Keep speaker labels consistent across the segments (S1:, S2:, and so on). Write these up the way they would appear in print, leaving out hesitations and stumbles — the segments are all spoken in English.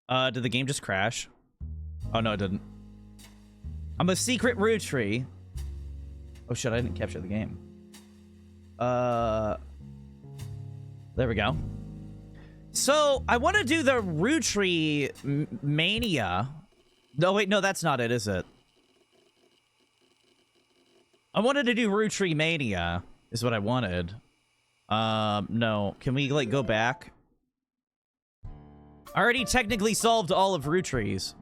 S1: Did the game just crash? Oh, no, it didn't. I'm a secret Roottrie. Oh, shit, I didn't capture the game. There we go. So, I want to do the Roottreemania. No, wait, no, that's not it, is it? I wanted to do Roottreemania, is what I wanted. No. Can we, like, go back? I already technically solved all of Roottrees.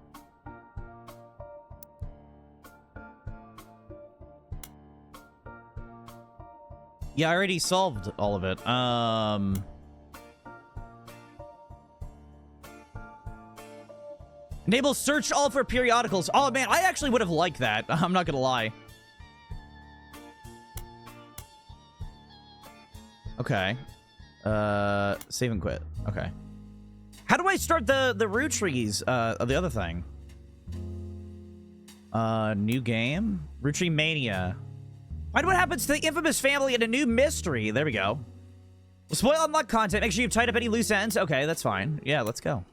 S1: Yeah, I already solved all of it. Enable search all for periodicals. Oh, man, I actually would have liked that. I'm not gonna lie. Okay. Save and quit. Okay. How do I start the Roottrees, the other thing? New game? Roottreemania. Find what happens to the infamous family in a new mystery. There we go. Spoil unlocked content. Make sure you've tied up any loose ends. Okay, that's fine. Yeah, let's go.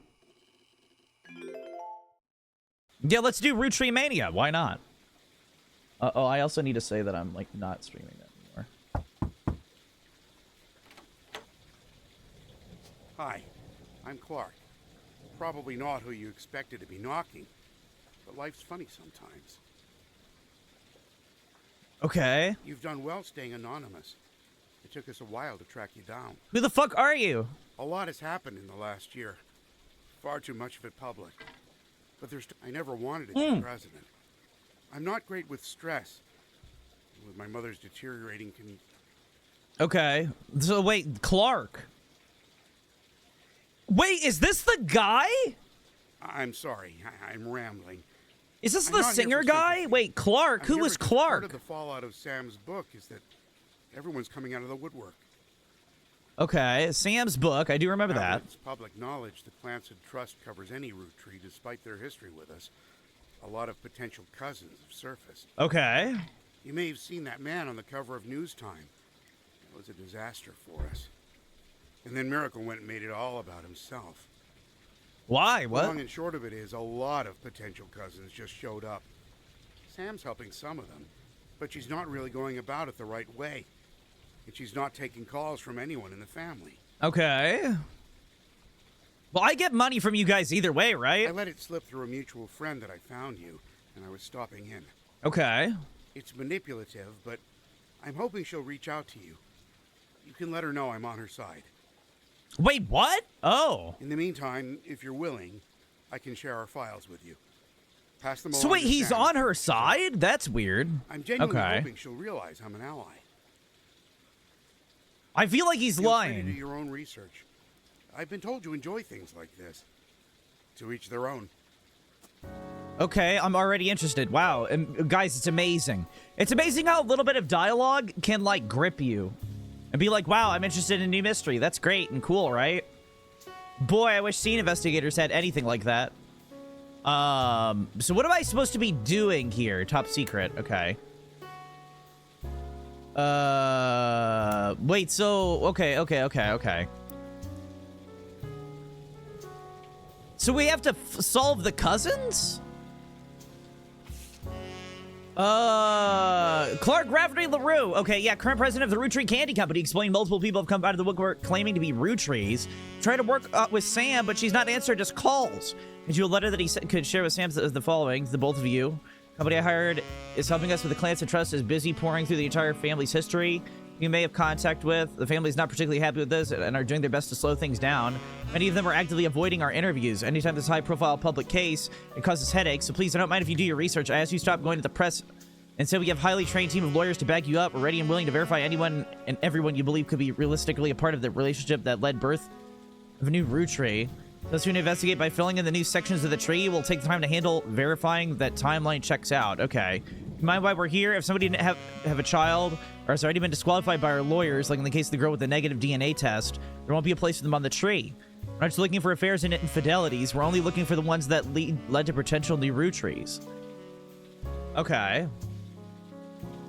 S1: Yeah, let's do Roottreemania. Why not? Oh, I also need to say that I'm, like, not streaming that anymore.
S2: Hi, I'm Clark. Probably not who you expected to be knocking, but life's funny sometimes.
S1: Okay.
S2: You've done well staying anonymous. It took us a while to track you down.
S1: Who the fuck are you?
S2: A lot has happened in the last year. Far too much of it public. But I never wanted to be president. I'm not great with stress. With my mother's deteriorating
S1: Okay. So wait, Clark. Wait, is this the guy?
S2: I'm sorry, I'm rambling.
S1: Is this the singer guy? Wait, Clark. Who is Clark?
S2: Part of the fallout of Sam's book is that everyone's coming out of the woodwork.
S1: Okay, Sam's book. I do remember that.
S2: It's public knowledge the Clancy Trust covers any Roottrie despite their history with us. A lot of potential cousins have surfaced.
S1: Okay.
S2: You may have seen that man on the cover of News Time. It was a disaster for us. And then Miracle went and made it all about himself.
S1: Why? What?
S2: Long and short of it is, a lot of potential cousins just showed up. Sam's helping some of them, but she's not really going about it the right way. And she's not taking calls from anyone in the family.
S1: Okay. Well, I get money from you guys either way, right?
S2: I let it slip through a mutual friend that I found you, and I was stopping in.
S1: Okay.
S2: It's manipulative, but I'm hoping she'll reach out to you. You can let her know I'm on her side.
S1: Wait, what? Oh.
S2: In the meantime, if you're willing, I can share our files with you. Pass them along.
S1: So wait,
S2: to
S1: he's
S2: Sam.
S1: on her side? That's weird.
S2: I'm genuinely hoping she'll realize I'm an ally.
S1: I feel like he's lying.
S2: Feel free to do your own research. I've been told you enjoy things like this. To each their own.
S1: Okay, I'm already interested. Wow. And guys, it's amazing. It's amazing how a little bit of dialogue can, like, grip you. And be like, wow, I'm interested in a new mystery. That's great and cool, right? Boy, I wish scene investigators had anything like that. So what am I supposed to be doing here? Top secret. Okay. Wait, so... Okay. So we have to solve the cousins? Clark Rafferty LaRue. Okay, yeah, current president of the Roottree Candy Company explained multiple people have come out of the woodwork claiming to be Roottrees. Trying to work with Sam, but she's not answered his calls. And you a letter that he could share with Sam the following, the both of you. Company I hired is helping us with the Clancy Trust is busy pouring through the entire family's history. You may have contact with. The family is not particularly happy with this and are doing their best to slow things down. Many of them are actively avoiding our interviews. Anytime there's a high-profile public case, it causes headaches, so please, I don't mind if you do your research. I ask you stop going to the press. Instead, we have a highly trained team of lawyers to back you up. We're ready and willing to verify anyone and everyone you believe could be realistically a part of the relationship that led birth of a new Roottrie. Those who investigate by filling in the new sections of the tree will take the time to handle verifying that timeline checks out. Okay. Mind why we're here? If somebody didn't have a child or has already been disqualified by our lawyers, like in the case of the girl with the negative DNA test, there won't be a place for them on the tree. We're not just looking for affairs and infidelities. We're only looking for the ones that led to potential new Roottrees. Okay.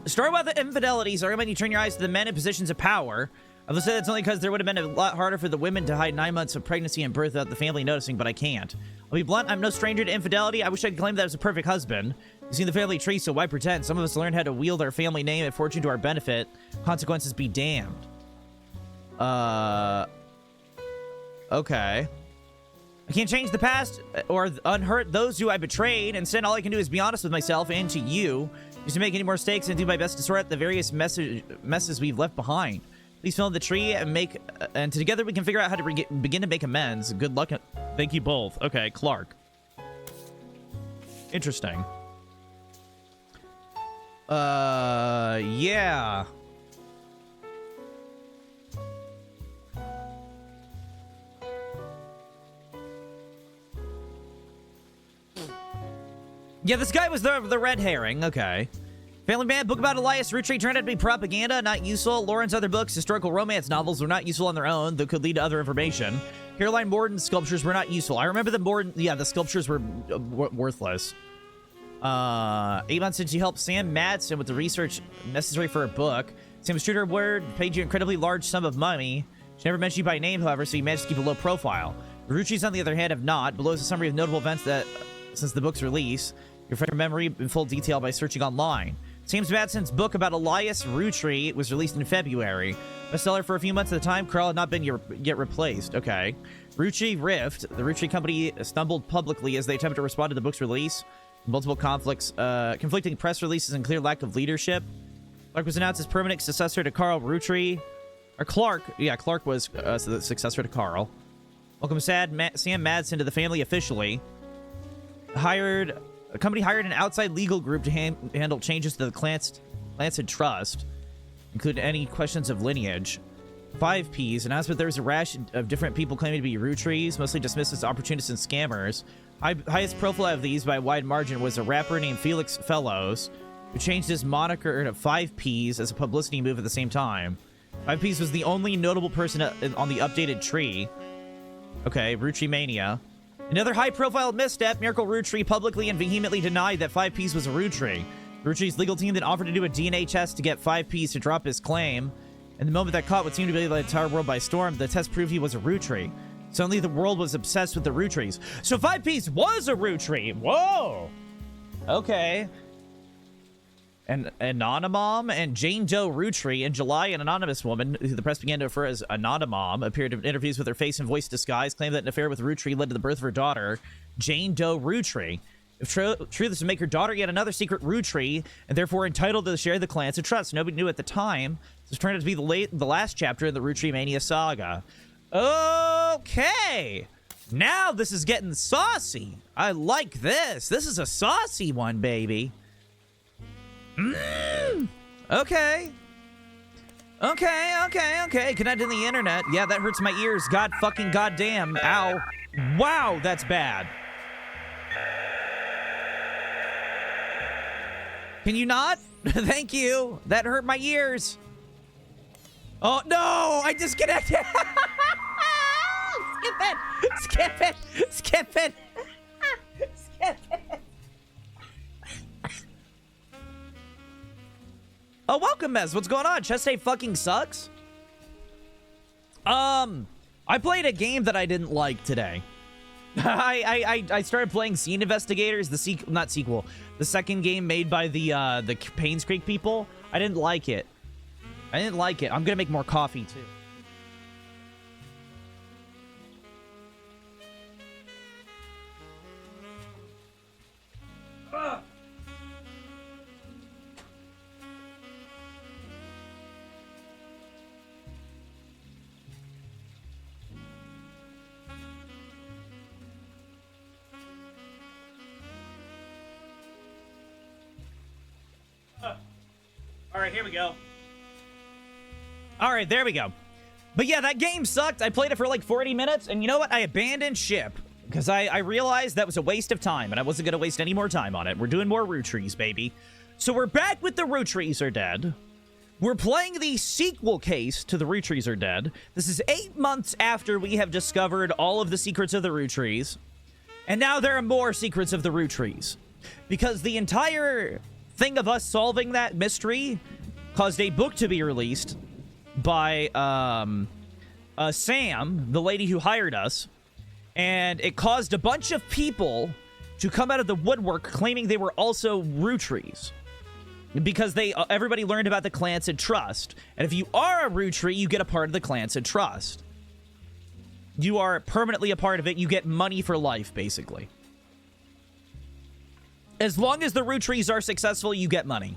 S1: The story about the infidelities are when you turn your eyes to the men in positions of power. I will say that's only because there would have been a lot harder for the women to hide 9 months of pregnancy and birth without the family noticing, but I can't. I'll be blunt, I'm no stranger to infidelity. I wish I could claim that as a perfect husband. You've seen the family tree, so why pretend? Some of us learned how to wield our family name and fortune to our benefit. Consequences be damned. Okay. I can't change the past or unhurt those who I betrayed. Instead, all I can do is be honest with myself and to you. Just to make any more mistakes and do my best to sort out the various messes we've left behind. Please fill in the tree and together we can figure out how to begin to make amends. Good luck. Thank you both. Okay, Clark. Interesting. Yeah. Yeah, this guy was the red herring. Okay. Family Man, book about Elias Roottree turned out to be propaganda, not useful. Lauren's other books, historical romance novels, were not useful on their own, though could lead to other information. Caroline Morden's sculptures were not useful. I remember the Morden, yeah, the sculptures were worthless. 8 months since you helped Sam Madsen with the research necessary for her book. Sam was true to her word, paid you an incredibly large sum of money. She never mentioned you by name, however, so you managed to keep a low profile. The Roottrees, on the other hand, have not. Below is a summary of notable events that since the book's release. Your friend memory in full detail by searching online. James Madsen's book about Elias Roottree was released in February. Bestseller for a few months at the time. Carl had not been yet replaced. Okay. Roottrees Rift. The Roottrees company stumbled publicly as they attempted to respond to the book's release. Multiple conflicts, conflicting press releases, and clear lack of leadership. Clark was announced as permanent successor to Carl Roottree. Or Clark. Yeah, Clark was the successor to Carl. Welcome Sam Madsen to the family officially. The company hired an outside legal group to handle changes to the Clanson Trust, including any questions of lineage. 5Ps announced that there was a rash of different people claiming to be Roottrees, mostly dismissed as opportunists and scammers. Highest profile of these by a wide margin was a rapper named Felix Fellows, who changed his moniker to 5Ps as a publicity move at the same time. 5Ps was the only notable person on the updated tree. Okay, Roottreemania. Another high-profile misstep, Miracle Roottree publicly and vehemently denied that 5Ps was a Roottree. Roottree's legal team then offered to do a DNA test to get 5Ps to drop his claim. And the moment that caught what seemed to be the entire world by storm, the test proved he was a Roottree. Suddenly, the world was obsessed with the Rootrees. So 5Ps was a Roottree! Whoa! Okay. And Anonymom and Jane Doe Roottree. In July, an anonymous woman, who the press began to refer as Anonymom, appeared in interviews with her face and voice disguised, claimed that an affair with Roottree led to the birth of her daughter, Jane Doe Roottree. If true, this would make her daughter yet another secret Roottree, and therefore entitled to share the Clanson Trust. Nobody knew at the time. This turned out to be the last chapter in the Roottreemania saga. Okay! Now this is getting saucy. I like this. This is a saucy one, baby. Okay. Okay. Connect to the internet. Yeah, that hurts my ears. God fucking goddamn. Ow. Wow, that's bad. Can you not? Thank you. That hurt my ears. Oh, no! I disconnected. Skip it. Skip it. Oh, welcome, Mez. What's going on? Chest Day fucking sucks? I played a game that I didn't like today. I started playing Scene Investigators, the second game made by the Paynes Creek people. I didn't like it. I'm gonna make more coffee, too. All right, here we go. All right, there we go. But yeah, that game sucked. I played it for like 40 minutes, and you know what? I abandoned ship because I realized that was a waste of time, and I wasn't going to waste any more time on it. We're doing more Roottrees, baby. So we're back with the Roottrees Are Dead. We're playing the sequel case to the Roottrees Are Dead. This is 8 months after we have discovered all of the secrets of the Roottrees, and now there are more secrets of the Roottrees because the entire thing of us solving that mystery caused a book to be released by Sam, the lady who hired us, and it caused a bunch of people to come out of the woodwork claiming they were also Roottrees. Because everybody learned about the Clanson Trust. And if you are a Roottree, you get a part of the Clanson Trust. You are permanently a part of it. You get money for life, basically. As long as the Roottrees are successful, you get money.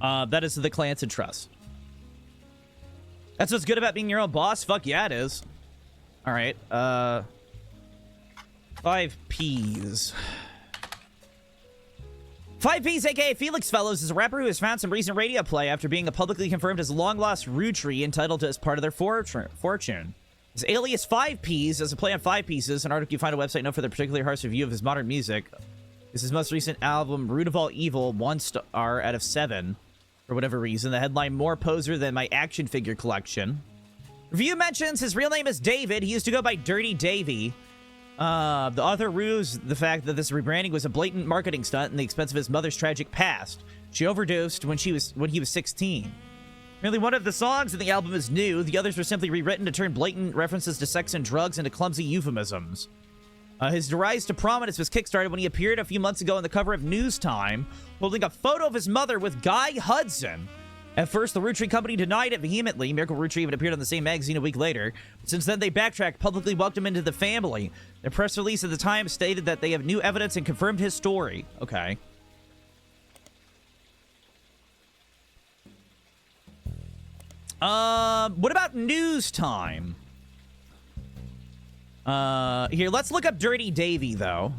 S1: That is the Clanson Trust. That's what's good about being your own boss? Fuck yeah, it is. All right. 5 Ps. 5 Ps, aka Felix Fellows, is a rapper who has found some recent radio play after being publicly confirmed as a long-lost Roottree entitled to as part of their fortune. His alias 5 Ps is a play on 5 pieces, an article you find on a website known for their particularly harsh review of his modern music. This is his most recent album, Root of All Evil, 1 star out of 7. For whatever reason, the headline more poser than my action figure collection. Review mentions his real name is David. He used to go by Dirty Davy. The author rues the fact that this rebranding was a blatant marketing stunt at the expense of his mother's tragic past. She overdosed when he was 16. Merely one of the songs in the album is new. The others were simply rewritten to turn blatant references to sex and drugs into clumsy euphemisms. His rise to prominence was kickstarted when he appeared a few months ago on the cover of News Time, holding a photo of his mother with Guy Hudson. At first, the Roottree company denied it vehemently. Miracle Roottree even appeared on the same magazine a week later. But since then, they backtracked, publicly welcomed him into the family. Their press release at the time stated that they have new evidence and confirmed his story. Okay. What about News Time? Here, let's look up Dirty Davy, though.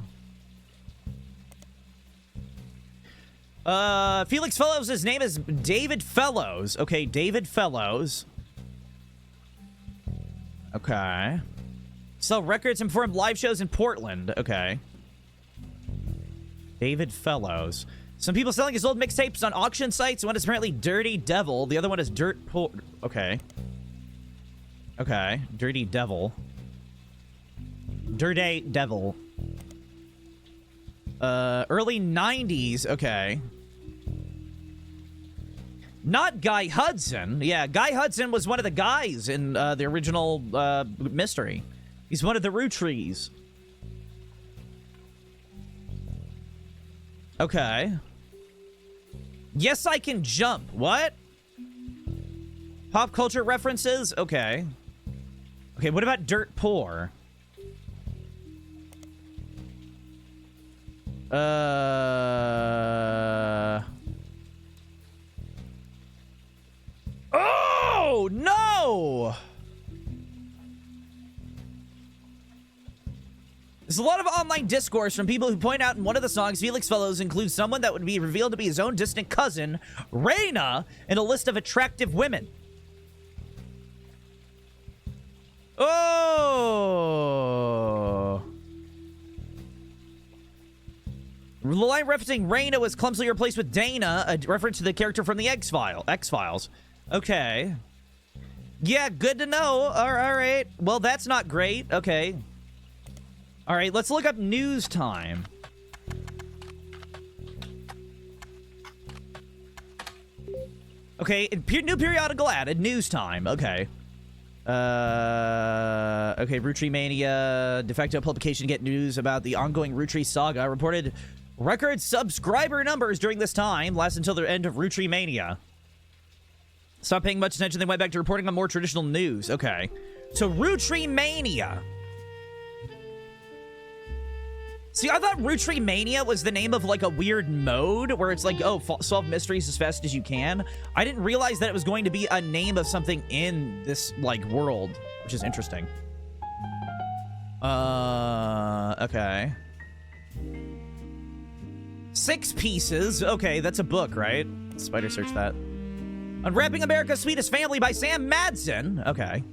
S1: Felix Fellows, his name is David Fellows. Okay, David Fellows. Okay. Sell records and perform live shows in Portland. Okay. David Fellows. Some people selling his old mixtapes on auction sites. One is apparently Dirty Devil. The other one is Dirt Poor. Okay. Okay. Dirty Devil. Dirty Devil. Early 90s. Okay. Not Guy Hudson. Yeah, Guy Hudson was one of the guys in the original mystery. He's one of the Roottrees. Okay. Yes, I can jump. What? Pop culture references? Okay. Okay, what about Dirt Poor? Oh, no! There's a lot of online discourse from people who point out in one of the songs Felix Fellows includes someone that would be revealed to be his own distant cousin, Raina, in a list of attractive women. Oh! The line referencing Raina was clumsily replaced with Dana, a reference to the character from the X-Files. Okay. Yeah, good to know. All right. Well, that's not great. Okay. All right, let's look up News Time. Okay, new periodical added. News Time. Okay. Okay, Roottreemania, de facto publication to get news about the ongoing Roottree saga, reported record subscriber numbers during this time, last until the end of Roottreemania. Stopped paying much attention, they went back to reporting on more traditional news. Okay. So, Roottreemania. See, I thought Roottreemania was the name of, like, a weird mode where it's like, oh, solve mysteries as fast as you can. I didn't realize that it was going to be a name of something in this, like, world, which is interesting. Okay. 6 pieces. Okay, that's a book, right? Spider search that. Unwrapping America's Sweetest Family by Sam Madsen. Okay.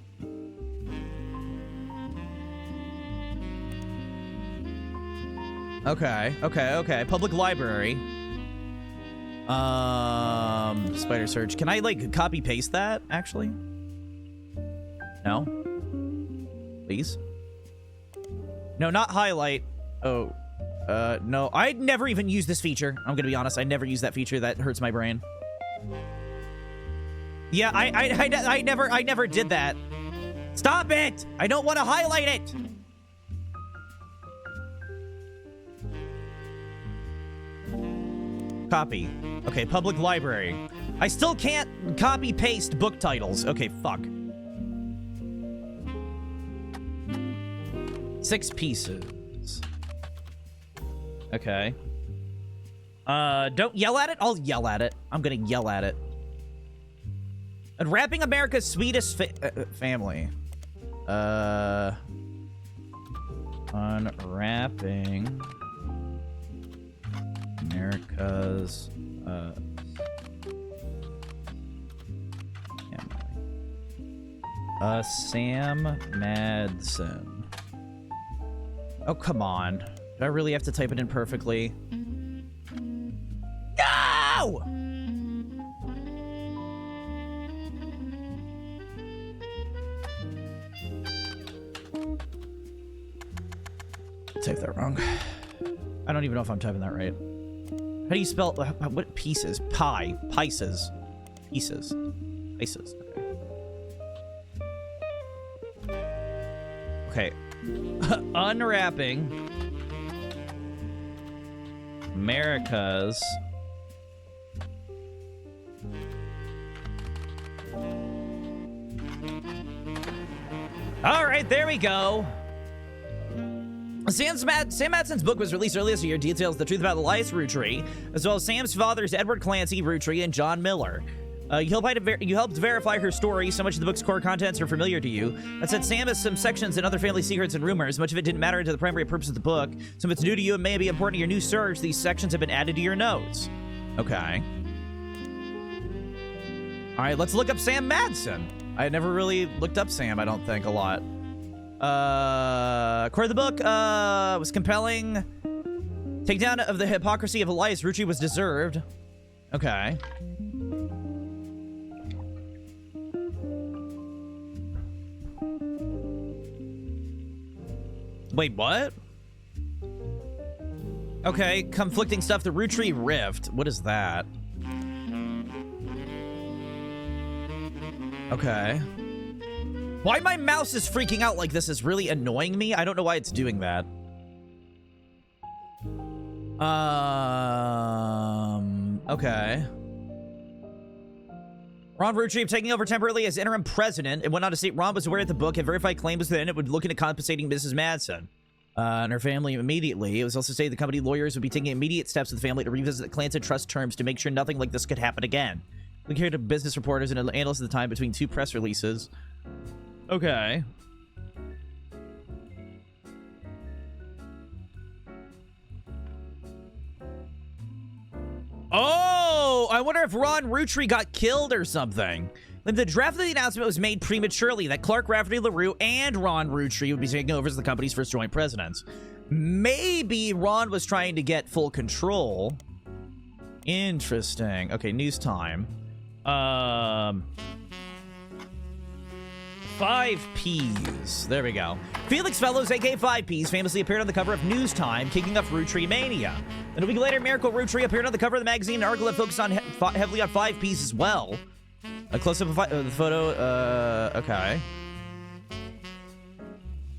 S1: Okay. Public library. Spider search. Can I, like, copy paste that, actually? No? Please? No, not highlight. Oh. No. I'd never even use this feature. I'm gonna be honest. I never use that feature. That hurts my brain. Yeah, I never did that. Stop it! I don't want to highlight it! Copy. Okay, public library. I still can't copy-paste book titles. Okay, fuck. 6 pieces. Okay. Don't yell at it? I'll yell at it. I'm gonna yell at it. Unwrapping America's sweetest family. Unwrapping America's family. Sam Madsen. Oh, come on. Do I really have to type it in perfectly? No! Type that wrong. I don't even know if I'm typing that right. How do you spell what pieces? Pieces. Pieces. Pieces. Okay. Unwrapping America's all right, there we go. Sam Madsen's book was released earlier this year, details the truth about Elias Roottree, as well as Sam's fathers, Edward Clancy Roottree and John Miller. You helped verify her story. So much of the book's core contents are familiar to you. That said, Sam has some sections and other family secrets and rumors. Much of it didn't matter to the primary purpose of the book. Some of it's new to you and may be important to your new search. These sections have been added to your notes. Okay. All right, let's look up Sam Madsen. I never really looked up Sam, I don't think, a lot. Core of the book was compelling. Takedown of the hypocrisy of Elias Roottree was deserved. Okay. Wait, what? Okay, conflicting stuff. The Roottree Rift. What is that? Okay. Why my mouse is freaking out like this is really annoying me. I don't know why it's doing that. Okay. Ron Roottrees taking over temporarily as interim president. It went on to state Ron was aware of the book, had verified claims within it, would look into compensating Mrs. Madsen and her family immediately. It was also stated the company lawyers would be taking immediate steps with the family to revisit the Clancy Trust terms to make sure nothing like this could happen again. We carried to business reporters and analysts at the time between 2 press releases. Okay. Oh, I wonder if Ron Roottrees got killed or something. The draft of the announcement was made prematurely that Clark Rafferty LaRue and Ron Roottrees would be taking over as the company's first joint presidents. Maybe Ron was trying to get full control. Interesting. Okay, news time. 5 Ps. There we go. Felix Fellows, aka 5 Ps, famously appeared on the cover of News Time, kicking off Roottreemania. Then a week later, Miracle Roottree appeared on the cover of the magazine, an article that focused on heavily on 5 Ps as well. A close-up of the photo. Okay.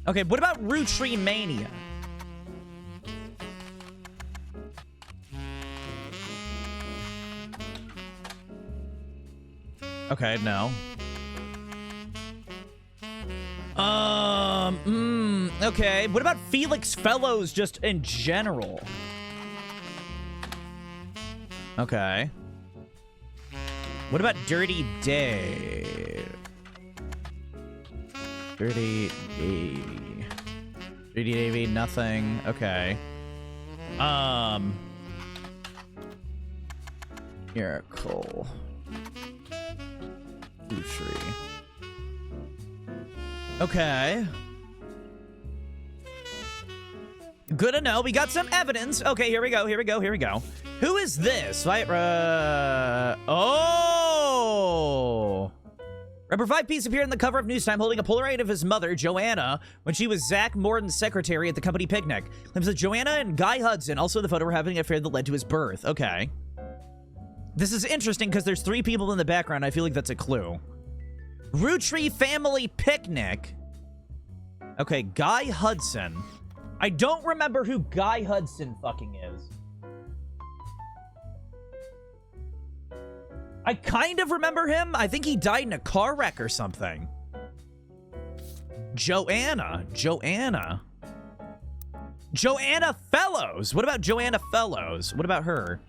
S1: Okay, what about Roottreemania? Okay, no. Okay. What about Felix Fellows just in general? Okay. What about Dirty Day? Dirty Davy. Dirty Davy, nothing. Okay. Miracle. Roottree. Okay. Good to know. We got some evidence. Okay, here we go. Here we go. Here we go. Who is this? Oh! Rapper 5 Ps appeared on the cover of News Time holding a Polaroid of his mother, Joanna, when she was Zach Morton's secretary at the company picnic. Claims that Joanna and Guy Hudson, also in the photo, were having an affair that led to his birth. Okay. This is interesting because there's 3 people in the background. I feel like that's a clue. Rootree Family Picnic. Okay, Guy Hudson. I don't remember who Guy Hudson fucking is. I kind of remember him. I think he died in a car wreck or something. Joanna Fellows. What about Joanna Fellows? What about her?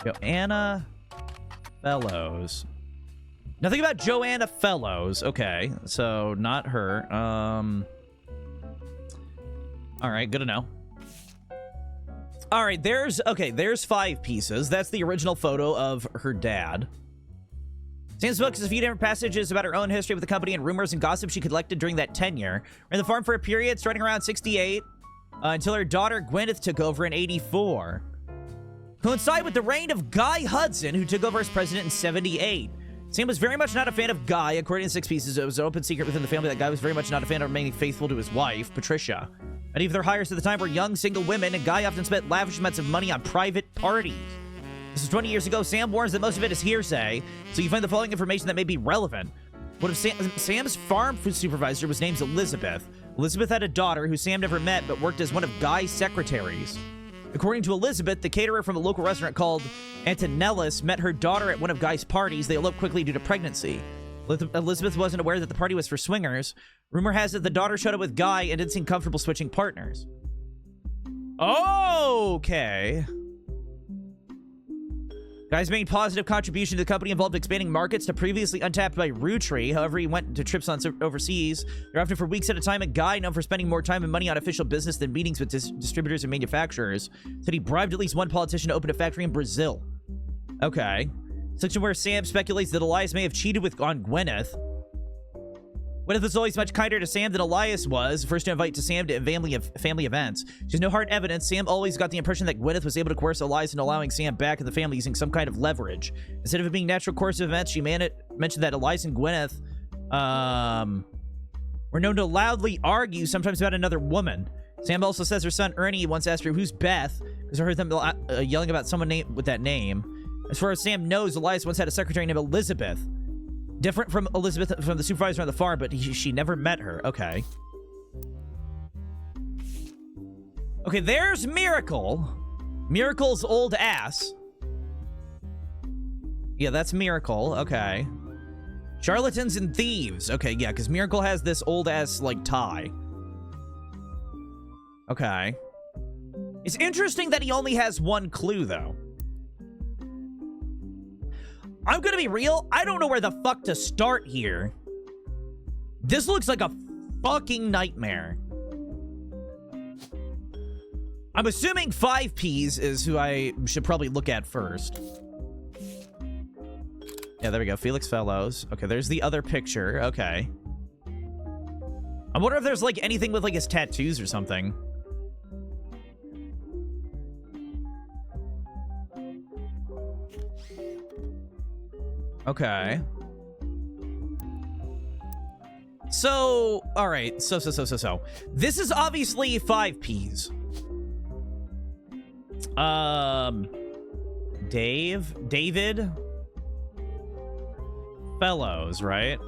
S1: Joanna Fellows. Nothing about Joanna Fellows. Okay, so not her. All right, good to know. All right, there's 5 pieces. That's the original photo of her dad. Sam's book has a few different passages about her own history with the company and rumors and gossip she collected during that tenure. Ran the farm for a period starting around 68 until her daughter Gwyneth took over in 84. Coincide with the reign of Guy Hudson, who took over as president in 78. Sam was very much not a fan of Guy. According to 6 pieces, it was an open secret within the family that Guy was very much not a fan of remaining faithful to his wife, Patricia. Many of their hires at the time were young, single women, and Guy often spent lavish amounts of money on private parties. This was 20 years ago. Sam warns that most of it is hearsay, so you find the following information that may be relevant. One of Sam's farm supervisor was named Elizabeth. Elizabeth had a daughter who Sam never met, but worked as one of Guy's secretaries. According to Elizabeth, the caterer from a local restaurant called Antonellis met her daughter at one of Guy's parties. They eloped quickly due to pregnancy. Elizabeth wasn't aware that the party was for swingers. Rumor has it the daughter showed up with Guy and didn't seem comfortable switching partners. Okay. Guy's main positive contribution to the company involved expanding markets to previously untapped by Roottrees. However, he went to trips on overseas. They're often for weeks at a time. And Guy, known for spending more time and money on official business than meetings with distributors and manufacturers, said he bribed at least one politician to open a factory in Brazil. Okay. Section where Sam speculates that Elias may have cheated on Gwyneth. Gwyneth was always much kinder to Sam than Elias was, first to invite to Sam to family events. There's no hard evidence. Sam always got the impression that Gwyneth was able to coerce Elias into allowing Sam back in the family using some kind of leverage. Instead of it being natural course of events, she mentioned that Elias and Gwyneth were known to loudly argue, sometimes about another woman. Sam also says her son Ernie once asked her, "Who's Beth?" because I heard them yelling about someone with that name. As far as Sam knows, Elias once had a secretary named Elizabeth. Different from Elizabeth from the supervisor on the farm, but she never met her. Okay. Okay, there's Miracle. Miracle's old ass. Yeah, that's Miracle. Okay. Charlatans and thieves. Okay, yeah, because Miracle has this old ass, like, tie. Okay. It's interesting that he only has one clue, though. I'm gonna be real, I don't know where the fuck to start here. This looks like a fucking nightmare. I'm assuming 5Ps is who I should probably look at first. Yeah, there we go. Felix Fellows. Okay, there's the other picture. Okay. I wonder if there's, like, anything with, like, his tattoos or something. Okay. So, all right. So. This is obviously 5Ps. David Fellows, right?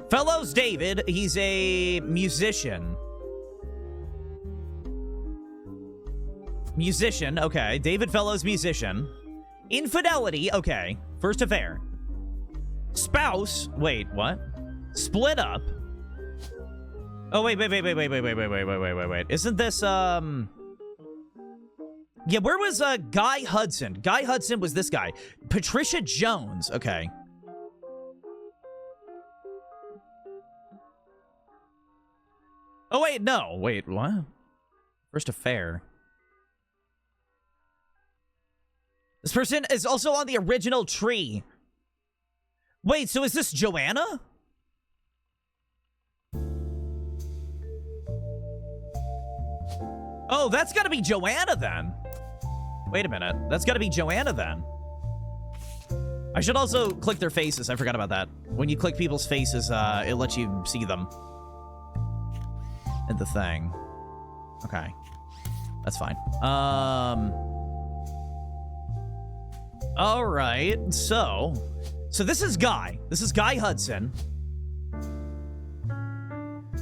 S1: Fellows David, he's a musician. Musician, okay. David Fellows, musician. Infidelity, okay. First affair. Spouse, wait, what? Split up. Oh, wait. Isn't this, Yeah, where was, Guy Hudson? Guy Hudson was this guy. Patricia Jones, okay. Oh, wait, no. Wait, what? First affair. This person is also on the original tree. Wait, so is this Joanna? Oh, that's gotta be Joanna then. Wait a minute. That's gotta be Joanna then. I should also click their faces. I forgot about that. When you click people's faces, it lets you see them. In the thing. Okay. That's fine. All right. So this is Guy. This is Guy Hudson.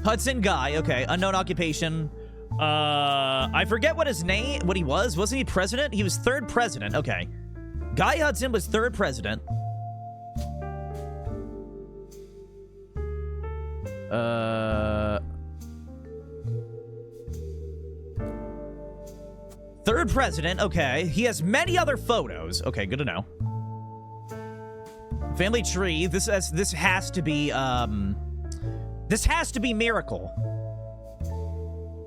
S1: Hudson Guy. Okay. Unknown occupation. I forget what his name, what he was. Wasn't he president? He was third president. Okay. Guy Hudson was third president. Third president, okay. He has many other photos. Okay, good to know. Family tree. This has to be Miracle.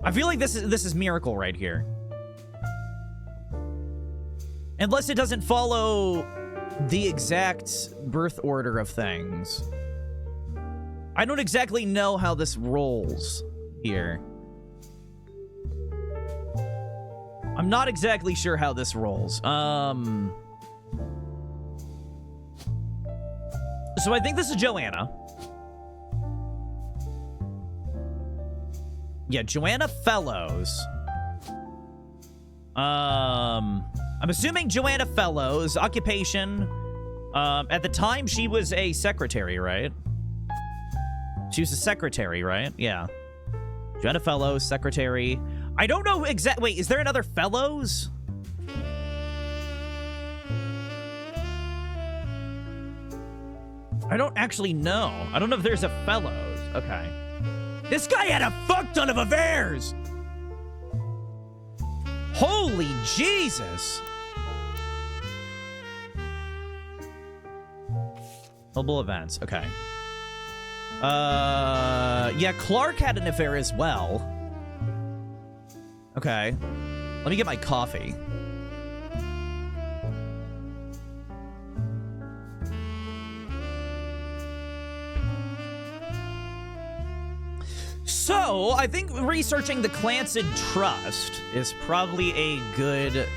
S1: I feel like this is Miracle right here. Unless it doesn't follow the exact birth order of things. I don't exactly know how this rolls here. I'm not exactly sure how this rolls. So I think this is Joanna. Yeah, Joanna Fellows. I'm assuming Joanna Fellows, occupation. At the time, she was a secretary, right? She was a secretary, right? Yeah. Joanna Fellows, secretary. I don't know exactly. Wait, is there another Fellows? I don't actually know. I don't know if there's a Fellows. Okay. This guy had a fuck ton of affairs. Holy Jesus. Mobile events. Okay. Yeah, Clark had an affair as well. Okay. Let me get my coffee. So, I think researching the Clancy Trust is probably a good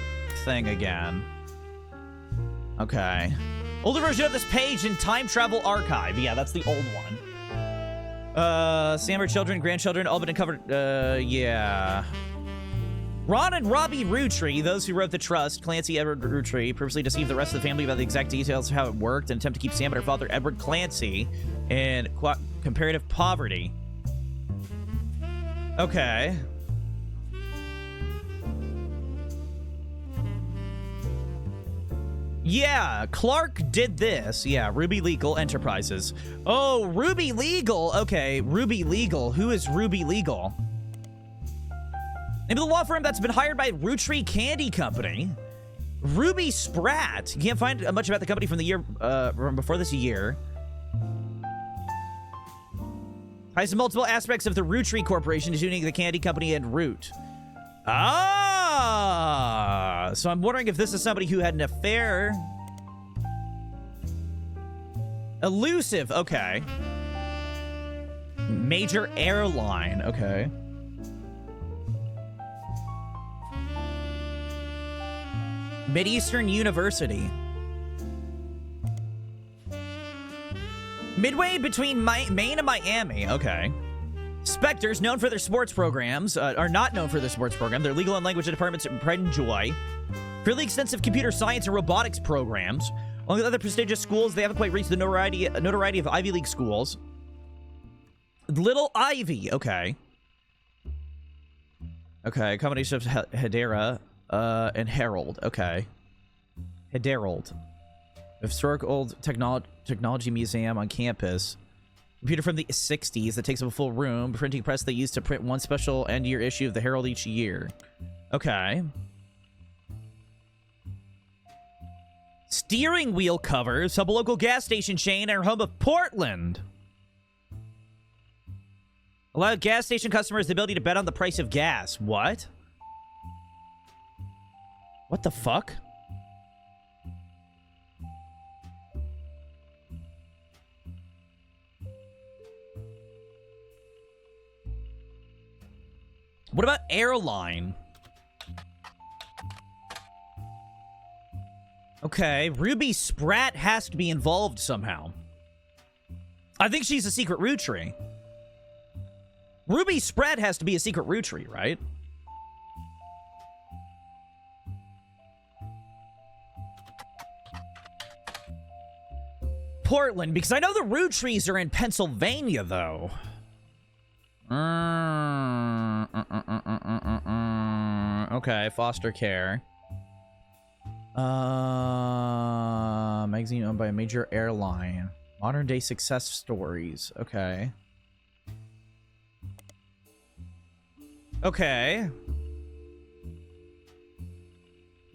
S1: thing again. Okay. Older version of this page in Time Travel Archive. Yeah, that's the old one. Sam, her children, grandchildren, all been covered. Yeah. Ron and Robbie Roottrees, those who wrote the trust, Clancy Edward Roottrees, purposely deceived the rest of the family about the exact details of how it worked and attempt to keep Sam and her father, Edward Clancy, in comparative poverty. Okay. Yeah, Clark did this. Yeah, Ruby Legal Enterprises. Oh, Ruby Legal. Okay, Ruby Legal. Who is Ruby Legal? Name of the law firm that's been hired by Roottrees Candy Company. Ruby Spratt. You can't find much about the company from the year, from before this year. Ties to multiple aspects of the Roottrees Corporation, including the candy company and Root. Ah! So I'm wondering if this is somebody who had an affair. Elusive. Okay. Major airline. Okay. Mideastern University. Midway between Maine and Miami. Okay. Spectres, known for their sports programs, are not known for their sports program. Their legal and language departments pride and joy. Fairly extensive computer science and robotics programs. Along with other prestigious schools, they haven't quite reached the notoriety of Ivy League schools. Little Ivy. Okay. Okay, a combination of Hedera and Herald. Okay. Hederald. Historic old technology museum on campus. Computer from the 60s that takes up a full room. Printing press they use to print one special end-year issue of the Herald each year. Okay. Steering wheel covers. Sub a local gas station chain and home of Portland. Allow gas station customers the ability to bet on the price of gas. What? What the fuck? What about airline? Okay, Ruby Spratt has to be involved somehow. I think she's a secret Roottrees. Ruby Spratt has to be a secret Roottrees, right? Portland? Because I know the Roottrees are in Pennsylvania, though. Okay, foster care. Magazine owned by a major airline. Modern day success stories. Okay. Okay.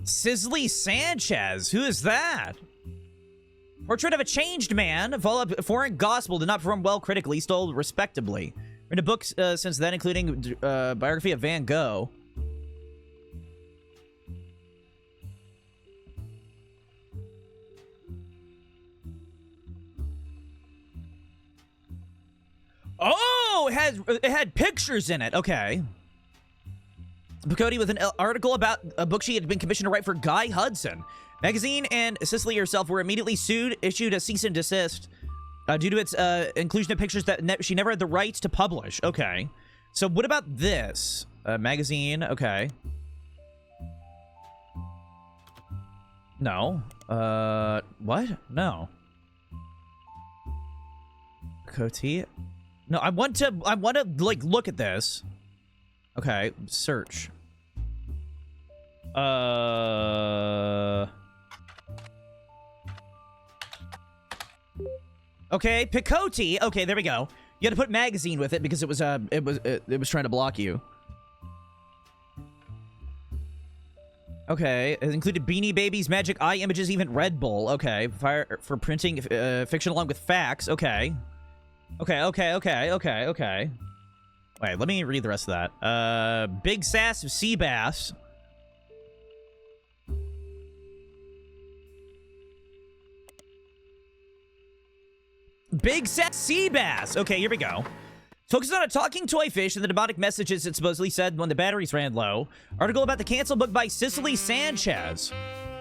S1: Sisley Sanchez. Who is that? Portrait of a Changed Man. Followed Foreign Gospel. Did not perform well critically. Stole respectably. Written books since then, including biography of Van Gogh. Oh, it had pictures in it. Okay. Picotti with an article about a book she had been commissioned to write for Guy Hudson. Magazine and Cicely herself were immediately sued, issued a cease and desist due to its inclusion of pictures that she never had the rights to publish. Okay. So what about this? Magazine. Okay. No. What? No. Picotti. No, I want to like look at this. Okay, search. Okay, Picotti. Okay, there we go. You had to put magazine with it because it was trying to block you. Okay, it included Beanie Babies, Magic Eye Images, even Red Bull. Okay, fire for printing fiction along with facts. Okay. Okay. Wait, let me read the rest of that. Big Sass of Sea Bass. Big Sass Sea Bass. Okay, here we go. Focused on a talking toy fish and the demonic messages it supposedly said when the batteries ran low. Article about the canceled book by Cicely Sanchez.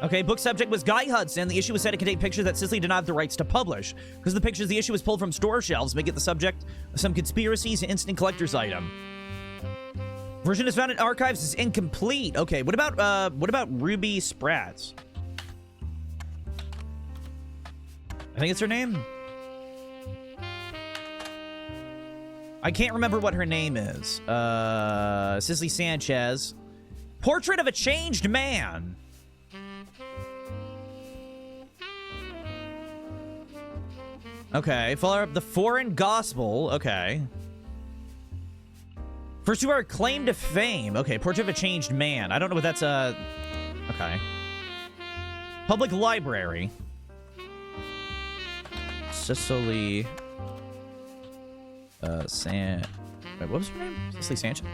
S1: Okay, book subject was Guy Hudson. The issue was said to contain pictures that Cicely denied the rights to publish. Because of the pictures, the issue was pulled from store shelves, making it the subject of some conspiracies and instant collector's item. Version is found in archives is incomplete. Okay, what about Ruby Sprats? I think it's her name. I can't remember what her name is. Cicely Sanchez. Portrait of a Changed Man. Okay, follow up the Foreign Gospel. Okay. First two are Claim to Fame. Okay, Portrait of a Changed Man. I don't know what that's, okay. Public Library. Cicely... Wait, what was her name? Cicely Sanchez?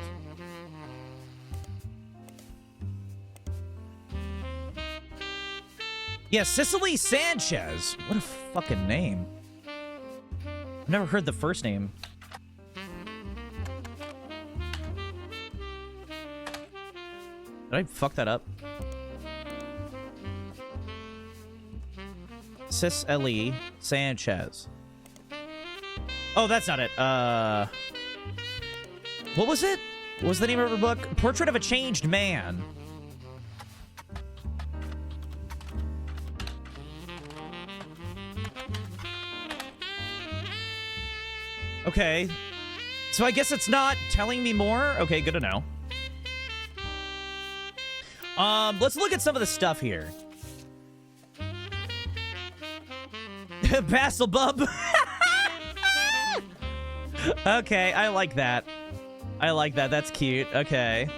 S1: Yeah, Cicely Sanchez. What a fucking name. I've never heard the first name. Did I fuck that up? Cicely Sanchez. Oh, that's not it. What was it? What was the name of her book? Portrait of a Changed Man. Okay. So I guess it's not telling me more? Okay, good to know. Let's look at some of the stuff here. Basselbub. Okay, I like that. I like that. That's cute. Okay.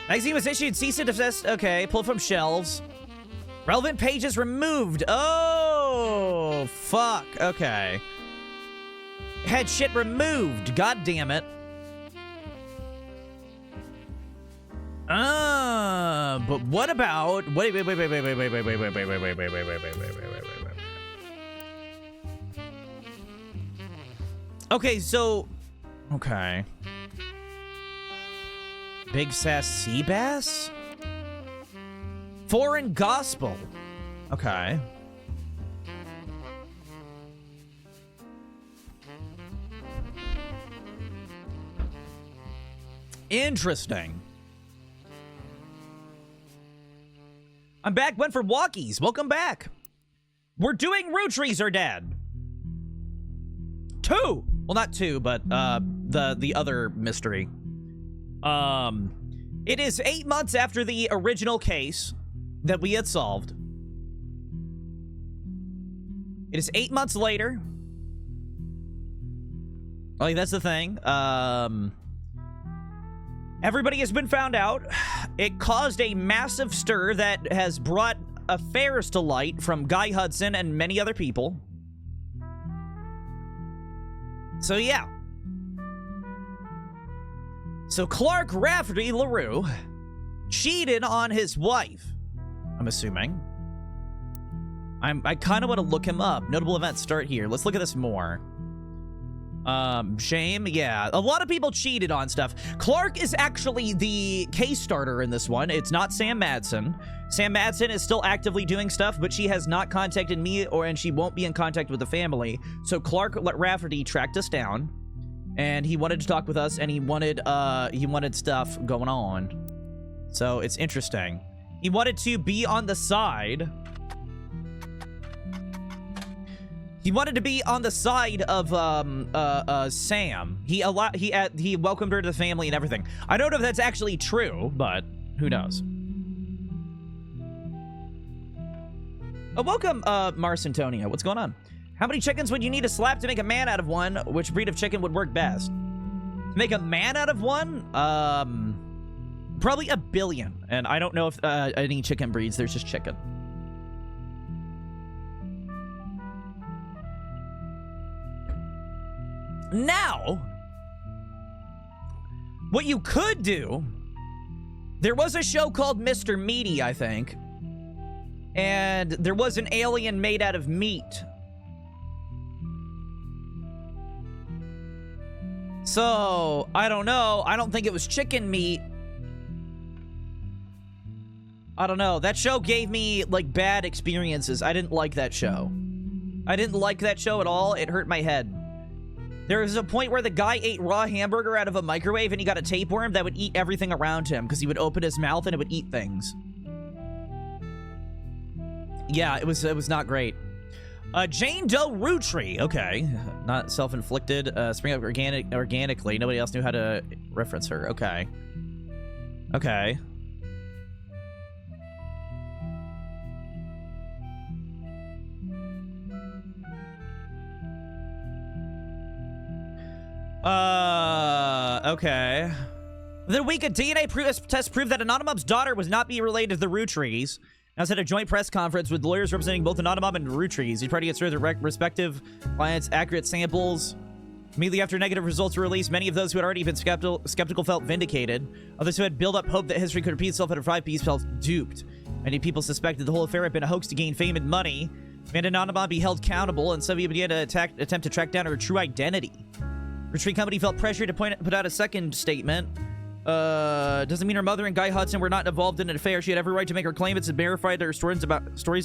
S1: Magazine was issued. Cease and desist. Okay, pulled from shelves. Relevant pages removed. Oh, fuck. Okay. Had shit removed. God damn it. But what about... Wait. Okay, so... Okay. Big Sass Sea Bass? Foreign Gospel. Okay. Interesting. I'm back. Went for walkies. Welcome back. We're doing Roottrees are dead. 2. Well, not 2, but the other mystery. It is 8 months after the original case that we had solved. It is 8 months later. Like, that's the thing. Everybody has been found out. It caused a massive stir that has brought affairs to light from Guy Hudson and many other people. So, yeah. So, Clark Rafferty LaRue cheated on his wife, I'm assuming. I kind of want to look him up. Notable events start here. Let's look at this more. Shame, yeah. A lot of people cheated on stuff. Clark is actually the case starter in this one. It's not Sam Madsen. Sam Madsen is still actively doing stuff, but she has not contacted me, and she won't be in contact with the family. So Clark Rafferty tracked us down, and he wanted to talk with us, and he wanted stuff going on. So it's interesting. He wanted to be on the side. He wanted to be on the side of Sam. He welcomed her to the family and everything. I don't know if that's actually true, but who knows? Welcome, Mars Antonio. What's going on? How many chickens would you need to slap to make a man out of one? Which breed of chicken would work best? To make a man out of one? Probably 1 billion. And I don't know if any chicken breeds. There's just chicken. Now, what you could do, there was a show called Mr. Meaty, I think, and there was an alien made out of meat. So, I don't know. I don't think it was chicken meat. I don't know. That show gave me, like, bad experiences. I didn't like that show. I didn't like that show at all. It hurt my head. There was a point where the guy ate raw hamburger out of a microwave and he got a tapeworm that would eat everything around him because he would open his mouth and it would eat things. Yeah, it was not great. Jane Doe Rootree. Okay. Not self-inflicted. Spring up organically. Nobody else knew how to reference her. Okay. Okay. Okay. Then week, a DNA test proved that Anonymob's daughter was not be related to the Roottrees. Now, at a joint press conference with lawyers representing both Anonomob and Roottrees. He tried to get through their respective clients' accurate samples. Immediately after negative results were released, many of those who had already been skeptical felt vindicated. Others who had built up hope that history could repeat itself at 5 Ps felt duped. Many people suspected the whole affair had been a hoax to gain fame and money. And Anonomob be held accountable, and some people began to attempt to track down her true identity. Roottrees Company felt pressure to put out a second statement. Doesn't mean her mother and Guy Hudson were not involved in an affair. She had every right to make her claim. It's verified that her stories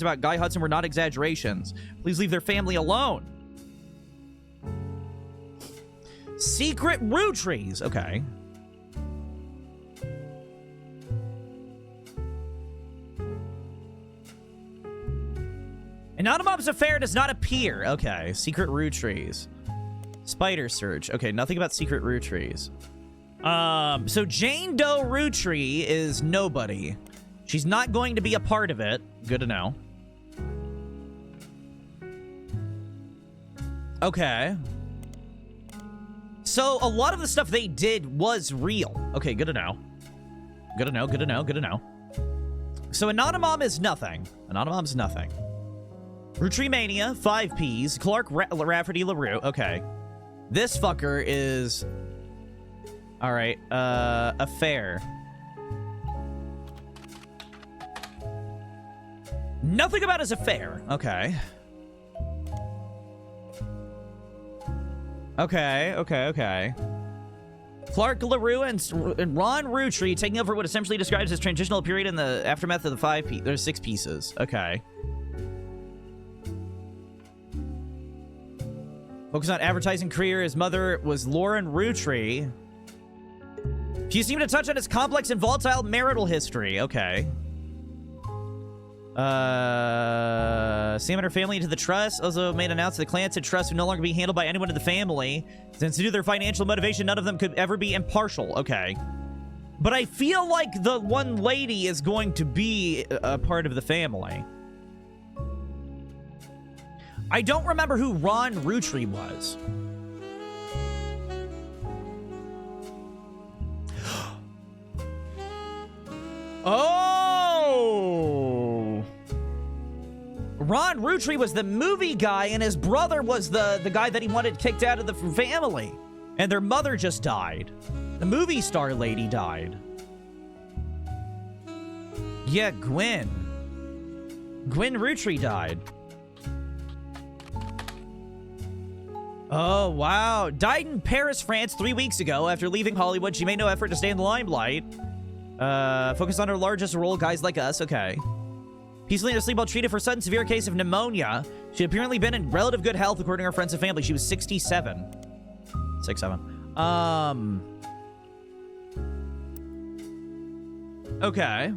S1: about Guy Hudson were not exaggerations. Please leave their family alone. Secret Roottrees. Okay. Anonymob's affair does not appear. Okay. Secret Roottrees. Spider Surge. Okay, nothing about Secret Roottrees. So Jane Doe Rootree is nobody. She's not going to be a part of it. Good to know. Okay. So a lot of the stuff they did was real. Okay, good to know. Good to know, good to know, good to know. So Anonomob is nothing. Anonomob's nothing. Roottreemania, 5 Ps. Clark Rafferty LaRue. Okay. This fucker is... Alright, affair. Nothing about his affair. Okay. Okay. Clark LaRue and Ron Roottree taking over what essentially describes as transitional period in the aftermath of the there's 6 pieces. Okay. Focus on advertising career. His mother was Lauren Rootree. She seemed to touch on his complex and volatile marital history. Okay. Sam and her family into the trust. Also made an announcement that clans and trusts would no longer be handled by anyone in the family. Since due to their financial motivation, none of them could ever be impartial. Okay. But I feel like the one lady is going to be a part of the family. I don't remember who Ron Roottrees was. Oh! Ron Roottrees was the movie guy, and his brother was the guy that he wanted kicked out of the family. And their mother just died. The movie star lady died. Yeah, Gwen. Gwen Roottrees died. Oh, wow. Died in Paris, France 3 weeks ago. After leaving Hollywood, she made no effort to stay in the limelight. Focused on her largest role, Guys Like Us. Okay. Peacefully asleep while treated for a sudden severe case of pneumonia. She had apparently been in relative good health, according to her friends and family. She was 67. 67. Okay.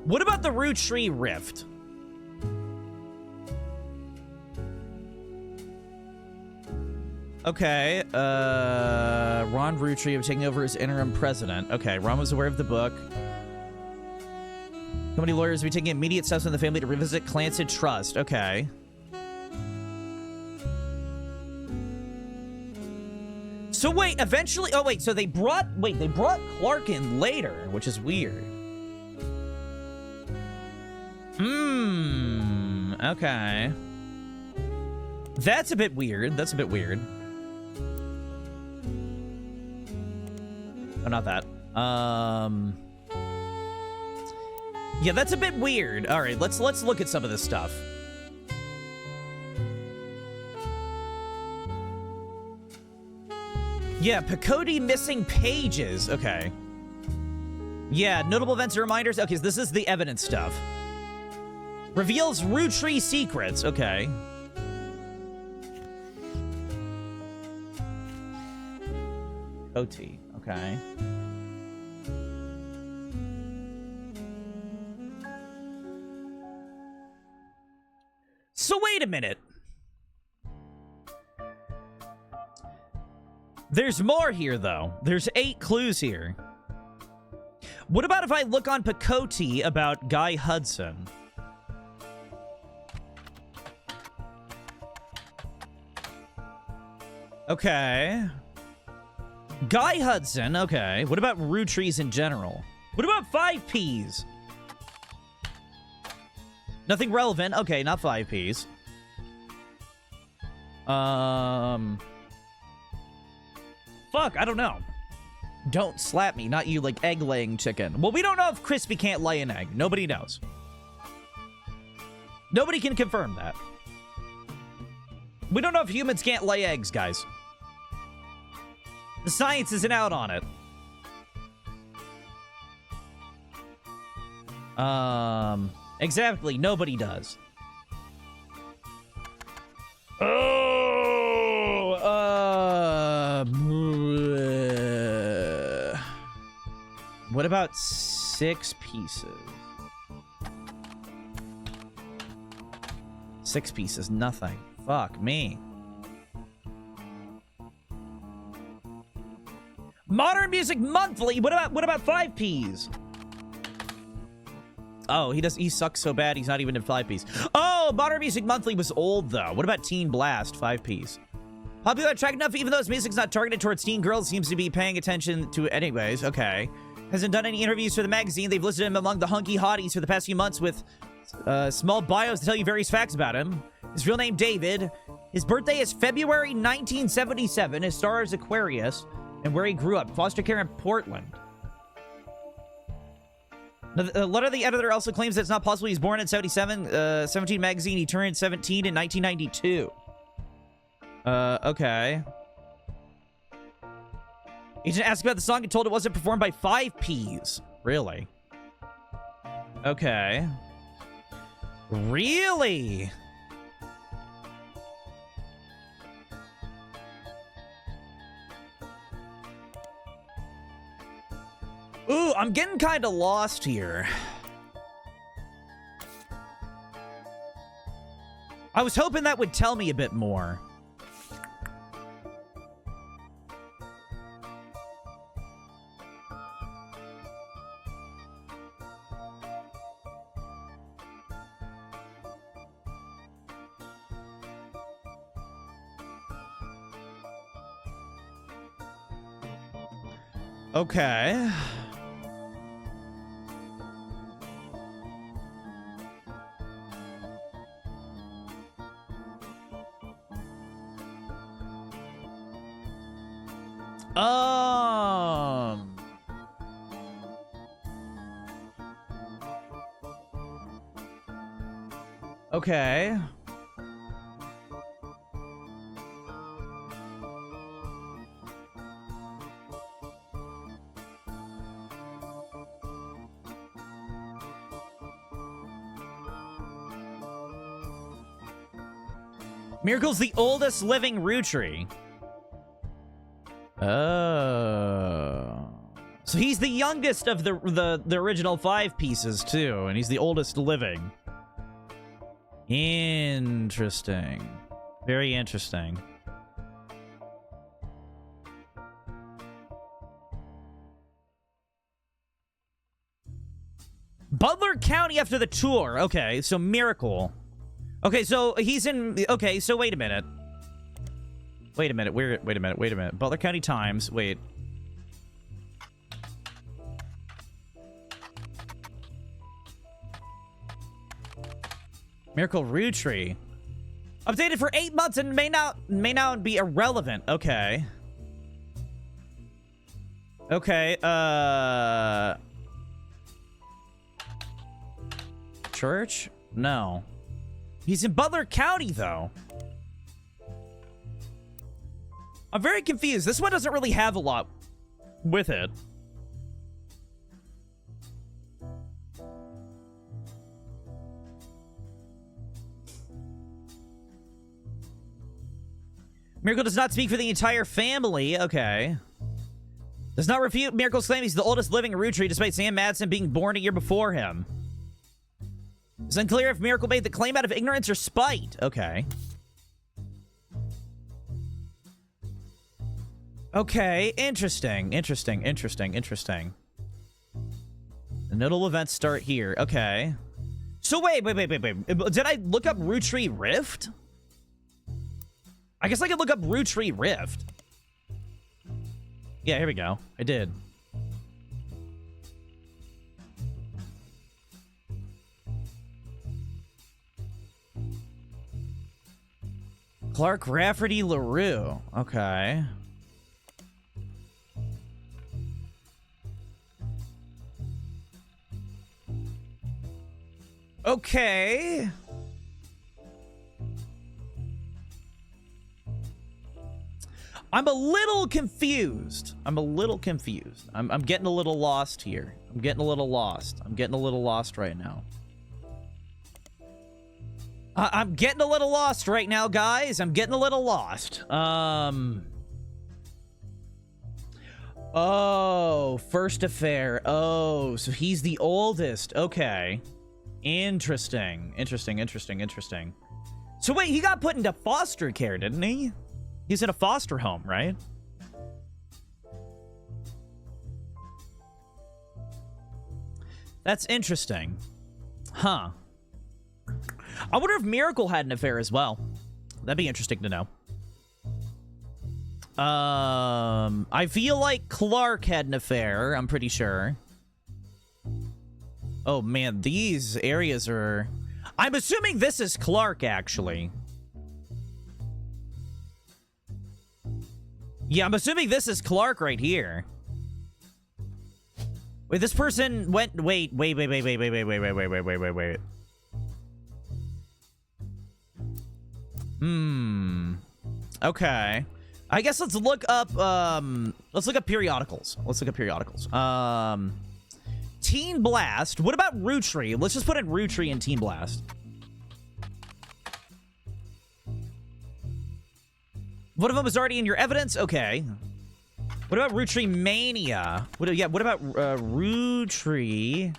S1: What about the Roottrees rift? Okay, Ron Roottrees taking over as interim president. Okay, Ron was aware of the book. Company lawyers will be taking immediate steps in the family to revisit Clancy Trust. Okay. So wait, eventually, oh wait, so they brought Clark in later, which is weird. Okay. That's a bit weird. That's a bit weird. Oh, not that. Yeah, that's a bit weird. All right, let's look at some of this stuff. Yeah, Picodi missing pages. Okay. Yeah, notable events and reminders. Okay, so this is the evidence stuff. Reveals Roottrees secrets. Okay. OT. Okay. So wait a minute. There's more here, though. There's 8 clues here. What about if I look on Picoti about Guy Hudson? Okay. Guy Hudson, okay. What about Roottrees in general? What about 5 Ps? Nothing relevant. Okay, not 5 Ps. Fuck, I don't know. Don't slap me, not you, like egg-laying chicken. Well, we don't know if Crispy can't lay an egg. Nobody knows. Nobody can confirm that. We don't know if humans can't lay eggs, guys. The science isn't out on it. Exactly, nobody does. What about 6 pieces? 6 pieces, nothing. Fuck me. Modern Music Monthly. What about 5 Ps? Oh, he sucks so bad he's not even in 5 Ps. Oh, Modern Music Monthly was old though. What about Teen Blast? 5 Ps. Popular track enough, even though his music's not targeted towards teen girls, seems to be paying attention to it anyways. Okay. Hasn't done any interviews for the magazine. They've listed him among the hunky hotties for the past few months with small bios to tell you various facts about him. His real name, David. His birthday is February 1977. His star is Aquarius. And where he grew up, foster care in Portland. Now, the letter of the editor also claims that it's not possible he's born in 77. 17 magazine, he turned 17 in 1992. Okay. Agent asked about the song and told it wasn't performed by 5 Ps. Really? Okay. Really? So I'm getting kind of lost here. I was hoping that would tell me a bit more. Okay. Okay. Miracle's the oldest living Roottrie. Oh. So he's the youngest of the original 5 pieces, too, and he's the oldest living. Interesting. Very interesting. Butler County after the tour. Okay, so Miracle. Okay, so he's in... Okay, so wait a minute. Wait a minute. Wait a minute. Butler County Times. Wait. Miracle Roottrie. Updated for 8 months and may now be irrelevant. Okay. Okay, Church? No. He's in Butler County, though. I'm very confused. This one doesn't really have a lot with it. Miracle does not speak for the entire family. Okay. Does not refute Miracle's claim he's the oldest living Roottrie, despite Sam Madsen being born a year before him. It's unclear if Miracle made the claim out of ignorance or spite. Okay. Okay, interesting. The notable events start here. Okay. So wait. Did I look up Roottree Rift? I guess I could look up Roottrie Rift. Yeah, here we go. I did. Clark Rafferty LaRue. Okay. Okay. I'm a little confused. I'm getting a little lost here. I'm getting a little lost right now. I'm getting a little lost right now, guys. I'm getting a little lost. Oh, first affair. Oh, so he's the oldest. Okay. Interesting. So wait, he got put into foster care, didn't he? He's in a foster home, right? That's interesting. Huh. I wonder if Miracle had an affair as well. That'd be interesting to know. I feel like Clark had an affair, I'm pretty sure. Oh man, these areas are... I'm assuming this is Clark, actually. Yeah, I'm assuming this is Clark right here. Wait, this person went... Wait. Okay. I guess let's look up periodicals. Teen Blast. What about Roottrie? Let's just put in Roottrie and Teen Blast. One of them is already in your evidence? Okay. What about Roottreemania? What about Roottreemania?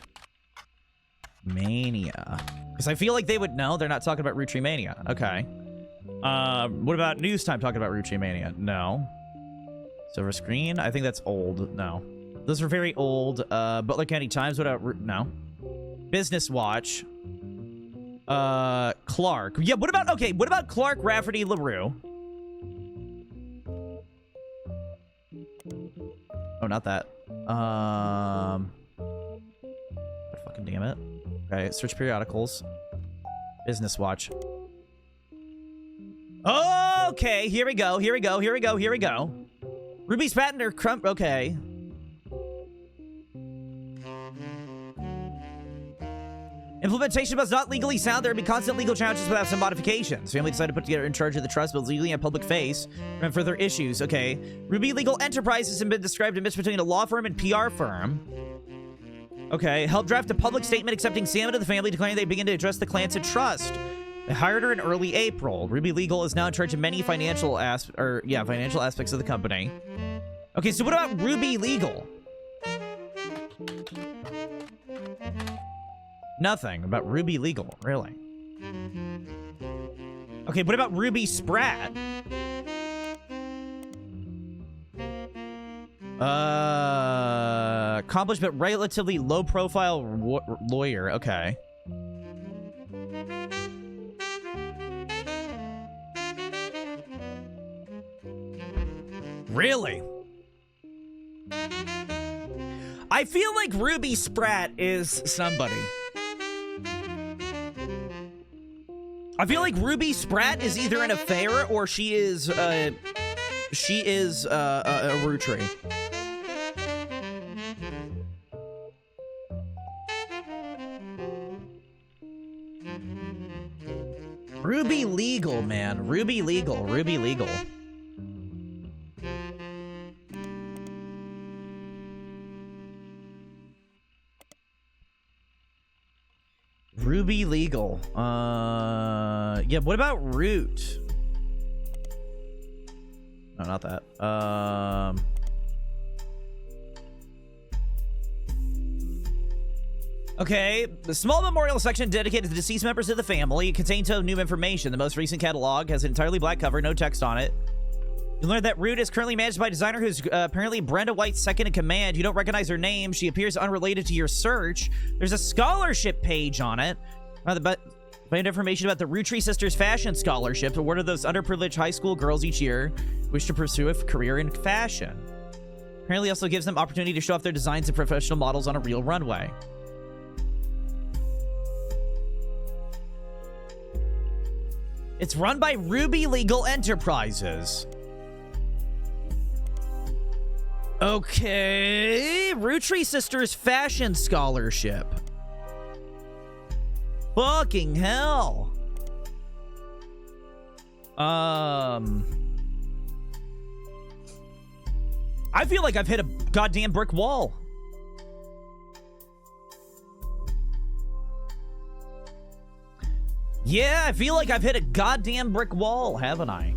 S1: Because I feel like they would know. They're not talking about Roottreemania. Okay. What about News Time talking about Roottreemania? No. Silver Screen? I think that's old. No. Those are very old. Butler County Times? What about... No. Business Watch. Clark. Yeah, what about... Okay, what about Clark, Rafferty, LaRue? Oh, not that. Fucking damn it. Okay, search periodicals. Business Watch. Okay, here we go. Ruby Spatner, Crump. Okay. Implementation was not legally sound. There would be constant legal challenges without some modifications. Family decided to put together in charge of the trust, but legally and public face and further issues. Okay. Ruby Legal Enterprises have been described a mix between a law firm and PR firm. Okay. Helped draft a public statement accepting Sam into the family, declaring they begin to address the Clancy trust. They hired her in early April. Ruby Legal is now in charge of many financial aspects of the company. Okay, so what about Ruby Legal? Nothing about Ruby Legal, really. Okay, what about Ruby Spratt? Accomplished but relatively low-profile lawyer. Okay. Really? I feel like Ruby Spratt is somebody. I feel like Ruby Spratt is either an affair or she is a Roottrie. Ruby Legal, man. Ruby Legal. Ruby Legal. Ruby Legal. Yeah, what about Root? No, not that. Okay, the small memorial section dedicated to the deceased members of the family contains no new information. The most recent catalog has an entirely black cover, no text on it. You learn that Root is currently managed by a designer who's apparently Brenda White's second in command. You don't recognize her name. She appears unrelated to your search. There's a scholarship page on it. Find information about the Roottrie Sisters Fashion Scholarship, awarded those underprivileged high school girls each year who wish to pursue a career in fashion. Apparently also gives them opportunity to show off their designs and professional models on a real runway. It's run by Ruby Legal Enterprises. Okay, Roottrie Sisters Fashion Scholarship. Fucking hell. I feel like I've hit a goddamn brick wall. Yeah, I feel like I've hit a goddamn brick wall, haven't I?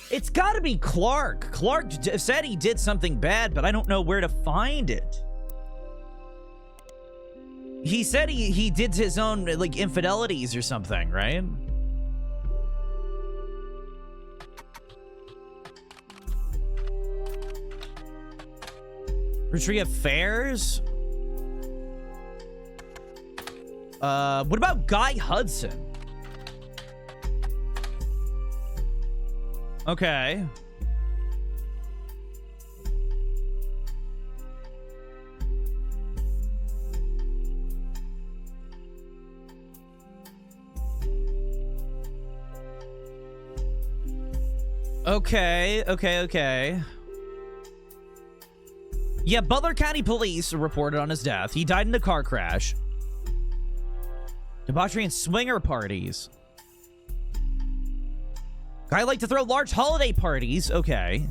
S1: It's gotta be Clark. Clark said he did something bad, but I don't know where to find it. He said he did his own, like, infidelities or something, right? Roottrie Affairs? What about Guy Hudson? Okay. Okay. Yeah, Butler County Police reported on his death. He died in a car crash. Debauchery and swinger parties. Guy liked to throw large holiday parties. Okay.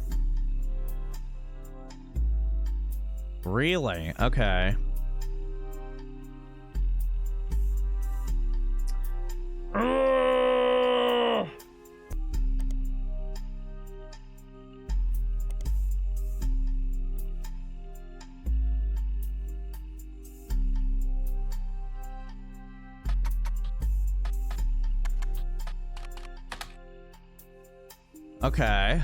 S1: Really? Okay. Okay.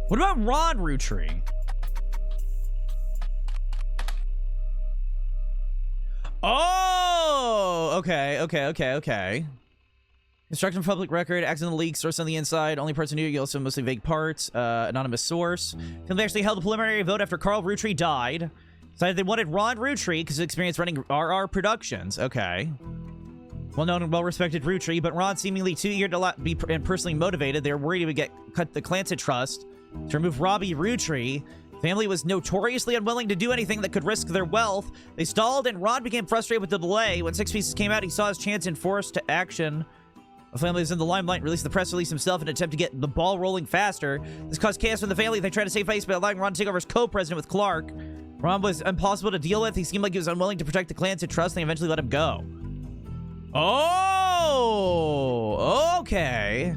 S1: What about Ron Roottrees? Oh, okay. Construction public record, accidental leak, source on the inside, only person knew, you also mostly vague parts, anonymous source. They actually held a preliminary vote after Carl Roottrees died. Decided they wanted Ron Roottrees because of experience running RR Productions. Okay. Well-known and well-respected Roottrees, but Ron seemingly too eager to be personally motivated. They were worried he would cut the Clancy Trust to remove Robbie Roottrees. Family was notoriously unwilling to do anything that could risk their wealth. They stalled, and Ron became frustrated with the delay. When Six Pieces came out, he saw his chance and forced to action. The family was in the limelight, released the press release himself in an attempt to get the ball rolling faster. This caused chaos in the family. They tried to save face by allowing Ron to take over as co-president with Clark. Ron was impossible to deal with. He seemed like he was unwilling to protect the Clancy Trust, and they eventually let him go. Oh, okay.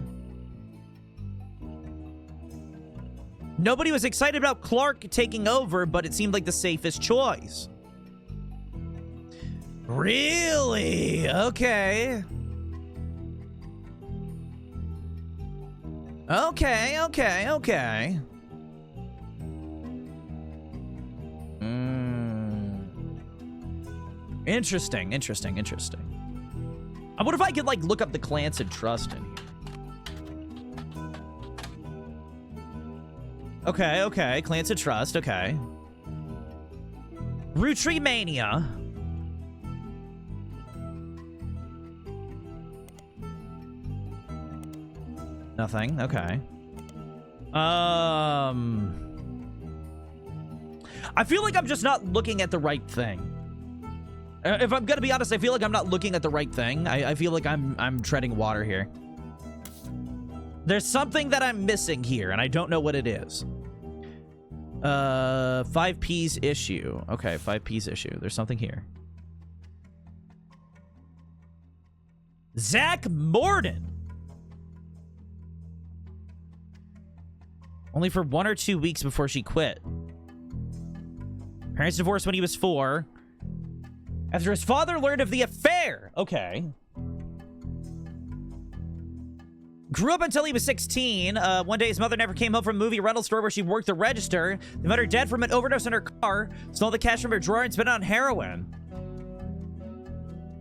S1: Nobody was excited about Clark taking over, but it seemed like the safest choice. Really? Okay. Okay. Interesting. What if I could, like, look up the Clancy Trust in here? Okay. Clancy Trust, okay. Roottreemania. Nothing, okay. I feel like I'm just not looking at the right thing. If I'm gonna be honest, I feel like I'm not looking at the right thing. I feel like I'm treading water here. There's something that I'm missing here, and I don't know what it is. 5P's issue. Okay, 5P's issue. There's something here. Zach Morden. Only for 1 or 2 weeks before she quit. Parents divorced when he was 4. After his father learned of the affair. Okay. Grew up until he was 16. One day his mother never came home from a movie rental store where she worked the register. They met her dead from an overdose in her car. Stole the cash from her drawer and spent it on heroin.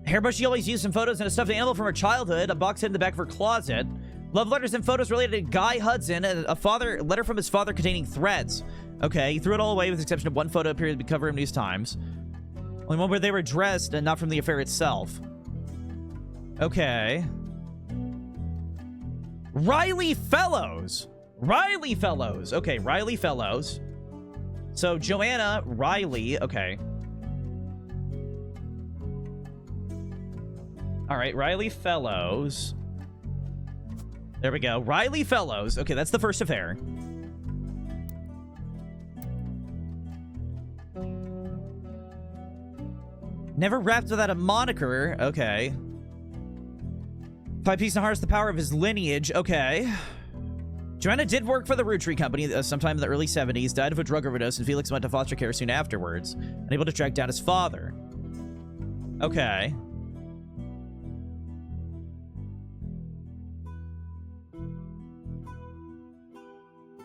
S1: Hairbrush she always used some photos and a stuffed animal from her childhood. A box hid in the back of her closet. Love letters and photos related to Guy Hudson. A letter from his father containing threats. Okay, he threw it all away with the exception of one photo appeared to be cover of News Times. Only one where they were dressed and not from the affair itself. Okay. Riley Fellows. Okay, Riley Fellows. So, Joanna Riley. Okay. All right, Riley Fellows. There we go. Riley Fellows. Okay, that's the first affair. Never rapped without a moniker. Okay. 5 P's to harness the power of his lineage. Okay. Joanna did work for the Roottrees Company sometime in the early 70s, died of a drug overdose, and Felix went to foster care soon afterwards, unable to track down his father. Okay.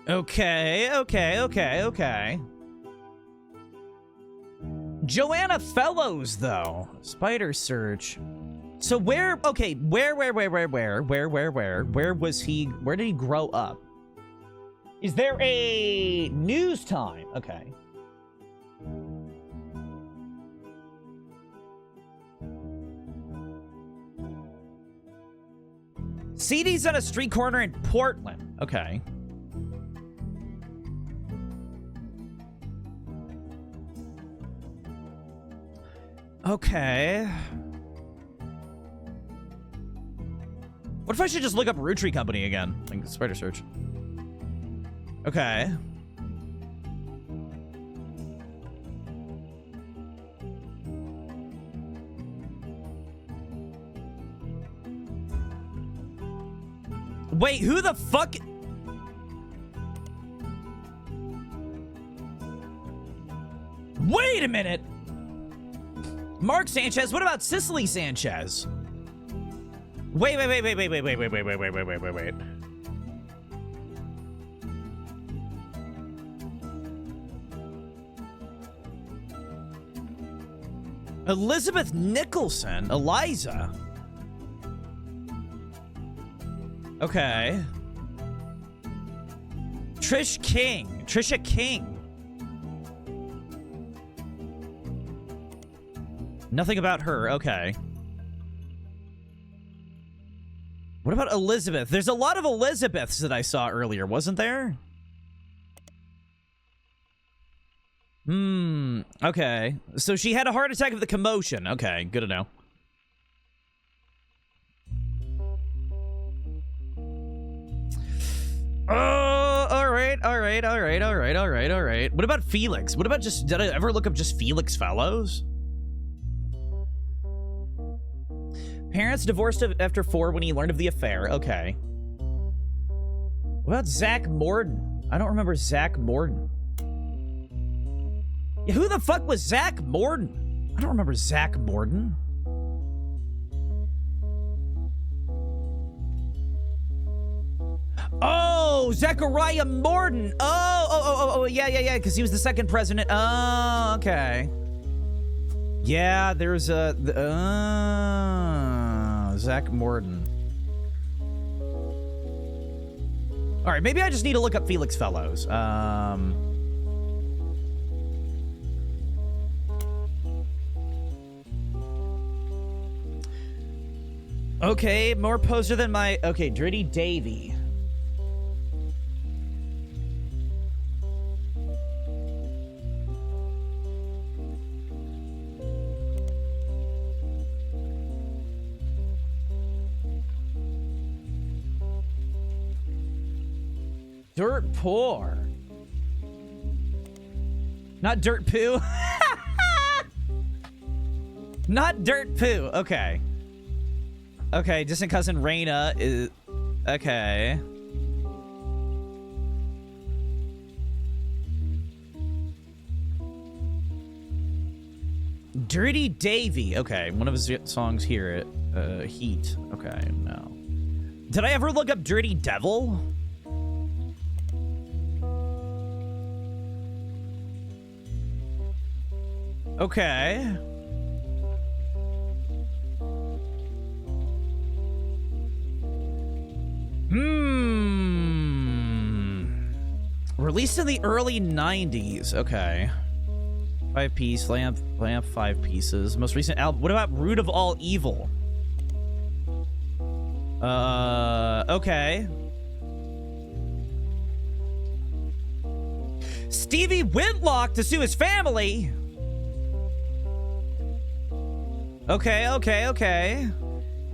S1: Okay. Joanna Fellows, though. Spider search. So where was he? Where did he grow up? Is there a news time? Okay. CD's on a street corner in Portland. Okay. Okay. What if I should just look up Roottrees Company again? Like spider search. Okay. Wait, who the fuck? Wait a minute. Mark Sanchez. What about Cicely Sanchez? Wait. Elizabeth Nicholson. Eliza. Okay. Trisha King. Nothing about her. Okay. What about Elizabeth? There's a lot of Elizabeths that I saw earlier, wasn't there? Okay. So she had a heart attack of the commotion. Okay, good to know. All right. What about Felix? What about just, did I ever look up just Felix Fellows? Parents divorced after 4 when he learned of the affair. Okay. What about Zach Morden? I don't remember Zach Morden. Yeah, who the fuck was Zach Morden? I don't remember Zach Morden. Oh, Zachariah Morden. Oh, yeah, because he was the second president. Oh, okay. Yeah, there's a... Zach Morden. All right, maybe I just need to look up Felix Fellows. Okay, more poster than my... Okay, Dirty Davy. Dirt poor. Not dirt poo. Not dirt poo. Okay. Okay, distant cousin Raina is... Okay. Dirty Davy. Okay, one of his songs here. Heat. Okay, no. Did I ever look up Dirty Devil? Okay. Released in the early 90s. Okay. 5-piece, lamp, 5 pieces. Most recent album. What about Root of All Evil? Okay. Stevie Whitlock to sue his family. Okay.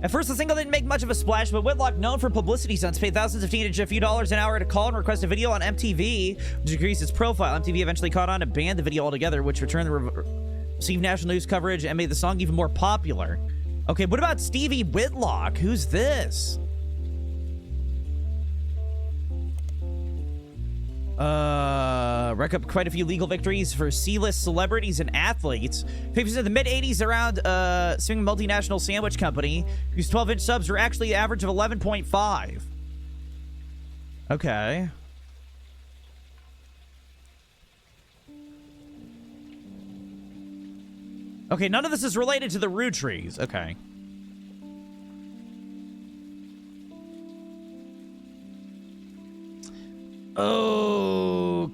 S1: At first, the single didn't make much of a splash, but Whitlock, known for publicity stunts, paid thousands of teenagers a few dollars an hour to call and request a video on MTV, which increased its profile. MTV eventually caught on and banned the video altogether, which returned received national news coverage and made the song even more popular. Okay, what about Stevie Whitlock? Who's this? Rack up quite a few legal victories for C-list celebrities and athletes. Papers in the mid-80s around suing a multinational sandwich company whose 12-inch subs were actually an average of 11.5. Okay. Okay, none of this is related to the Roottrees. Okay.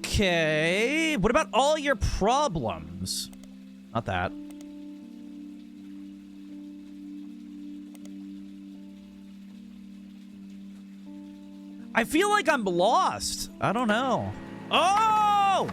S1: Okay. What about all your problems? Not that. I feel like I'm lost. I don't know. Oh!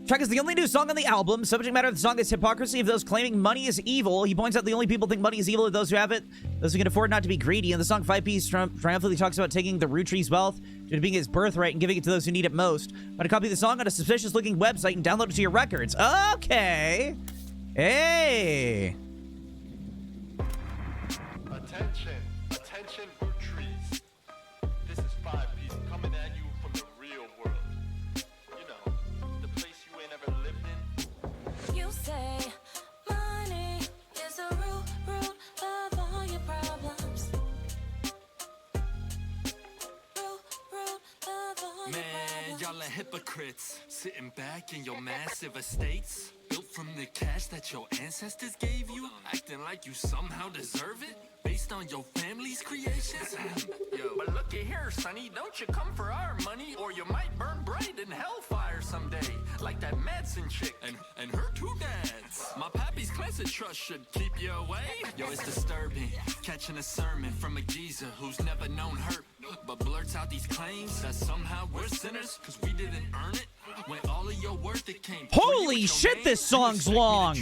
S1: Track is the only new song on the album. Subject matter of the song is hypocrisy of those claiming money is evil. He points out the only people think money is evil are those who have it, those who can afford not to be greedy. And the song 5-piece triumphantly talks about taking the Roottrees' wealth due to being his birthright and giving it to those who need it most. But to copy the song on a suspicious-looking website and download it to your records. Okay. Hey.
S3: Attention, Roottrees. This is 5-piece coming at you from the real world. You know, the place you ain't ever lived in.
S4: You say money hypocrites sitting back in your massive estates, built from the cash that your ancestors gave you, acting like you somehow deserve it based on your family's creations. But looky here, sonny, don't you come for our money, or you might burn bright in hellfire someday, like that Madsen chick and her two dads. My pappy's classic trust should keep you away. Yo, it's disturbing catching a sermon from a geezer who's never known hurt, but blurts out these claims that somehow we're sinners because we didn't earn it, when all of your worth it came.
S1: Holy shit, this song's long.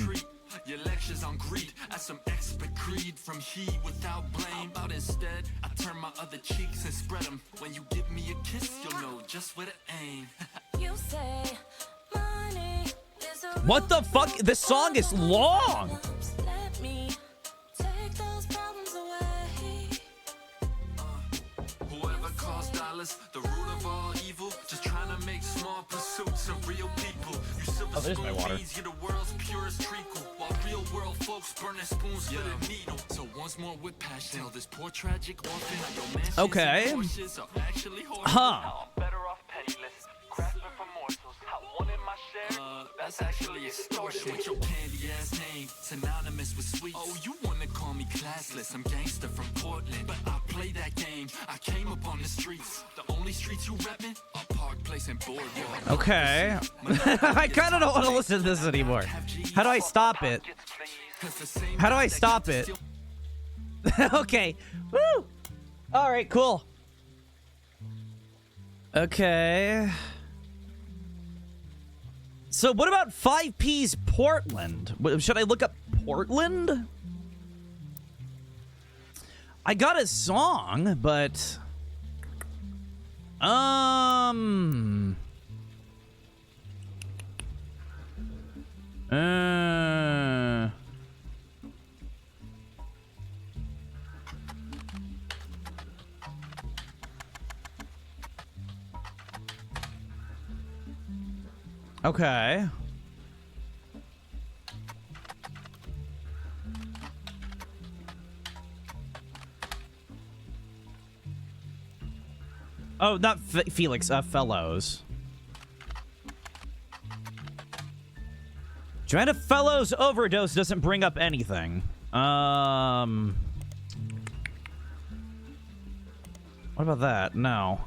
S4: Your lectures on greed as some expert creed from he without blame. But instead, I turn my other cheeks and spread them. When you give me a kiss, you'll know just where to aim.
S5: You say money is a
S1: What the fuck? This song is long.
S5: Let me take those problems away.
S4: Whoever calls dollars the root of all evil, just trying to make small pursuits of real people. You silver
S1: there's my water.
S4: spoon you're the world's purest treacle, while real world folks burning spoons for the needle. So once more with passion, tell this poor tragic orphan your mansions
S1: Okay.
S4: and Porsches are actually horrible.
S1: Huh.
S3: Now I'm better off penniless, grasping for morsels. I wanted my share.
S4: That's actually extortion. With your candy ass name, synonymous with sweets. Oh, you wanna call me classless? I'm gangster from Portland, but I play that game. I came up on the streets. The only streets you reppin' are Park Place and Boardwalk.
S1: Okay. I kind of don't want to listen to this anymore. How do I stop it? How do I stop it? Okay. Woo! All right, cool. Okay. So what about 5P's Portland? Should I look up Portland? I got a song, but okay. Oh, not Felix, Fellows. Joanna Fellows overdose doesn't bring up anything. What about that? No.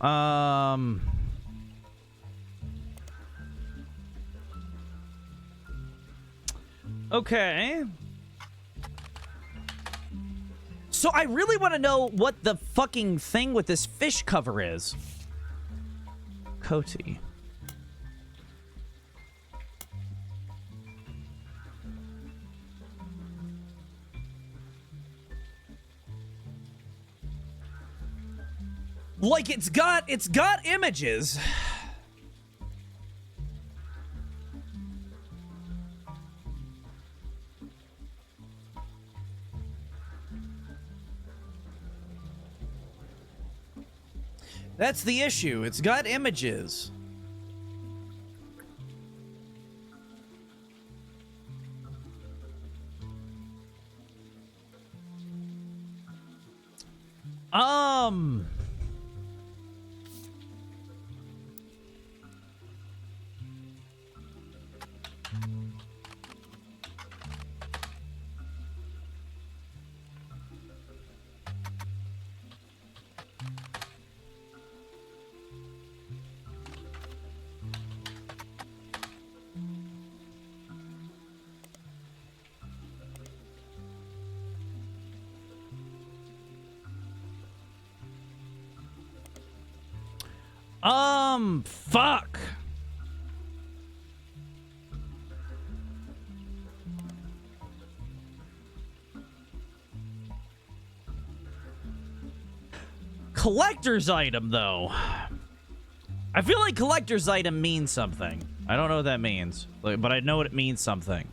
S1: Okay. So I really want to know what the fucking thing with this fish cover is. Coty. Like it's got images. That's the issue. It's got images. Fuck. Collector's item, though. I feel like collector's item means something. I don't know what that means, but I know it means something.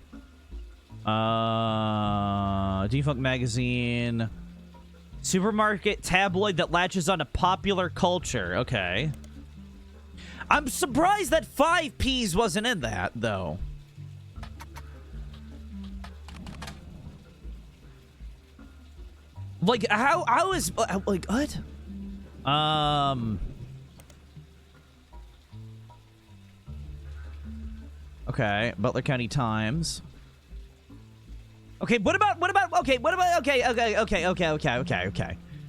S1: Defunct magazine. Supermarket tabloid that latches on to popular culture. Okay. I'm surprised that 5Ps wasn't in that, though. Like, how is... Like, what? Okay, Butler County Times. Okay, what about, okay.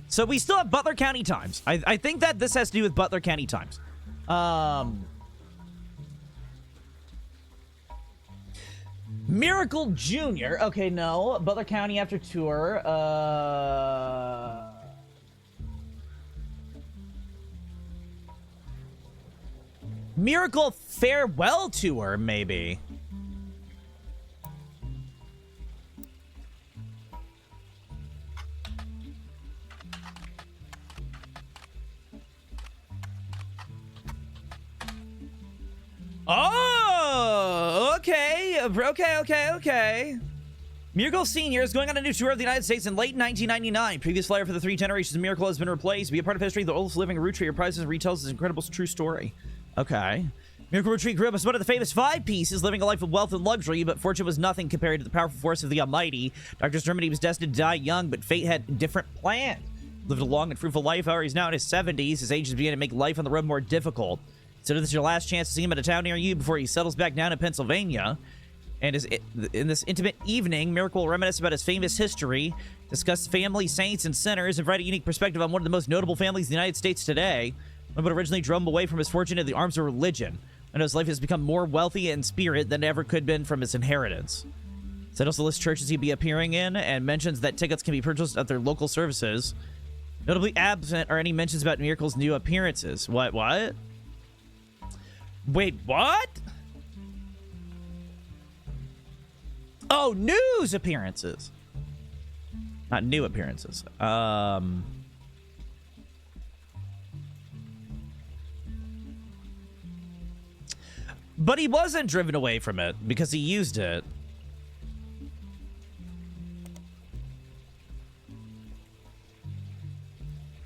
S1: So we still have Butler County Times. I think that this has to do with Butler County Times. Miracle Jr. Okay, no. Butler County after tour. Miracle Farewell Tour, maybe. Oh, okay. Miracle Senior is going on a new tour of the United States in late 1999. Previous flyer for the 3 generations of Miracle has been replaced. Be a part of history. The oldest living Roottrees reprises and retells this incredible true story. Okay. Miracle Roottrees grew up as one of the famous 5 pieces, living a life of wealth and luxury, but fortune was nothing compared to the powerful force of the Almighty. Doctors determined he was destined to die young, but fate had different plans. Lived a long and fruitful life, however, he's now in his 70s. His age is beginning to make life on the road more difficult. Consider this your last chance to see him at a town near you before he settles back down in Pennsylvania. And in this intimate evening, Miracle will reminisce about his famous history, discuss family, saints, and sinners, and provide a unique perspective on one of the most notable families in the United States today. One would originally drove him away from his fortune into the arms of religion. And his life has become more wealthy in spirit than it ever could have been from his inheritance. Said also lists churches he'd be appearing in, and mentions that tickets can be purchased at their local services. Notably absent are any mentions about Miracle's new appearances. What? Wait, what? Oh, news appearances. Not new appearances. But he wasn't driven away from it because he used it.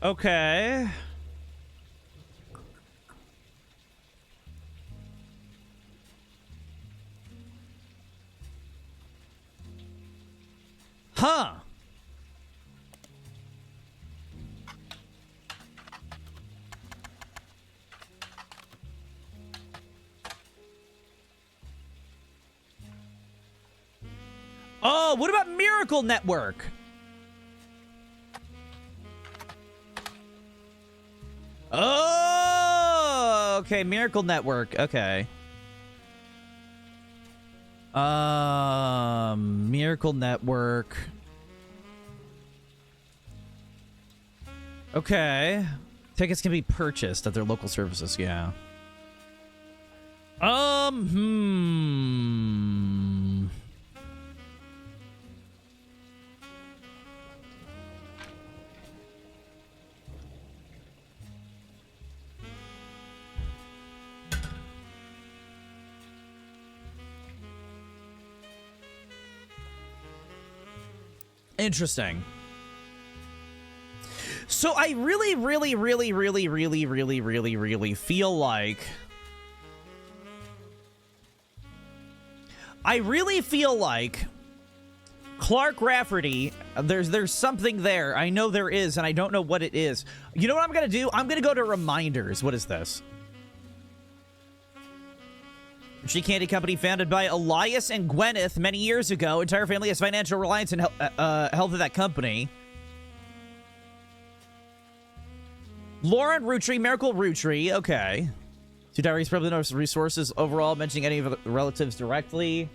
S1: Okay. Huh. Oh, what about Miracle Network? Oh, okay, Miracle Network. Okay. Miracle Network. Okay. Tickets can be purchased at their local services, yeah. Interesting. So I really feel like Clark Rafferty, there's something there. I know there is, and I don't know what it is. You know what I'm gonna do? I'm gonna go to reminders. What is this? Roottrees Candy Company, founded by Elias and Gwyneth many years ago. Entire family has financial reliance and health of that company. Lauren Roottrees, Miracle Roottrees. Okay. 2 diaries, probably no resources overall, mentioning any of the relatives directly.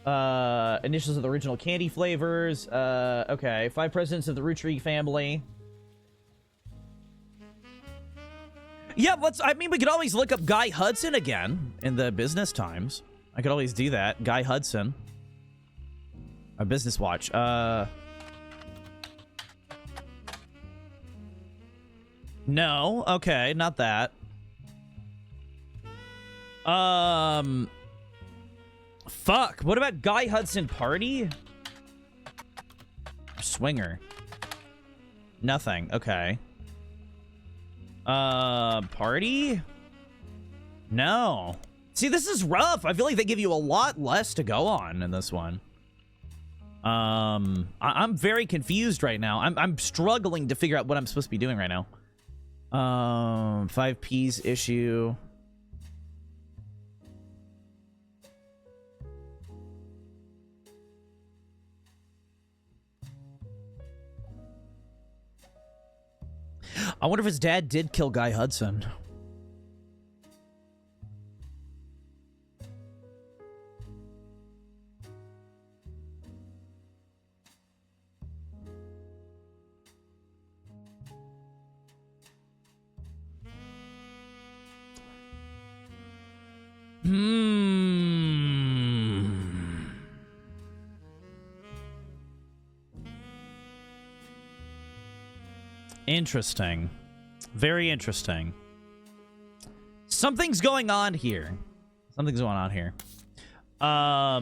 S1: Initials of the original candy flavors. Okay. 5 presidents of the Roottrees family. Yeah, we could always look up Guy Hudson again in the Business Times. I could always do that. Guy Hudson. A Business Watch. No. Okay, not that. Fuck. What about Guy Hudson Party? Swinger. Nothing. Okay. Party? No. See, this is rough. I feel like they give you a lot less to go on in this one. I'm very confused right now. I'm struggling to figure out what I'm supposed to be doing right now. 5 Ps issue. I wonder if his dad did kill Guy Hudson. Interesting. Very interesting. Something's going on here. Something's going on here. I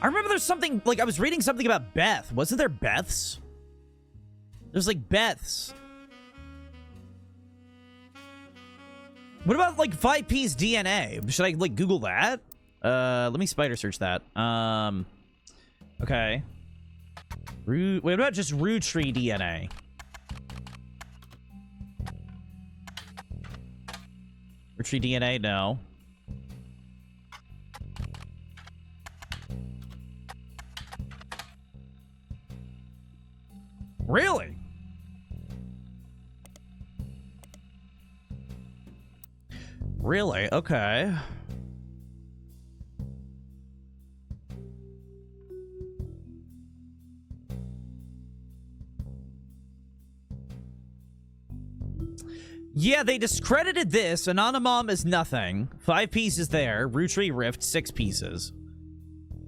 S1: remember there's something, like, I was reading something about Beth. Wasn't there Beths? There's, like, Beths. What about, like, 5P's DNA? Should I, like, Google that? Let me spider search that. Okay. What about just Roottrees DNA? Roottrees DNA, no. Really? Really? Okay. Yeah, they discredited this. Anonymom is nothing. 5 pieces there. Roottrees Rift, 6 pieces.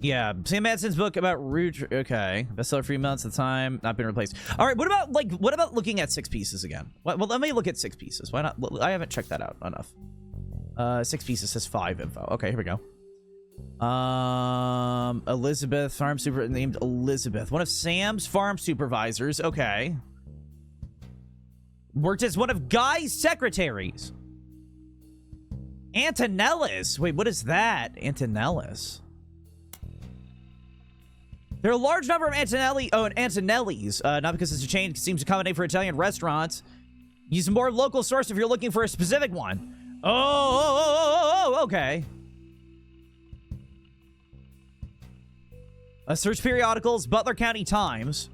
S1: Yeah, Sam Madson's book about Roottrees. Okay, bestseller for months at the time, not been replaced. All right, what about looking at 6 pieces again? Well, let me look at 6 pieces. Why not? I haven't checked that out enough. 6 pieces says 5 info. Okay, here we go. Elizabeth, farm super named Elizabeth. One of Sam's farm supervisors. Okay. Worked as one of Guy's secretaries. Antonellis. Wait, what is that? Antonellis. There are a large number of Antonellis. Not because it's a chain. It seems to accommodate for Italian restaurants. Use a more local source if you're looking for a specific one. Okay. Search periodicals, Butler County Times.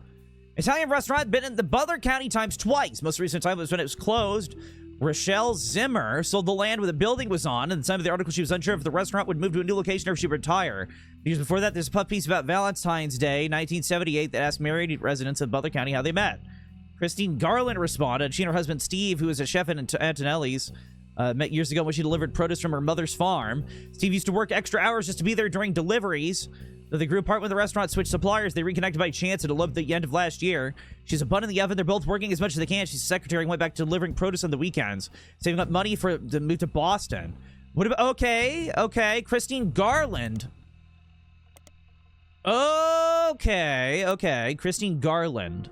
S1: Italian restaurant been in the Butler County Times twice. Most recent time was when it was closed. Rochelle Zimmer sold the land where the building was on. At the time of the article, she was unsure if the restaurant would move to a new location or if she would retire. Years before that, there's a puff piece about Valentine's Day, 1978, that asked married residents of Butler County how they met. Christine Garland responded. She and her husband Steve, who was a chef at Antonelli's, met years ago when she delivered produce from her mother's farm. Steve used to work extra hours just to be there during deliveries. Though they grew apart when the restaurant switched suppliers, they reconnected by chance at the end of last year. She's a bun in the oven. They're both working as much as they can. She's a secretary and went back to delivering produce on the weekends, saving up money to move to Boston. What about... Okay. Christine Garland. Okay. Christine Garland.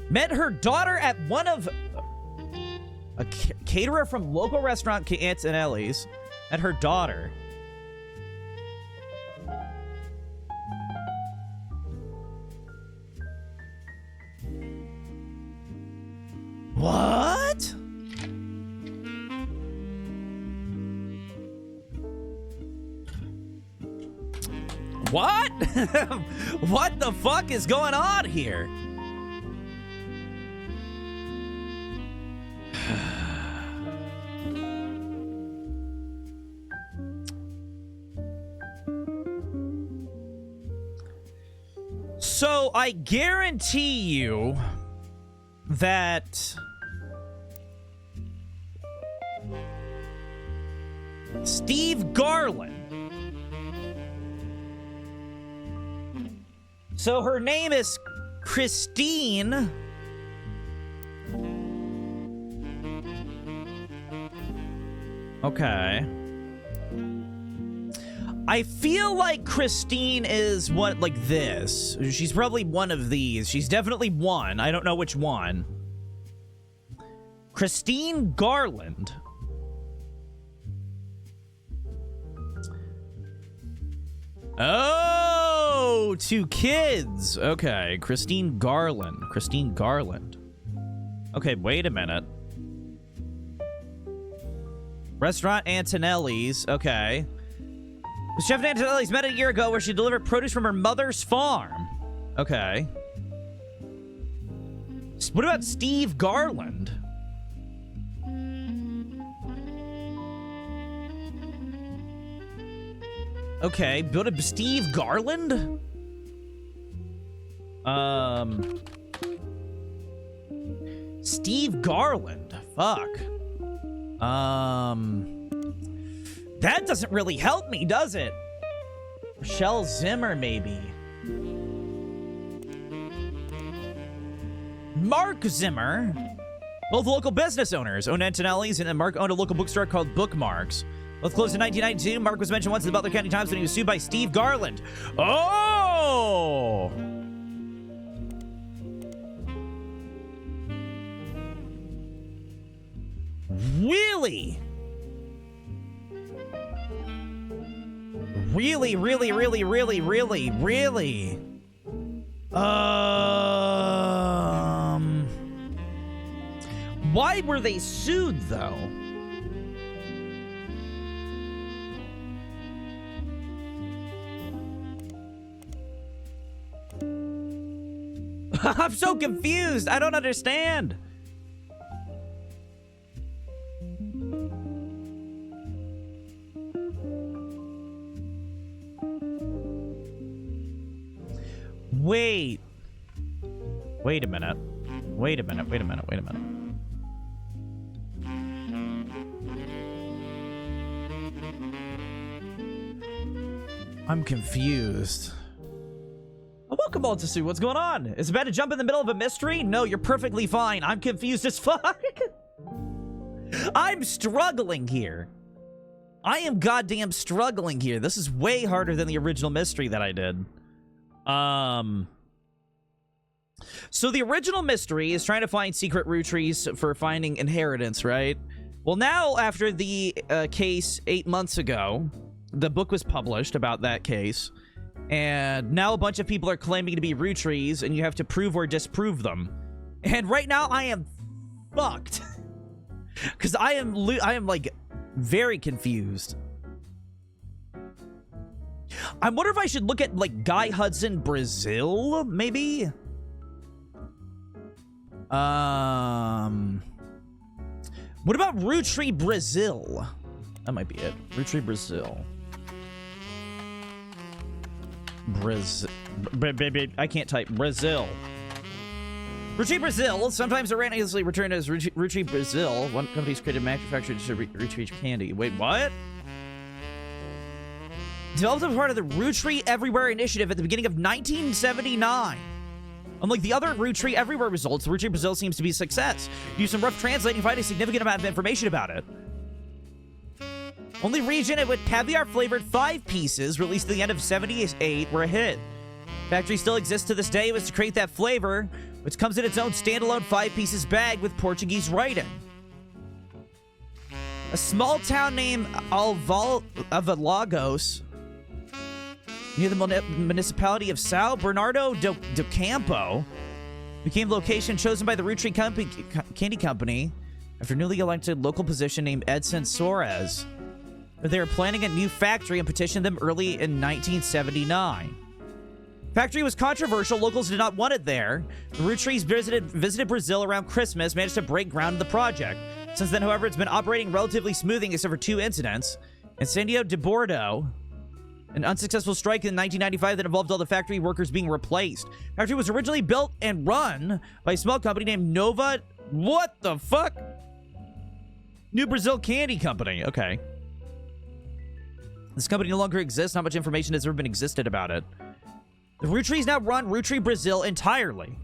S1: Met her daughter at one of... A caterer from local restaurant Antonelli's and her daughter. What? What? What the fuck is going on here? So I guarantee you that Steve Garland. So her name is Christine. Okay. I feel like Christine is what, like this. She's probably one of these. She's definitely one. I don't know which one. Christine Garland. Oh, 2 kids. Okay, Christine Garland. Christine Garland. Okay, wait a minute. Restaurant Antonelli's. Okay. Chef Antonelli's met a year ago where she delivered produce from her mother's farm. Okay. What about Steve Garland? Okay, build a Steve Garland? Steve Garland. Fuck. That doesn't really help me, does it? Michelle Zimmer, maybe. Mark Zimmer. Both local business owners owned Antonelli's, and Mark owned a local bookstore called Bookmarks. Both closed in 1992. Mark was mentioned once in the Butler County Times when he was sued by Steve Garland. Oh! Really? Really, really, really, really, really, really? Why were they sued, though? I'm so confused. I don't understand. Wait a minute. Wait a minute. I'm confused. Oh, welcome all to Sue. What's going on? Is it bad to jump in the middle of a mystery? No, you're perfectly fine. I'm confused as fuck. I'm struggling here. I am goddamn struggling here. This is way harder than the original mystery that I did. So the original mystery is trying to find secret Roottrees for finding inheritance, right? Well, now after the case 8 months ago, the book was published about that case, and now a bunch of people are claiming to be Roottrees, and you have to prove or disprove them. And right now, I am fucked because I am like very confused. I wonder if I should look at like Guy Hudson, Brazil, maybe. What about Roottrees, Brazil? That might be it. Roottrees, Brazil. I can't type. Brazil. Roottrees, Brazil. Sometimes erroneously returned as Roottrees, Brazil. One company's created manufactured Roottrees candy. Wait, what? Developed as part of the Roottrees Everywhere initiative at the beginning of 1979. Unlike the other Roottrees Everywhere results, Roottrees Brazil seems to be a success. Do some rough translating and find a significant amount of information about it. Only region it with caviar-flavored 5 pieces, released at the end of 78, were a hit. Factory still exists to this day. It was to create that flavor, which comes in its own standalone 5-pieces bag with Portuguese writing. A small town named Alvalagos, near the municipality of Sao Bernardo do Campo, became the location chosen by the Roottrees Candy Company after newly elected local position named Edson Soares. They were planning a new factory and petitioned them early in 1979. Factory was controversial. Locals did not want it there. The Roottrees visited Brazil around Christmas, managed to break ground in the project. Since then, however, it's been operating relatively smoothly except for 2 incidents. Incendio de Bordo, an unsuccessful strike in 1995 that involved all the factory workers being replaced. Factory was originally built and run by a small company named Nova... What the fuck? New Brazil Candy Company. Okay. This company no longer exists. Not much information has ever been existed about it. The Roottrees now run Roottrees Brazil entirely.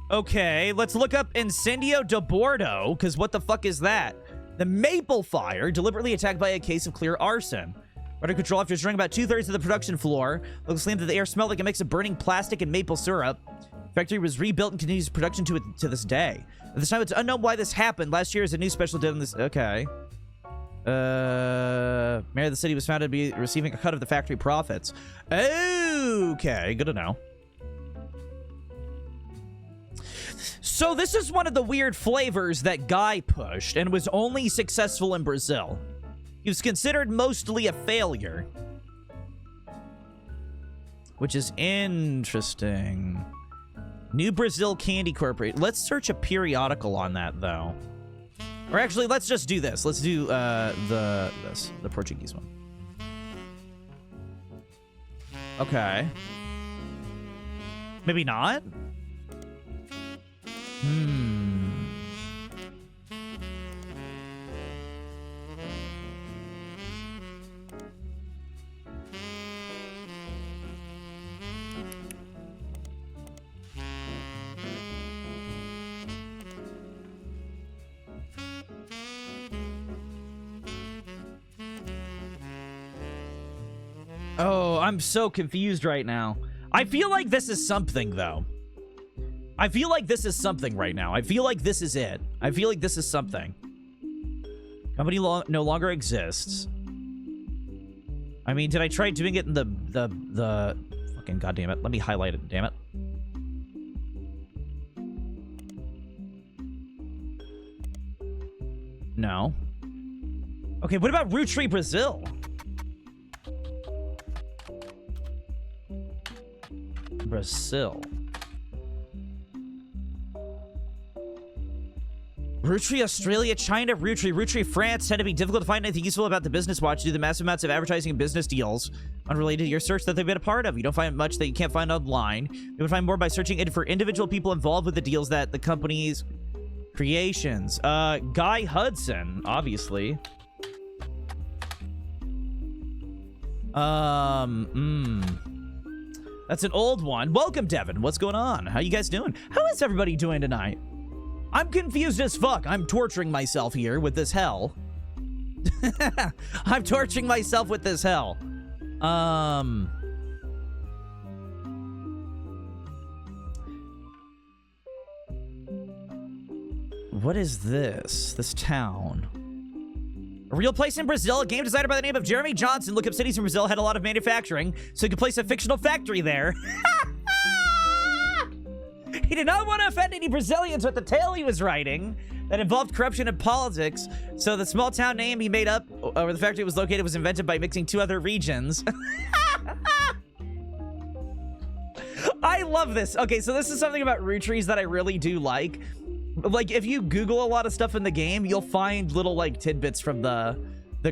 S1: Okay, let's look up Incendio de Bordo, because what the fuck is that? The Maple Fire, deliberately attacked by a case of clear arson. Under control after destroying about 2/3 of the production floor. Locals claimed that the air smelled like a mix of burning plastic and maple syrup. The factory was rebuilt and continues production to this day. At this time, it's unknown why this happened. Last year, as a new special did on this... Okay. Mayor of the city was found to be receiving a cut of the factory profits. Okay, good to know. So this is one of the weird flavors that Guy pushed and was only successful in Brazil. He was considered mostly a failure. which is interesting. New Brazil Candy Corporation. Let's search a periodical on that, though. Or actually, let's just do this. Let's do the Portuguese one. Okay. Maybe not? Oh, I'm so confused right now. I feel like this is something, though. I feel like this is something right now. I feel like this is it. I feel like this is something. Company no longer exists. I mean, did I try doing it in the fucking goddamn it? Let me highlight it, damn it. No. Okay, what about Roottrees Brazil? Brazil. Roottrees Australia, China, Roottrees France tend to be difficult to find anything useful about the business watch due to the massive amounts of advertising and business deals unrelated to your search that they've been a part of. You don't find much that you can't find online. You would find more by searching it for individual people involved with the deals that the company's creations. Guy Hudson, obviously. That's an old one. Welcome, Devin. What's going on? How you guys doing? How is everybody doing tonight? I'm confused as fuck. I'm torturing myself here with this hell. I'm torturing myself with this hell. What is this? This town. A real place in Brazil, a game designer by the name of Jeremy Johnson. Look up cities in Brazil, had a lot of manufacturing, so he could place a fictional factory there. He did not want to offend any Brazilians with the tale he was writing that involved corruption and politics, so the small town name he made up, where the factory was located, was invented by mixing two other regions. I love this. Okay, so this is something about Roottrees that I really do like. Like, if you Google a lot of stuff in the game, you'll find little, like, tidbits from the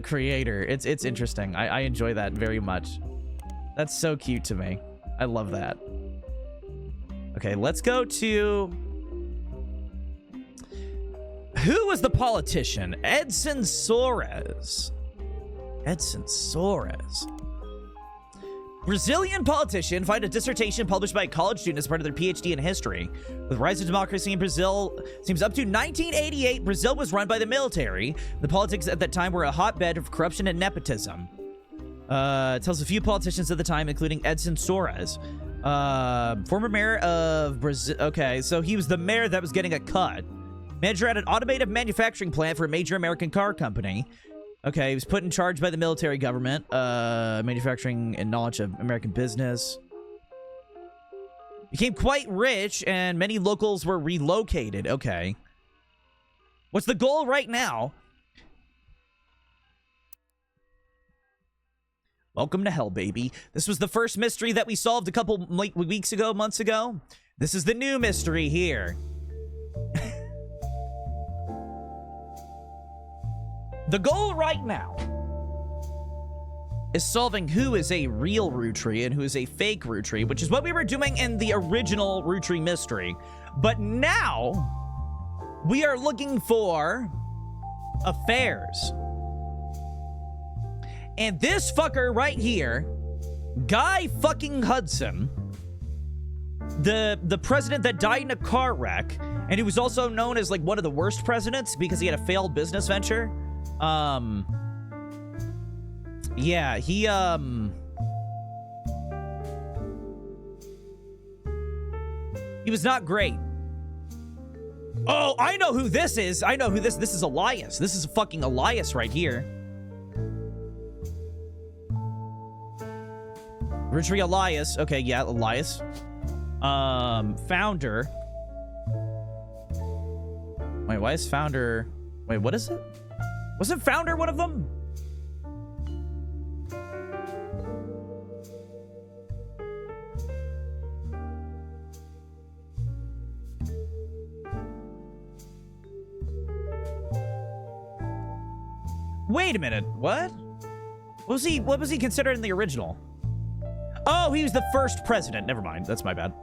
S1: creator. It's interesting. I enjoy that very much. That's so cute to me. I love that. Okay, let's go to... Who was the politician? Edson Soares. Edson Soares. Brazilian politician find a dissertation published by a college student as part of their PhD in history. With the rise of democracy in Brazil, seems up to 1988, Brazil was run by the military. The politics at that time were a hotbed of corruption and nepotism. It tells a few politicians at the time, including Edson Soares. Former mayor of Brazil. Okay, so he was the mayor that was getting a cut. Manager at an automotive manufacturing plant for a major American car company. Okay, he was put in charge by the military government, manufacturing and knowledge of American business. Became quite rich, and many locals were relocated. Okay. What's the goal right now? Welcome to hell, baby. This was the first mystery that we solved a couple weeks ago, months ago. This is the new mystery here. The goal right now is solving who is a real Roottrees and who is a fake Roottrees, which is what we were doing in the original Roottrees mystery. But now, we are looking for affairs. And this fucker right here, Guy fucking Hudson, the president that died in a car wreck, and he was also known as like one of the worst presidents because he had a failed business venture. Yeah, he was not great. Oh, I know who this is. I know who this is. Elias. This is fucking Elias right here. Roottrees Elias. Okay, yeah, Elias. Founder. Wait, why is founder... Wait, what is it? Wasn't founder one of them? Wait a minute. What? What was he considered in the original? Oh, he was the first president. Never mind. That's my bad.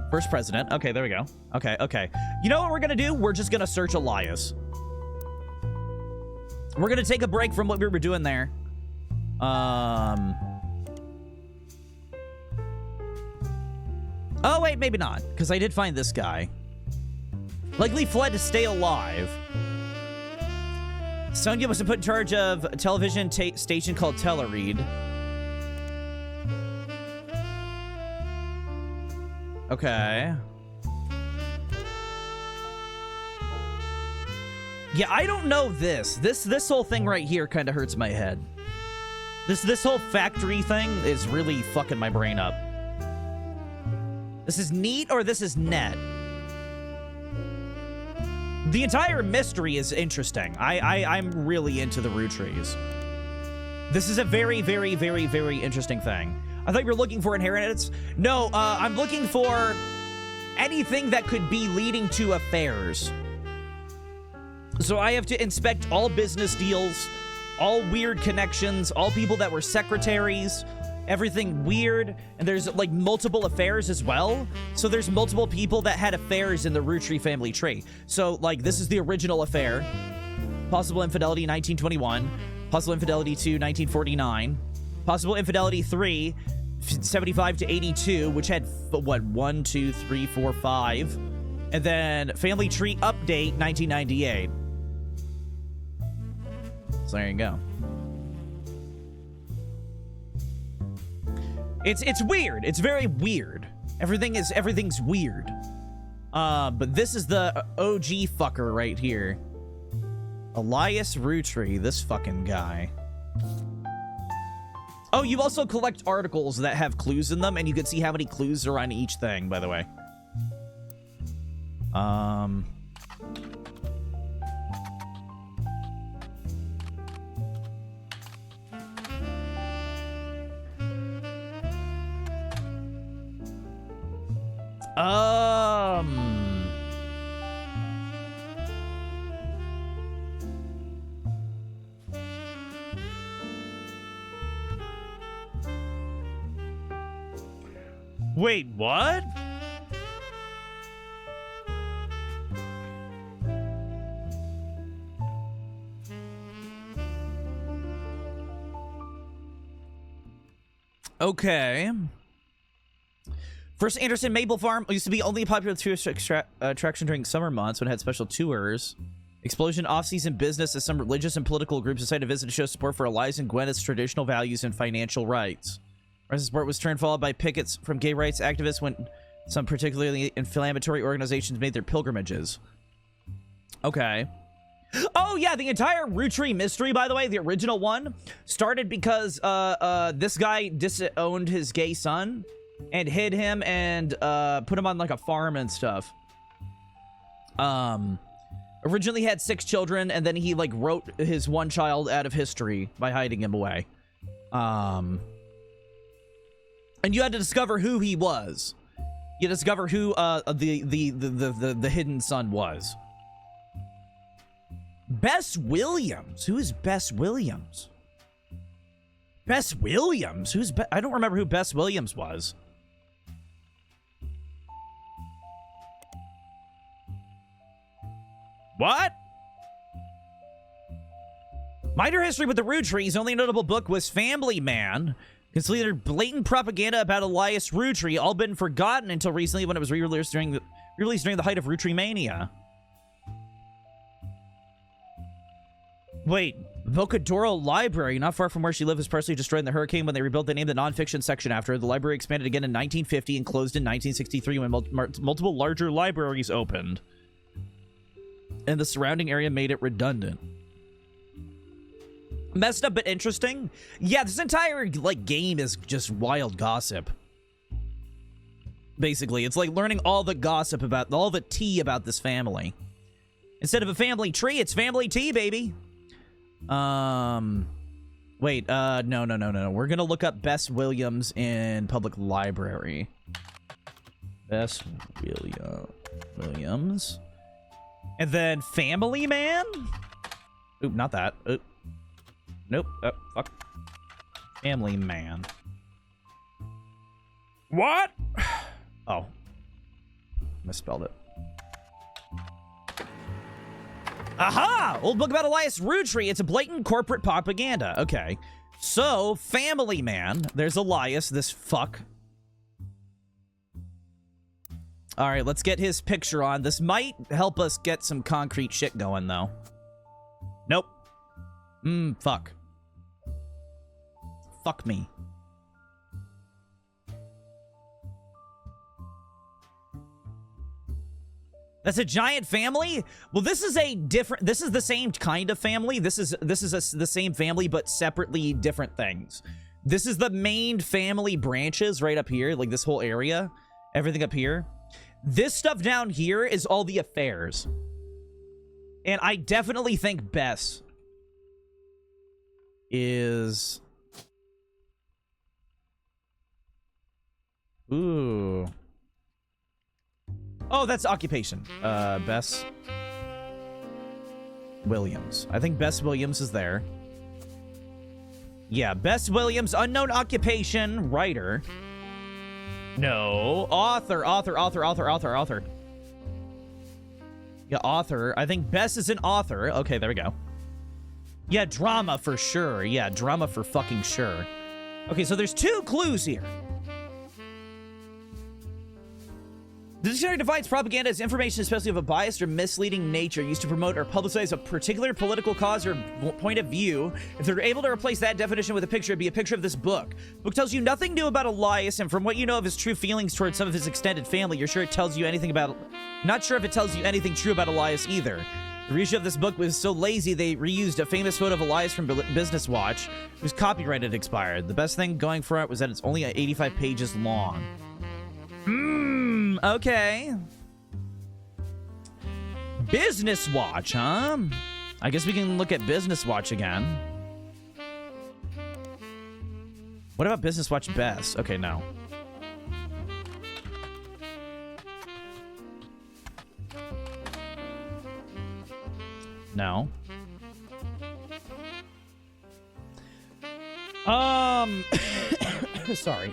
S1: First president. Okay, there we go. Okay. You know what we're gonna do? We're just gonna search Elias. We're gonna take a break from what we were doing there. Oh, wait, maybe not. Because I did find this guy. Likely fled to stay alive. Sonia was put in charge of a television station called Teleread. Okay. Yeah, I don't know this. This whole thing right here kind of hurts my head. This whole factory thing is really fucking my brain up. This is neat or this is net? The entire mystery is interesting. I'm really into the Roottrees. This is a very, very, very, very interesting thing. I thought you were looking for inheritance. No, I'm looking for anything that could be leading to affairs. So I have to inspect all business deals, all weird connections, all people that were secretaries, everything weird, and there's like multiple affairs as well. So there's multiple people that had affairs in the Roottrie family tree. So like this is the original affair. Possible infidelity 1921, possible infidelity 2 1949, possible infidelity 3 75 to 82, which had what 1 2 3 4 5, and then family tree update 1998. So there you go. It's weird. It's very weird. Everything's weird. But this is the OG fucker right here. Elias Roottree, this fucking guy. Oh, you also collect articles that have clues in them, and you can see how many clues are on each thing, by the way. Wait, what? Okay. First Anderson Maple Farm used to be only a popular tourist attraction during summer months when it had special tours. Explosion off-season business as some religious and political groups decided to visit to show support for Elias and Gwyneth's traditional values and financial rights. Resident support was turned followed by pickets from gay rights activists when some particularly inflammatory organizations made their pilgrimages. Okay. Oh, yeah, the entire Roottree mystery, by the way, the original one, started because this guy disowned his gay son and hid him and put him on, like, a farm and stuff. Originally had 6 children, and then he, like, wrote his one child out of history by hiding him away. And you had to discover who he was. You discover who the hidden son was. Bess Williams. Who is Bess Williams? Bess Williams? Who's I don't remember who Bess Williams was. What? Minor history with the Roottrees. Only notable book was Family Man. Considered blatant propaganda about Elias Roottree, all been forgotten until recently when it was re-released during the height of Roottreemania. Wait, Vocadoro Library, not far from where she lived, was partially destroyed in the hurricane. When they rebuilt, they named the nonfiction section after her. The library expanded again in 1950 and closed in 1963 when multiple larger libraries opened. And the surrounding area made it redundant. Messed up but interesting. Yeah, this entire like game is just wild gossip. Basically, it's like learning all the gossip about all the tea about this family. Instead of a family tree, it's family tea, baby. Wait, no. We're gonna look up Bess Williams in public library. Bess Williams. And then Family Man? Oop, not that. Oop. Nope. Oh, fuck. Family Man. What? Oh. Misspelled it. Aha! Old book about Elias Roottrees. It's a blatant corporate propaganda. Okay. So, Family Man. There's Elias, this fuck. All right, let's get his picture on. This might help us get some concrete shit going, though. Nope. Fuck. Fuck me. That's a giant family? Well, this is a different... This is the same kind of family. This is the same family, but separately different things. This is the main family branches right up here. Like, this whole area. Everything up here. This stuff down here is all the affairs. And I definitely think Bess is... Ooh. Oh, that's occupation. Bess Williams. I think Bess Williams is there. Yeah, Bess Williams, unknown occupation, writer. No, author. Yeah, author. I think Bess is an author. Okay, there we go. Yeah, drama for sure. Yeah, drama for fucking sure. Okay, so there's 2 clues here. The dictionary defines propaganda as information, especially of a biased or misleading nature, used to promote or publicize a particular political cause or point of view. If they're able to replace that definition with a picture, it'd be a picture of this book. The book tells you nothing new about Elias, and from what you know of his true feelings towards some of his extended family, you're sure it tells you anything about... Not sure if it tells you anything true about Elias either. The reissue of this book was so lazy, they reused a famous photo of Elias from Business Watch, whose copyright had expired. The best thing going for it was that it's only 85 pages long. Okay. Business Watch, huh? I guess we can look at Business Watch again. What about Business Watch Best? Okay, no. No. Sorry.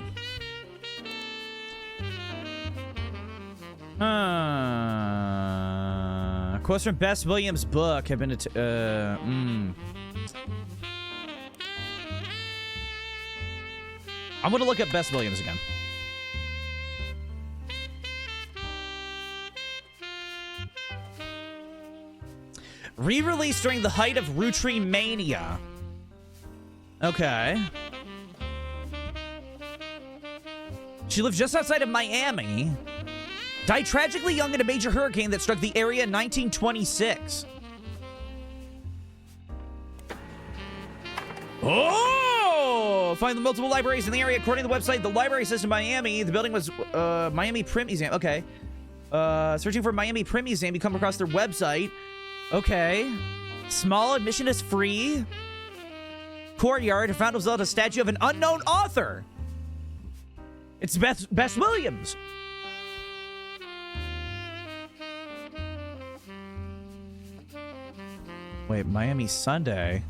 S1: Quotes from Bess Williams' book have been I'm gonna look up Bess Williams again. Re-released during the height of Roottreemania. Okay. She lived just outside of Miami. Died tragically young in a major hurricane that struck the area in 1926. Oh! Find the multiple libraries in the area. According to the website, the library system in Miami, the building was Miami Print Museum. Okay. Searching for Miami Print Museum, you come across their website. Okay. Small, admission is free. Courtyard, found themselves a statue of an unknown author. It's Bess Williams. Wait, Miami Sunday.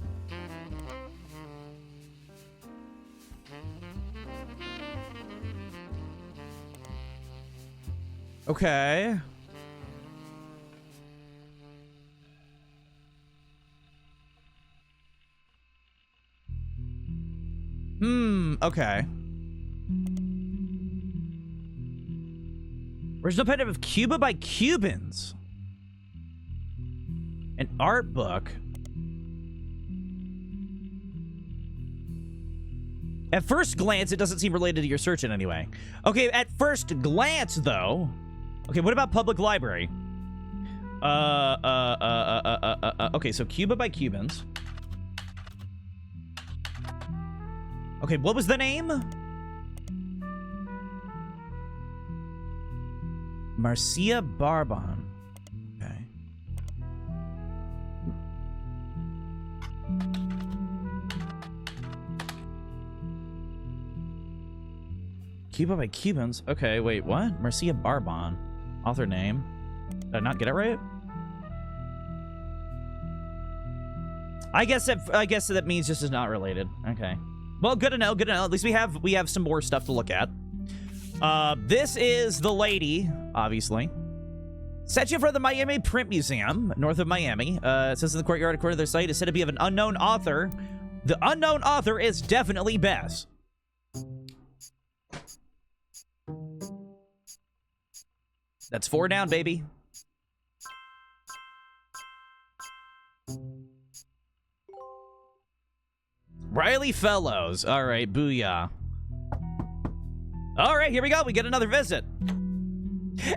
S1: Okay. Okay. Original pen of Cuba by Cubans. An art book. At first glance, it doesn't seem related to your search in any way. Okay, at first glance, though. Okay, what about public library? Okay, so Cuba by Cubans. Okay, what was the name? Marcia Barbon. Okay. Cuba by Cubans. Okay, wait, what? Marcia Barbon. Author name. Did I not get it right? I guess that means just is not related. Okay. Well, good to know. Good to know. At least we have some more stuff to look at. This is the lady, obviously. Set you for the Miami Print Museum, north of Miami. It says in the courtyard, according to their site, is said to be of an unknown author. The unknown author is definitely Bess. That's 4 down, baby. Riley Fellows. All right, booyah. All right, here we go. We get another visit.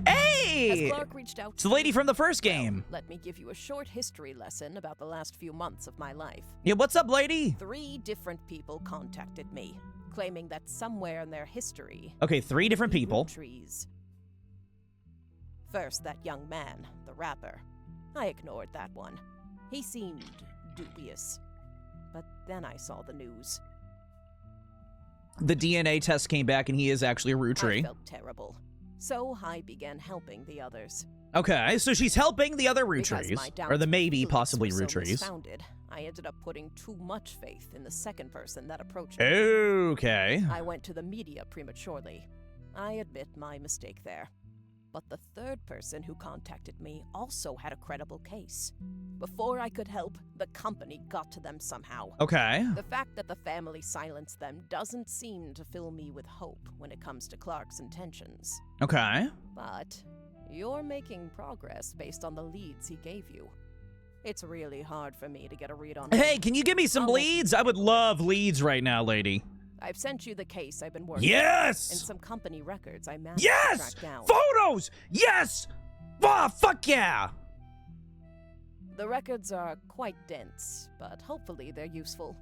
S1: Hey!
S6: As Clark reached out
S1: It's the lady from the first game.
S6: Let me give you a short history lesson about the last few months of my life.
S1: Yeah, what's up, lady?
S6: 3 different people contacted me, claiming that somewhere in their history...
S1: Okay, 3 different people.
S6: Roottrees. First, that young man, the rapper. I ignored that one. He seemed dubious. But then I saw the news.
S1: The DNA test came back and he is actually a
S6: I
S1: Rootree.
S6: felt terrible. So I began helping the others.
S1: Okay, so she's helping the other
S6: Because
S1: Rootrees.
S6: my doubts
S1: Or the
S6: of
S1: maybe,
S6: Foods
S1: possibly
S6: were so
S1: Rootrees.
S6: misfounded, I ended up putting too much faith in the second person that approached me.
S1: Okay.
S6: I went to the media prematurely. I admit my mistake there. But the third person who contacted me also had a credible case. Before I could help, the company got to them somehow.
S1: Okay.
S6: The fact that the family silenced them doesn't seem to fill me with hope when it comes to Clark's intentions.
S1: Okay.
S6: But you're making progress based on the leads he gave you. It's really hard for me to get a read on him.
S1: Hey, can you give me some
S6: I'll let
S1: leads? I would love leads right now, lady.
S6: I've sent you the case I've been working on, and
S1: Yes!
S6: some company records I managed to
S1: Yes!
S6: track down.
S1: Photos! Yes! Oh, fuck yeah!
S6: The records are quite dense, but hopefully they're useful.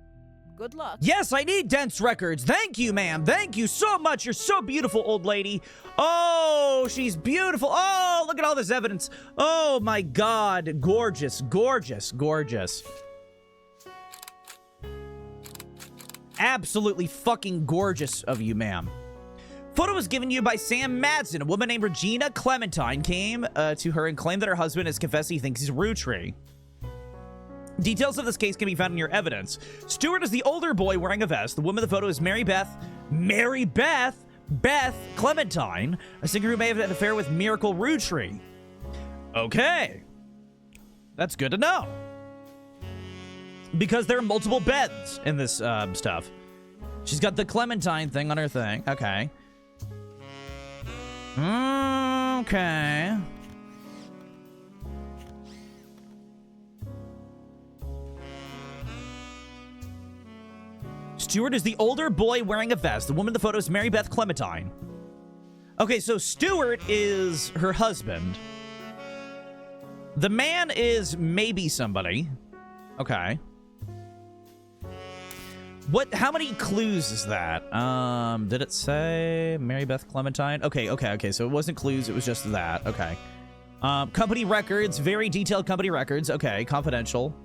S6: Good luck.
S1: Yes, I need dense records. Thank you, ma'am. Thank you so much. You're so beautiful, old lady. Oh, she's beautiful. Oh, look at all this evidence. Oh, my God. Gorgeous, gorgeous, gorgeous. Absolutely fucking gorgeous of you, ma'am. Photo was given to you by Sam Madsen. A woman named Regina Clementine came to her and claimed that her husband has confessed he thinks he's a Rootree. Details of this case can be found in your evidence. Stewart is the older boy wearing a vest. The woman in the photo is Mary Beth Clementine, a singer who may have had an affair with Miracle Rootree. Okay. That's good to know. Because there are multiple beds in this stuff. She's got the Clementine thing on her thing. Okay. Okay. Stewart is the older boy wearing a vest. The woman in the photo is Mary Beth Clementine. Okay, so Stewart is her husband. The man is maybe somebody. Okay. How many clues is that? Did it say Mary Beth Clementine? Okay. So it wasn't clues, it was just that. Okay. Company records, very detailed company records. Okay, confidential.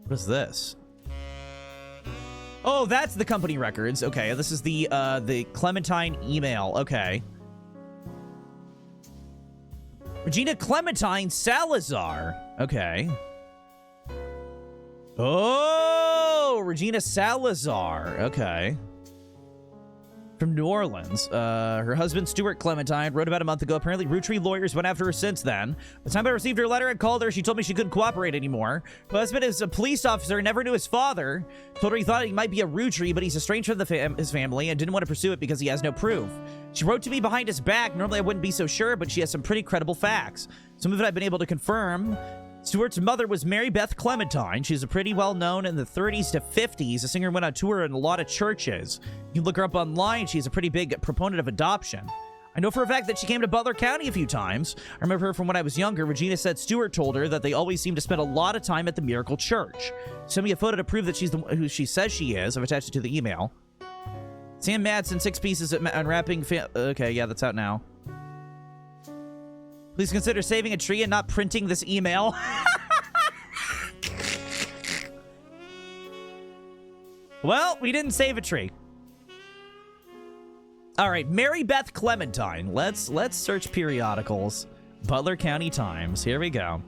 S1: What is this? Oh, that's the company records. Okay, this is the Clementine email. Okay. Regina Clementine Salazar. Okay. Oh, Regina Salazar. Okay. From New Orleans. Her husband, Stuart Clementine, wrote about a month ago. Apparently, Rootree lawyers went after her since then. By the time I received her letter, I called her. She told me she couldn't cooperate anymore. Her husband is a police officer, never knew his father. Told her he thought he might be a Rootree, but he's estranged from his family and didn't want to pursue it because he has no proof. She wrote to me behind his back. Normally, I wouldn't be so sure, but she has some pretty credible facts. Some of it I've been able to confirm. Stewart's mother was Mary Beth Clementine. She's a pretty well-known in the 30s to 50s. The singer went on tour in a lot of churches. You can look her up online. She's a pretty big proponent of adoption. I know for a fact that she came to Butler County a few times. I remember her from when I was younger. Regina said Stewart told her that they always seem to spend a lot of time at the Miracle Church. Send me a photo to prove that she's who she says she is. I've attached it to the email. Sam Madsen, 6 pieces at unwrapping. Okay, yeah, that's out now. Please consider saving a tree and not printing this email. Well, we didn't save a tree. All right, Mary Beth Clementine. Let's search periodicals. Butler County Times. Here we go.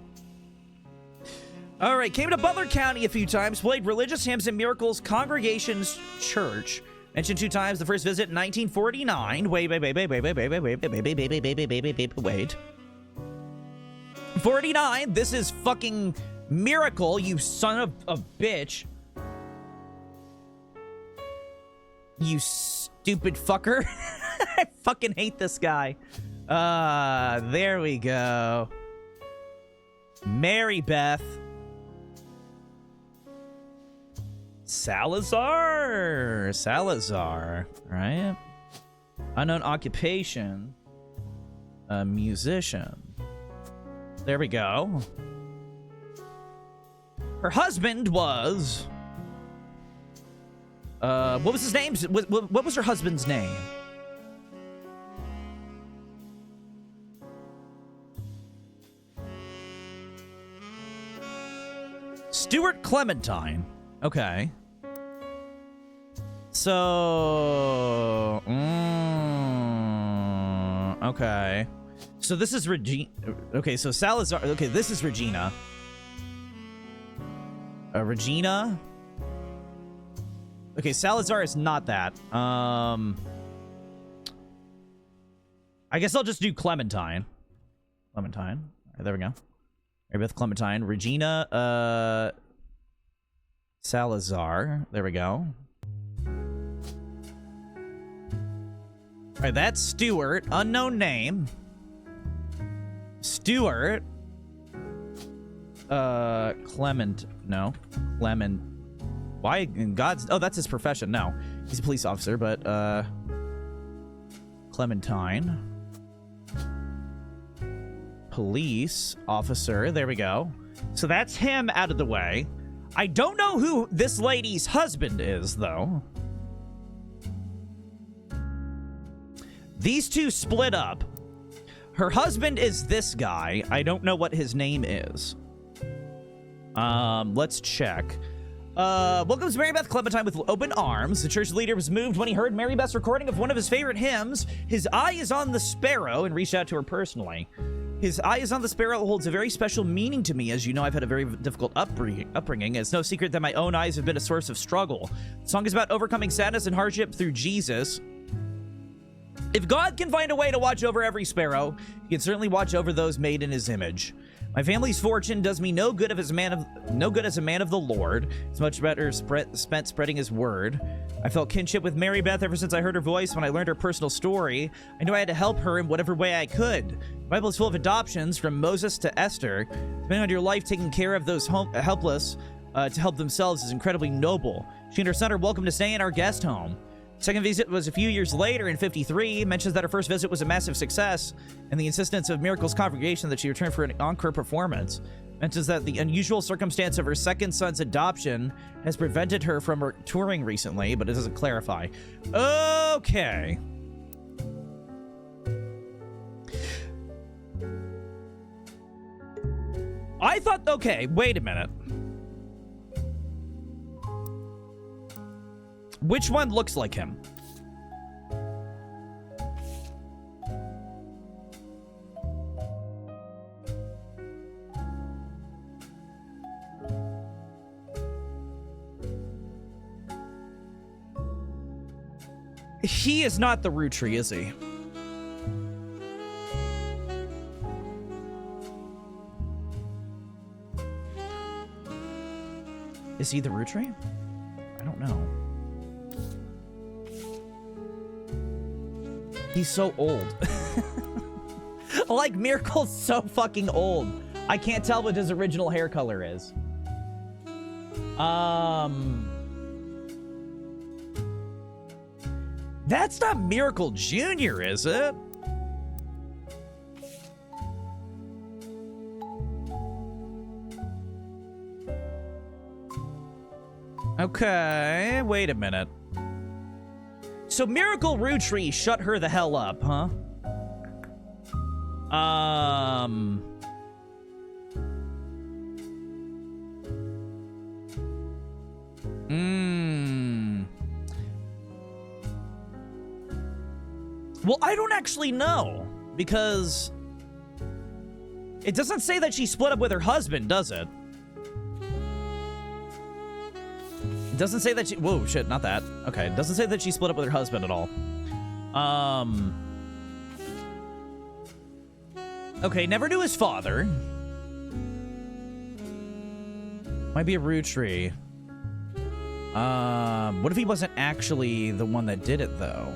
S1: All right, came to Butler County a few times, played religious hymns and miracles, Congregation's Church. Mentioned 2 times, the first visit in 1949. Wait. 49, this is fucking Miracle, you son of a bitch. You stupid fucker. I fucking hate this guy. There we go. Mary Beth. Salazar, right? Unknown occupation. A musician. There we go. Her husband was... what was his name? What was her husband's name? Stuart Clementine. Okay. So... okay. So this is Regina. Okay, so Salazar... Okay, this is Regina. Regina... Okay, Salazar is not that. I guess I'll just do Clementine. Clementine. All right, there we go. Mary Beth Clementine. Regina, Salazar. There we go. All right, that's Stewart. Unknown name. Stewart. Clement. No. Clement. Why in God's... Oh, that's his profession. No. He's a police officer, but, Clementine. Police officer. There we go. So that's him out of the way. I don't know who this lady's husband is, though. These two split up. Her husband is this guy. I don't know what his name is. Let's check. Welcomes Mary Beth Clementine with open arms. The church leader was moved when he heard Mary Beth's recording of one of his favorite hymns. His eye is on the sparrow, and reached out to her personally. His eye is on the sparrow holds a very special meaning to me. As you know, I've had a very difficult upbringing. It's no secret that my own eyes have been a source of struggle. The song is about overcoming sadness and hardship through Jesus. If God can find a way to watch over every sparrow, he can certainly watch over those made in his image. My family's fortune does me no good as a man of the Lord. It's much better spent spreading his word. I felt kinship with Mary Beth ever since I heard her voice. When I learned her personal story, I knew I had to help her in whatever way I could. The Bible is full of adoptions, from Moses to Esther. Depending on your life, taking care of those helpless to help themselves is incredibly noble. She and her son are welcome to stay in our guest home. Second visit was a few years later in 53. Mentions that her first visit was a massive success, and the insistence of Miracle's congregation that she returned for an encore performance. Mentions that the unusual circumstance of her second son's adoption has prevented her from touring recently, but it doesn't clarify. Okay. I thought, okay, wait a minute. Which one looks like him? He is not the Roottrie, is he? Is he the Roottrie? I don't know. He's so old. Like, Miracle's so fucking old. I can't tell what his original hair color is. That's not Miracle Jr., is it? Okay, wait a minute. So Miracle Roottrie shut her the hell up, huh? Well, I don't actually know, because it doesn't say that she split up with her husband, does it? It doesn't say that she... Whoa, shit, not that. Okay, it doesn't say that she split up with her husband at all. Okay, never knew his father. Might be a Roottrie. What if he wasn't actually the one that did it, though?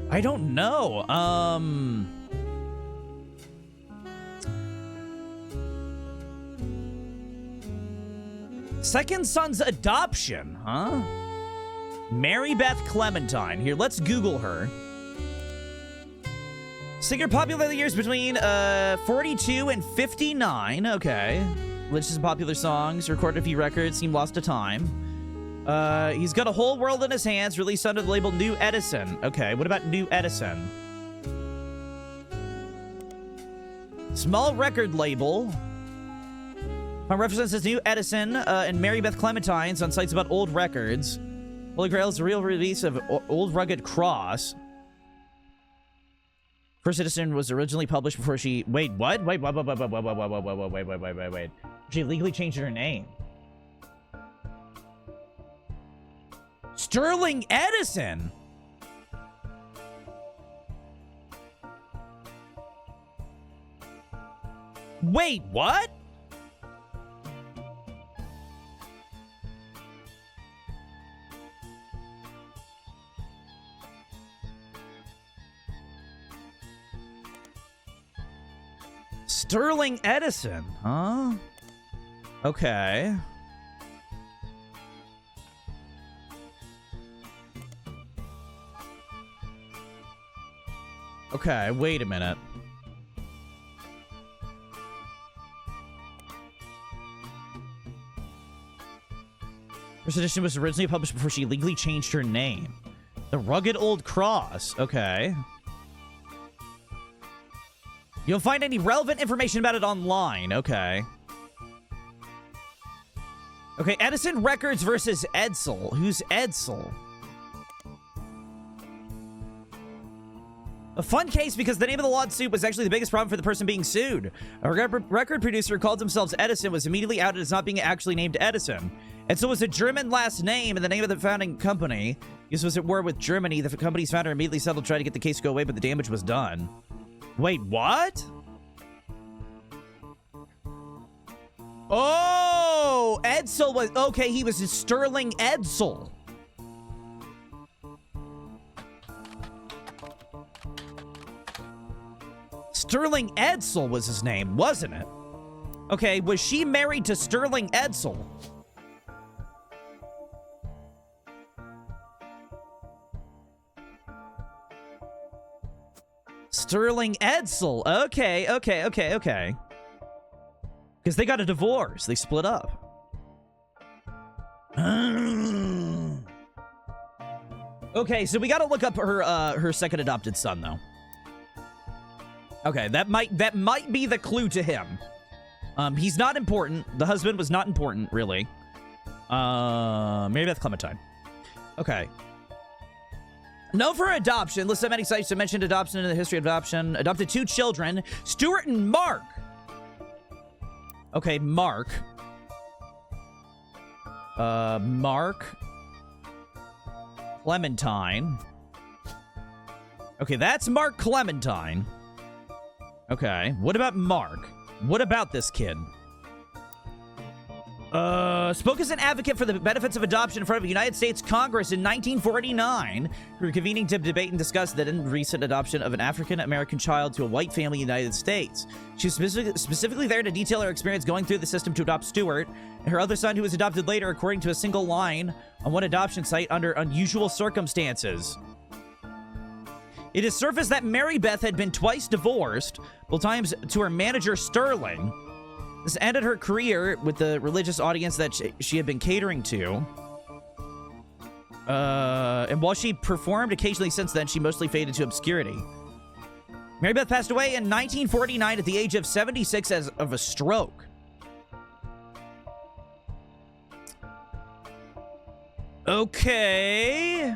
S1: I don't know. Second son's adoption, huh? Mary Beth Clementine. Here, let's Google her. Singer popular in the years between 42 and 59. Okay. Religious and popular songs, recorded a few records, seem lost to time. He's got a whole world in his hands, released under the label New Edison. Okay, what about New Edison? Small record label. Represents as New Edison and Mary Beth Clementine's on sites about old records. Holy Grail is the real release of Old Rugged Cross. First Edition was originally published before she... Wait, what? Wait. She legally changed her name. Sterling Edison! Wait, what? Sterling Edison, huh? Okay. Okay, wait a minute. First edition was originally published before she legally changed her name. The Rugged Old Cross. Okay. You'll find any relevant information about it online. Okay. Okay, Edison Records versus Edsel. Who's Edsel? A fun case because the name of the lawsuit was actually the biggest problem for the person being sued. A record producer who called themselves Edison was immediately outed as not being actually named Edison. And so it was a German last name and the name of the founding company. This was at war with Germany. The company's founder immediately settled, tried to get the case to go away, but the damage was done. Wait, what? Oh, Edsel was... Okay, he was Sterling Edsel. Sterling Edsel was his name, wasn't it? Okay, was she married to Sterling Edsel? Sterling Edsel. Okay. Because they got a divorce. They split up. Okay, so we got to look up her second adopted son, though. Okay, that might be the clue to him. He's not important. The husband was not important, really. Maybe that's Clementine. Okay. Known for adoption. List of many sites that mentioned adoption in the history of adoption. Adopted 2 children, Stuart and Mark. Okay, Mark. Mark. Clementine. Okay, that's Mark Clementine. Okay, what about Mark? What about this kid? Spoke as an advocate for the benefits of adoption in front of the United States Congress in 1949, convening to debate and discuss the recent adoption of an African-American child to a white family in the United States. She was specifically there to detail her experience going through the system to adopt Stuart, and her other son who was adopted later, according to a single line on one adoption site under unusual circumstances. It has surfaced that Mary Beth had been twice divorced, both times to her manager Sterling. This ended her career with the religious audience that she had been catering to. And while she performed occasionally since then, she mostly faded to obscurity. Mary Beth passed away in 1949 at the age of 76 of a stroke. Okay.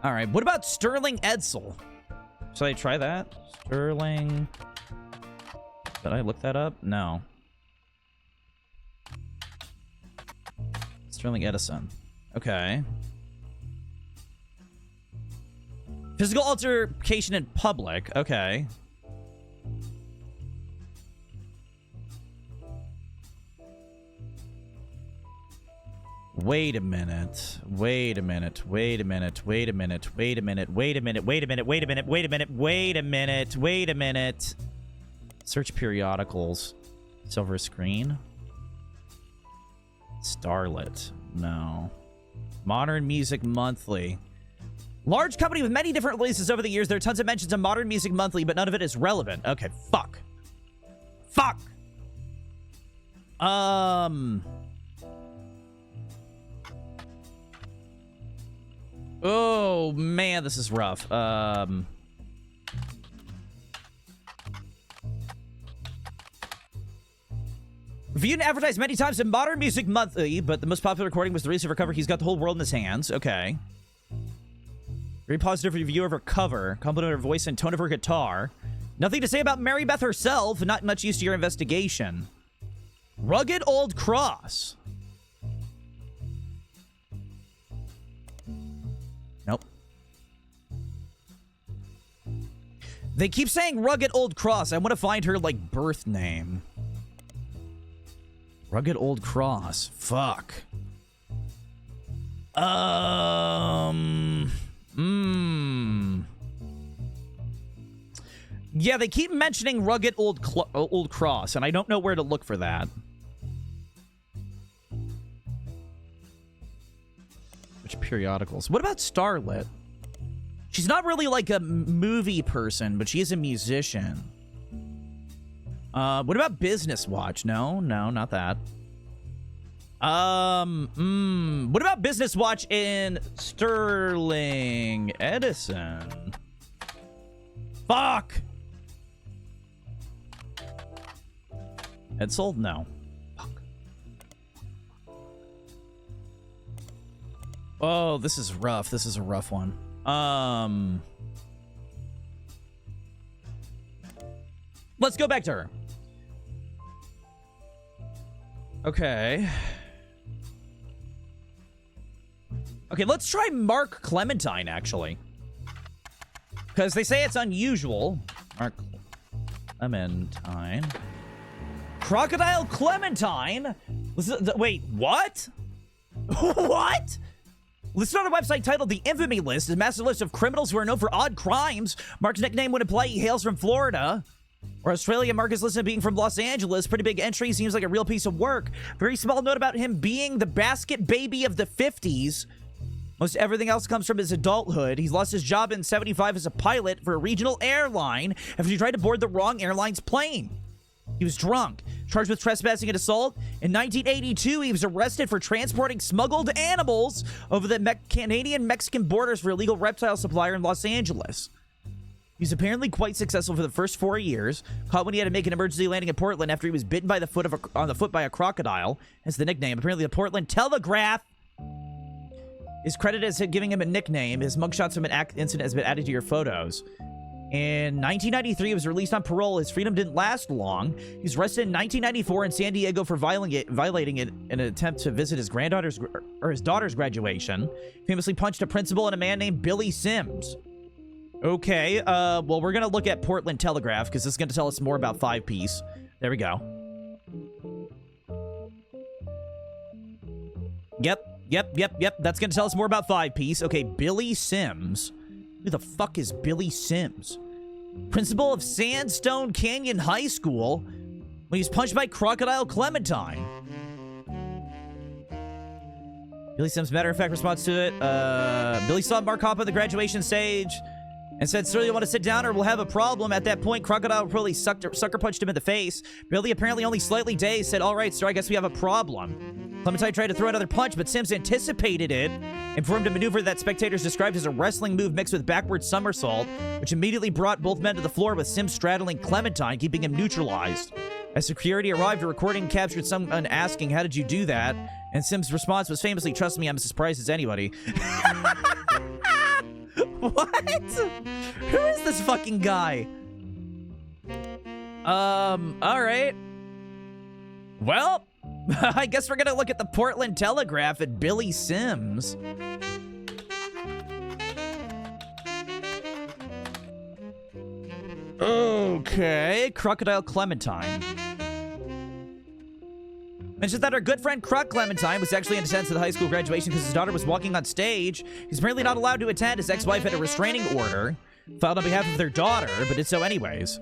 S1: All right. What about Sterling Edsel? Should I try that? Sterling. Did I look that up? No. Sterling Edison. Okay. Physical altercation in public. Okay. Wait a minute. Wait a minute. Wait a minute. Wait a minute. Wait a minute. Wait a minute. Wait a minute. Wait a minute. Wait a minute. Wait a minute. Wait a minute. Search periodicals. Silver screen. Starlet. No. Modern Music Monthly. Large company with many different releases over the years. There are tons of mentions of Modern Music Monthly, but none of it is relevant. Okay, fuck. Fuck. Oh, man, this is rough. Reviewed and advertised many times in Modern Music Monthly, but the most popular recording was the recent cover. He's got the whole world in his hands. Okay. Very positive review of her cover. Compliment her voice and tone of her guitar. Nothing to say about Mary Beth herself. Not much use to your investigation. Rugged Old Cross. Nope. They keep saying Rugged Old Cross. I want to find her, like, birth name. Rugged Old Cross. Fuck. Yeah, they keep mentioning Rugged Old Cross, and I don't know where to look for that. Which periodicals? What about Starlet? She's not really like a movie person, but she is a musician. What about Business Watch? No, not that. What about Business Watch in Sterling Edison? Fuck! Edsel? No. Fuck. Oh, this is rough. This is a rough one. Let's go back to her. Okay. Okay, let's try Mark Clementine, actually. Because they say it's unusual. Mark Clementine. Crocodile Clementine? Wait, what? What? Listed on a website titled The Infamy List is a massive list of criminals who are known for odd crimes. Mark's nickname would imply he hails from Florida. Or Australia. Mark is listed being from Los Angeles. Pretty big entry. Seems like a real piece of work. Very small note about him being the basket baby of the 50s. Most everything else comes from his adulthood. He's lost his job in 75 as a pilot for a regional airline after he tried to board the wrong airline's plane. He was drunk, charged with trespassing and assault. In 1982, he was arrested for transporting smuggled animals over the Canadian-Mexican borders for a illegal reptile supplier in Los Angeles. He was apparently quite successful for the first 4 years, caught when he had to make an emergency landing in Portland after he was bitten by on the foot by a crocodile. That's the nickname. Apparently, the Portland Telegraph is credited as giving him a nickname. His mugshots from an incident has been added to your photos. In 1993, he was released on parole. His freedom didn't last long. He was arrested in 1994 in San Diego for violating it in an attempt to visit his his daughter's graduation. Famously punched a principal and a man named Billy Sims. Okay, well, we're gonna look at Portland Telegraph because this is gonna tell us more about Five Piece. There we go. Yep. That's gonna tell us more about Five Piece. Okay, Billy Sims. Who the fuck is Billy Sims? Principal of Sandstone Canyon High School when he was punched by Crocodile Clementine. Billy Sims, matter of fact, response to it. Billy saw Mark Hoppe at the graduation stage and said, "Sir, you want to sit down or we'll have a problem?" At that point, Crocodile probably sucker punched him in the face. Billy, apparently only slightly dazed, said, "All right, sir, I guess we have a problem." Clementine tried to throw another punch, but Sims anticipated it and performed a maneuver that spectators described as a wrestling move mixed with backward somersault, which immediately brought both men to the floor with Sims straddling Clementine, keeping him neutralized. As security arrived, a recording captured someone asking, "How did you do that?" And Sims' response was famously, "Trust me, I'm as surprised as anybody." What? Who is this fucking guy? Alright. Well, I guess we're gonna look at the Portland Telegraph at Billy Sims. Okay, Crocodile Clementine. Mentions that our good friend Croc Clementine was actually in attendance at the high school graduation because his daughter was walking on stage. He's apparently not allowed to attend. His ex-wife had a restraining order filed on behalf of their daughter, but did so anyways.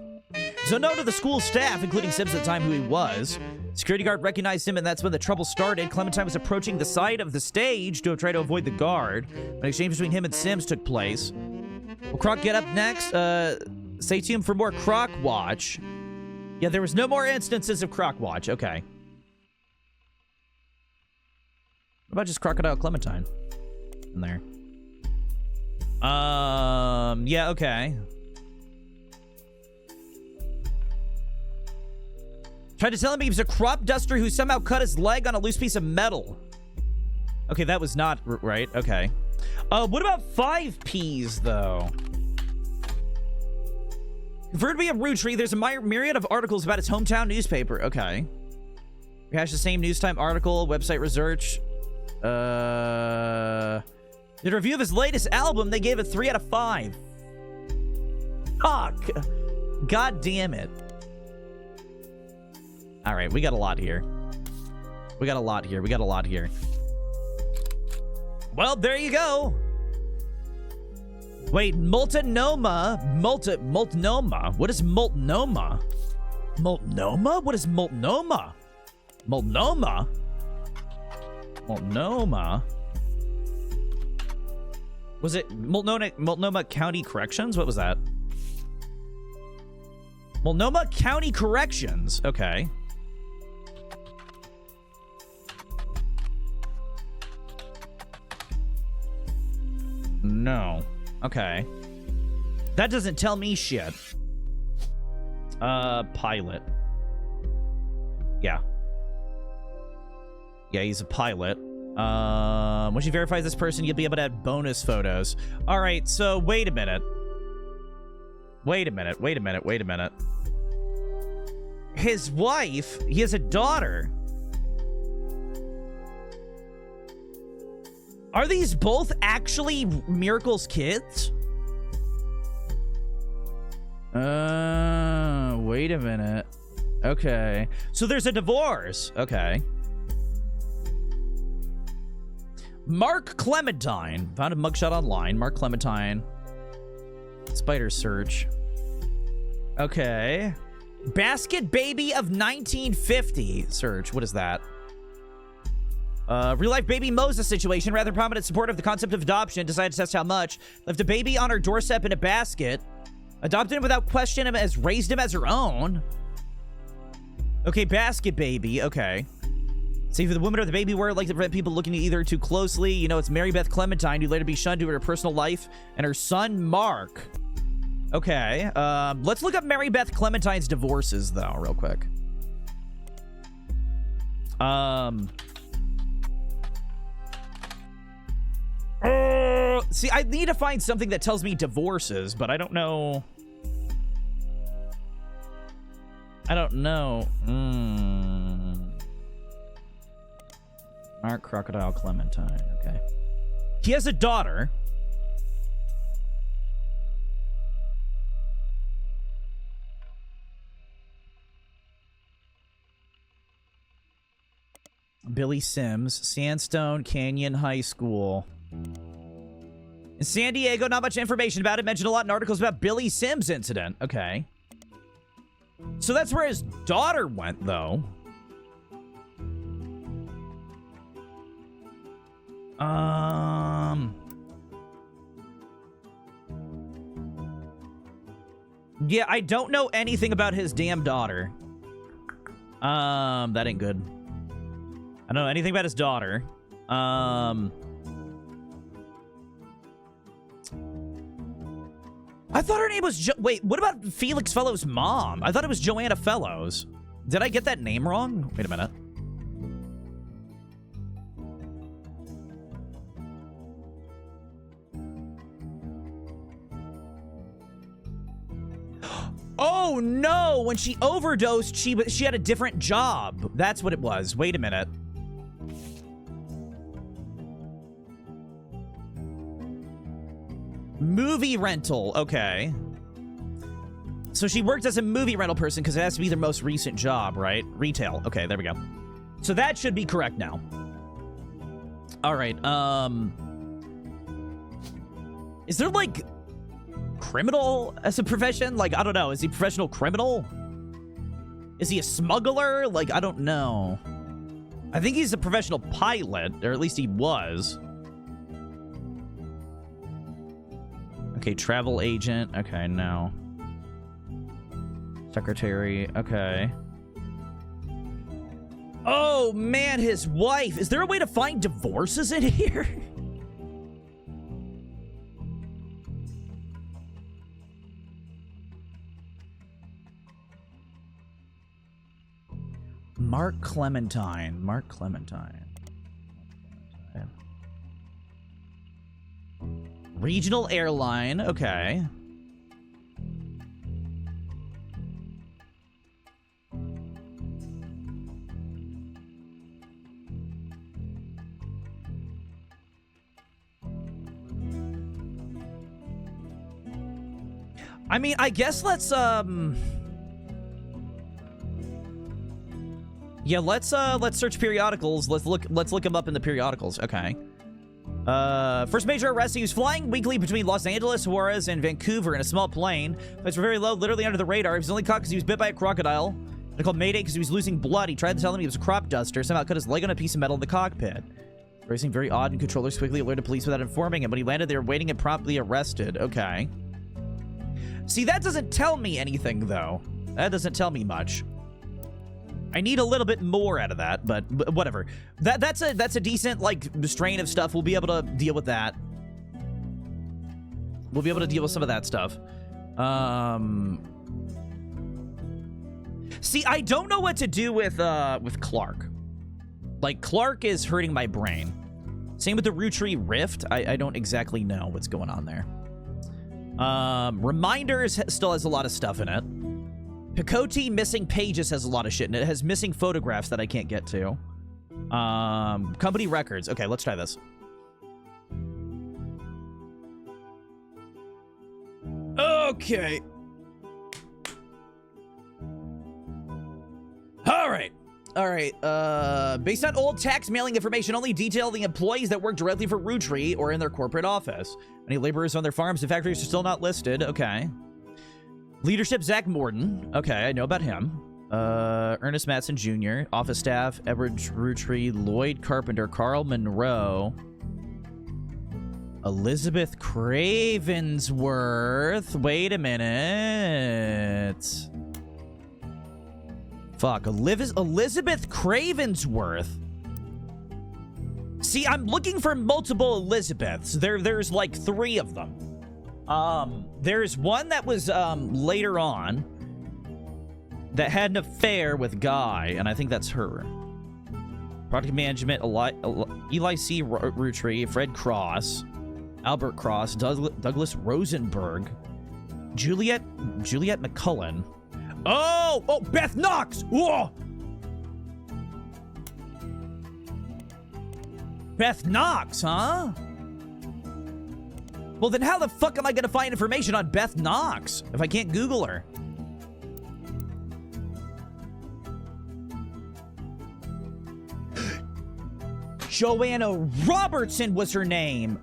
S1: So no to the school staff, including Sims at the time who he was. Security guard recognized him, and that's when the trouble started. Clementine was approaching the side of the stage to try to avoid the guard. An exchange between him and Sims took place. Will Croc get up next? Stay tuned for more Croc Watch. Yeah, there was no more instances of Croc Watch. Okay. What about just Crocodile Clementine in there? Yeah, okay. Tried to tell him he was a crop duster who somehow cut his leg on a loose piece of metal. Okay, that was not right. Okay. What about 5 Ps, though? Converted to be a Rootree, there's a myriad of articles about his hometown newspaper. Okay. Rehash the same news time article, website research. In a review of his latest album, they gave it 3 out of 5. Fuck. God damn it. All right, we got a lot here. We got a lot here. Well, there you go. Wait, Multnomah? What is Multnomah? Multnomah? What is Multnomah? Multnomah? Was it Multnomah County Corrections? What was that? Multnomah County Corrections. Okay. No. Okay. That doesn't tell me shit. Pilot. Yeah. Yeah, he's a pilot. Once you verify this person, you'll be able to add bonus photos. All right, so wait a minute. His wife, he has a daughter. Are these both actually Miracle's kids? Wait a minute. Okay. So there's a divorce. Okay. Mark Clementine. Found a mugshot online. Mark Clementine. Spider search. Okay. Basket Baby of 1950. Search. What is that? Real life baby Moses situation. Rather prominent support of the concept of adoption. Decided to test how much. Left a baby on her doorstep in a basket. Adopted him without question him as raised him as her own. Okay, Basket Baby. Okay. See, for the woman or the baby were like to prevent people looking at either too closely. You know, it's Mary Beth Clementine, who later be shunned due to her personal life, and her son, Mark. Okay. Let's look up Mary Beth Clementine's divorces, though, real quick. See, I need to find something that tells me divorces, but I don't know. Mark Crocodile Clementine. Okay. He has a daughter. Billy Sims, Sandstone Canyon High School. In San Diego, not much information about it. Mentioned a lot in articles about Billy Sims' incident. Okay. So that's where his daughter went, though. Yeah, I don't know anything about his damn daughter. That ain't good. I don't know anything about his daughter. I thought her name was wait, what about Felix Fellows' mom? I thought it was Joanna Fellows. Did I get that name wrong? Wait a minute. Oh no! When she overdosed, she had a different job. That's what it was. Wait a minute. Movie rental. Okay. So she worked as a movie rental person because it has to be their most recent job, right? Retail. Okay, there we go. So that should be correct now. All right. Is there like criminal as a profession? Like, I don't know. Is he a professional criminal? Is he a smuggler? Like, I don't know. I think he's a professional pilot, or at least he was. Okay, travel agent. Okay, no. Secretary. Okay. Oh, man, his wife. Is there a way to find divorces in here? Mark Clementine. Mark Clementine. Regional airline. Okay. I mean, I guess let's yeah, let's search periodicals. Let's look him up in the periodicals. Okay. First major arrest, he was flying weekly between Los Angeles, Juarez, and Vancouver in a small plane. Flights were very low, literally under the radar. He was only caught because he was bit by a crocodile. They called Mayday because he was losing blood. He tried to tell them he was a crop duster. Somehow cut his leg on a piece of metal in the cockpit. Racing very odd, and controllers quickly alerted police without informing him. When he landed, they were waiting and promptly arrested. Okay. See, that doesn't tell me anything, though. That doesn't tell me much. I need a little bit more out of that, but whatever. That's a decent, like, strain of stuff. We'll be able to deal with that. We'll be able to deal with some of that stuff. See, I don't know what to do with Clark. Like, Clark is hurting my brain. Same with the Roottrees Rift. I don't exactly know what's going on there. Reminders still has a lot of stuff in it. Picote Missing Pages has a lot of shit in it. It has missing photographs that I can't get to. Company records. Okay, let's try this. Okay. All right. Based on old tax mailing information, only detail the employees that work directly for Roottrees or in their corporate office. Any laborers on their farms and factories are still not listed. Okay. Leadership, Zach Morden. Okay, I know about him. Ernest Matson Jr. Office staff, Edward Roottrees, Lloyd Carpenter, Carl Monroe, Elizabeth Cravensworth. Wait a minute. Fuck, Elizabeth Cravensworth. See, I'm looking for multiple Elizabeths. There's like 3 of them. There's one that was later on that had an affair with Guy, and I think that's her. Product management, Eli C. Roottrees, Fred Cross, Albert Cross, Douglas Rosenberg, Juliet McCullen. Oh, Beth Knox. Whoa. Beth Knox, huh? Well, then how the fuck am I going to find information on Beth Knox if I can't Google her? Joanna Robertson was her name.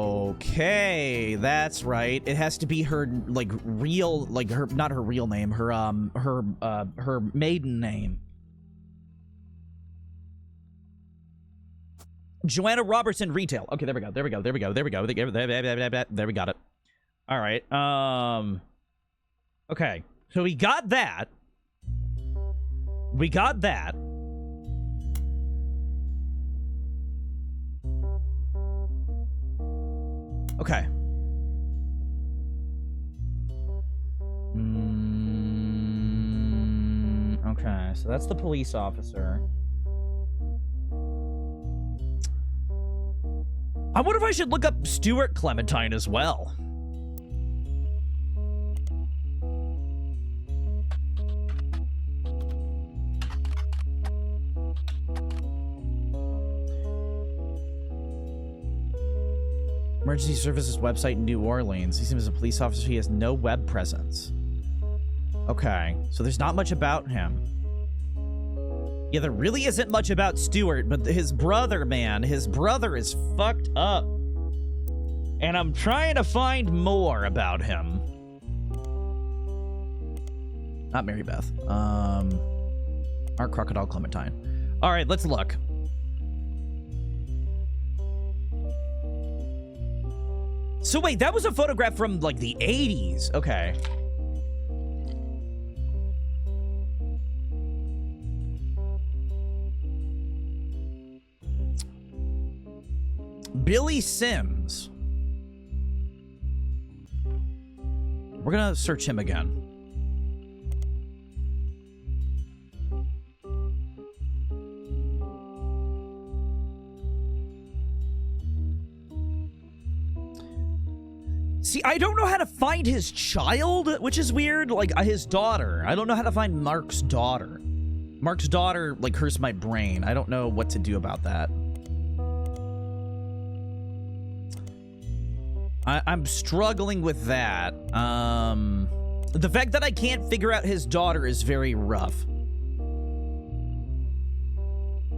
S1: Okay, that's right. It has to be her, like, real, like, her, not her real name, her maiden name. Joanna Robertson Retail. Okay, there we go. There we got it. All right. Okay. So we got that. Okay. Okay, so that's the police officer. I wonder if I should look up Stuart Clementine as well. Emergency services website in New Orleans. He seems a police officer. He has no web presence. Okay, so there's not much about him. Yeah, there really isn't much about Stuart, but his brother, man, his brother is fucked up. And I'm trying to find more about him. Not Mary Beth. Our Crocodile Clementine. All right, let's look. So wait, that was a photograph from like the 80s. Okay. Billy Sims. We're gonna search him again. See, I don't know how to find his child, which is weird. Like, his daughter. I don't know how to find Mark's daughter. Mark's daughter, like, hurts my brain. I don't know what to do about that. I'm struggling with that. The fact that I can't figure out his daughter is very rough.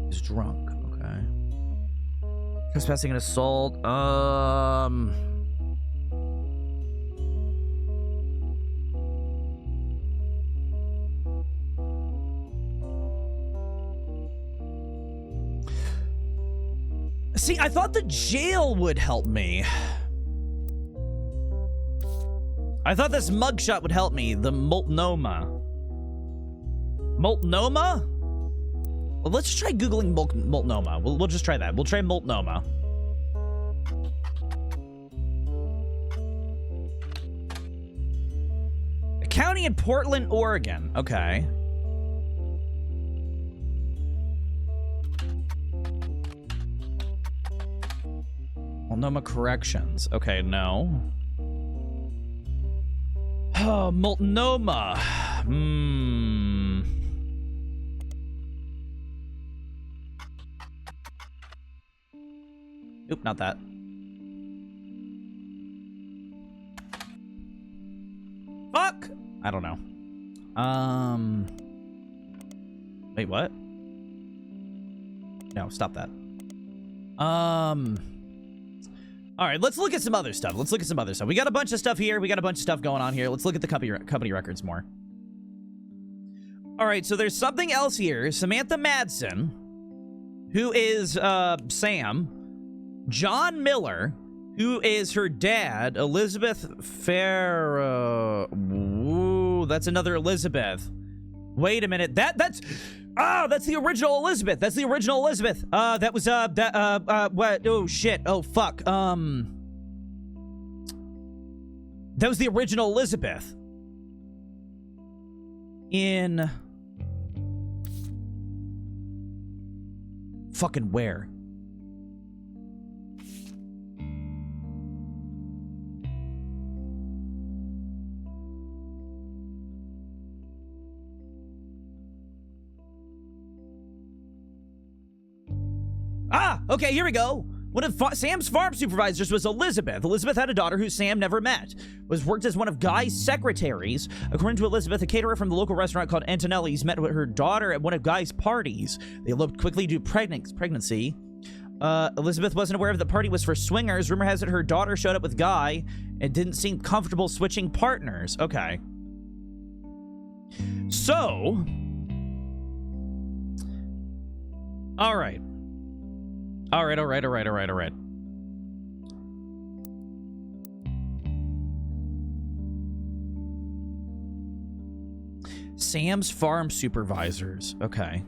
S1: He's drunk, okay. Trespassing and assault. See, I thought the jail would help me. I thought this mugshot would help me. The Multnomah. Multnomah? Well, let's try Googling Multnomah. We'll just try that. We'll try Multnomah. A county in Portland, Oregon. Okay. Multnomah Corrections. Okay, no. Oh, Multnomah. Oop, not that. Fuck! I don't know. Wait, what? No, stop that. All right, let's look at some other stuff. We got a bunch of stuff here. We got a bunch of stuff going on here. Let's look at the company records more. All right, so there's something else here. Samantha Madsen, who is Sam. John Miller, who is her dad. Elizabeth Farrow. Ooh, that's another Elizabeth. Wait a minute. That's the original Elizabeth. That was what? Oh shit. Oh fuck. That was the original Elizabeth. In fucking where? Okay, here we go. One of Sam's farm supervisors was Elizabeth. Elizabeth had a daughter who Sam never met. Worked as one of Guy's secretaries. According to Elizabeth, a caterer from the local restaurant called Antonelli's met with her daughter at one of Guy's parties. They eloped quickly due to pregnancy. Elizabeth wasn't aware of the party was for swingers. Rumor has it her daughter showed up with Guy and didn't seem comfortable switching partners. Okay. So. All right. All right. Sam's farm supervisors. Okay.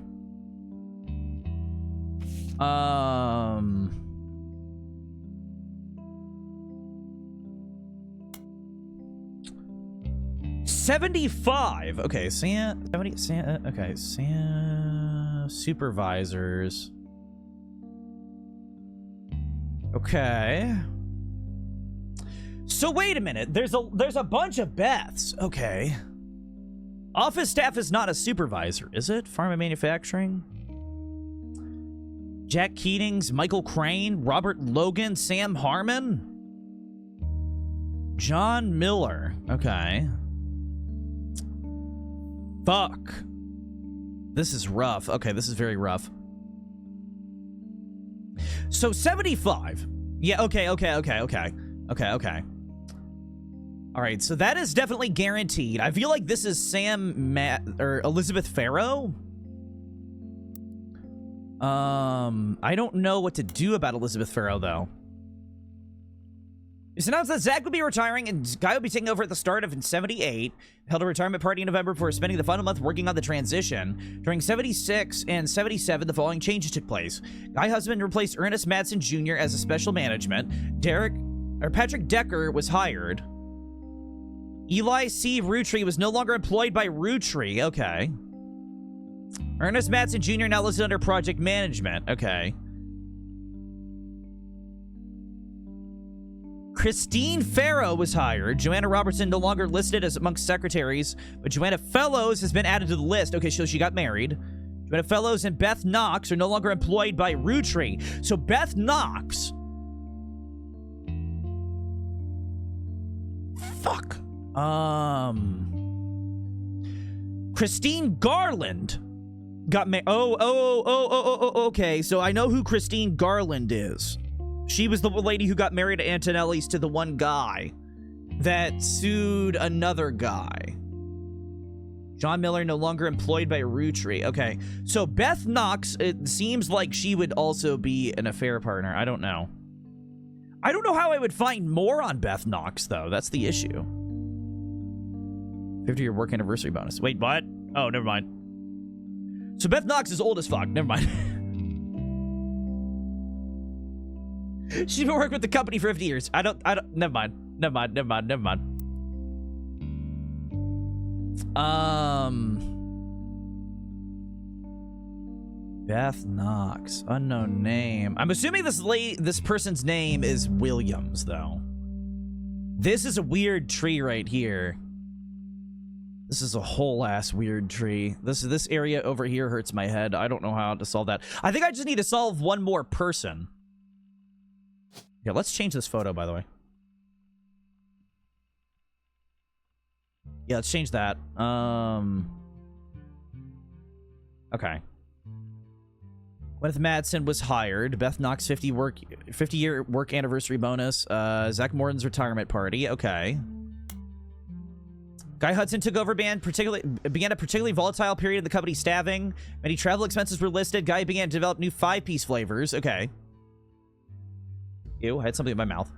S1: 75. Okay, Sam. 70. Sam. Okay, Sam supervisors. Okay. So wait a minute. There's a bunch of Beths. Okay. Office staff is not a supervisor, is it? Farm and manufacturing. Jack Keatings, Michael Crane, Robert Logan, Sam Harmon. John Miller. Okay. Fuck. This is rough. Okay, this is very rough. So 75. Yeah, okay. All right, so that is definitely guaranteed. I feel like this is or Elizabeth Farrow. I don't know what to do about Elizabeth Farrow, though. It's announced that Zach would be retiring and Guy would be taking over at the start of 78. Held a retirement party in November before spending the final month working on the transition. During 76 and 77, the following changes took place. Guy Husband replaced Ernest Madsen Jr. as a special management. Patrick Decker was hired. Eli C. Roottree was no longer employed by Roottree. Okay. Ernest Madsen Jr. now listed under project management. Okay. Christine Farrow was hired. Joanna Robertson no longer listed as amongst secretaries, but Joanna Fellows has been added to the list. Okay, so she got married. Joanna Fellows and Beth Knox are no longer employed by Roottree. So Beth Knox... Fuck. Christine Garland got married. Okay, so I know who Christine Garland is. She was the lady who got married at Antonelli's to the one guy that sued another guy. John Miller no longer employed by Roottree. Okay, so Beth Knox, it seems like she would also be an affair partner. I don't know. I don't know how I would find more on Beth Knox, though. That's the issue. 50-year work anniversary bonus. Wait, what? Oh, never mind. So Beth Knox is old as fuck. Never mind. She's been working with the company for 50 years. Never mind. Beth Knox, unknown name. I'm assuming this person's name is Williams, though. This is a weird tree right here. This is a whole ass weird tree. This area over here hurts my head. I don't know how to solve that. I think I just need to solve one more person. Yeah, let's change this photo, by the way. Yeah, let's change that. Okay. Gwyneth Madsen was hired. Beth Knox 50-year work anniversary bonus. Zach Morton's retirement party. Okay. Guy Hudson took over began a particularly volatile period of the company's staffing. Many travel expenses were listed. Guy began to develop new 5-piece flavors. Okay. Ew, I had something in my mouth.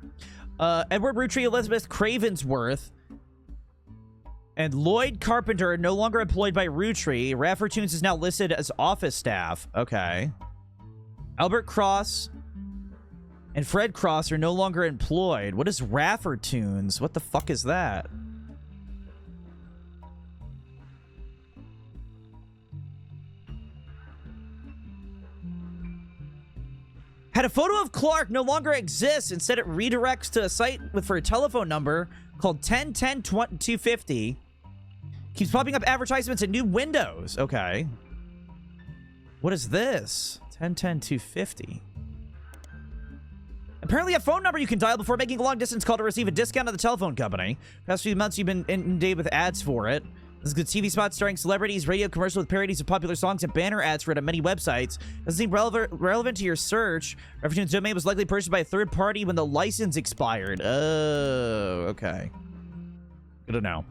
S1: Edward Roottree, Elizabeth Cravensworth, and Lloyd Carpenter are no longer employed by Roottree. Raffertoons is now listed as office staff. Okay. Albert Cross and Fred Cross are no longer employed. What is Raffertoons? What the fuck is that? Had a photo of Clark no longer exists. Instead, it redirects to a site for a telephone number called 1010-250. Keeps popping up advertisements in new windows. Okay. What is this? 1010-250. Apparently a phone number you can dial before making a long-distance call to receive a discount on the telephone company. Past few months, you've been inundated with ads for it. This is good TV spots starring celebrities, radio commercials with parodies of popular songs, and banner ads for it on many websites. Doesn't seem relevant to your search. Raffertoon's domain was likely purchased by a third party when the license expired. Oh, okay. Good to know.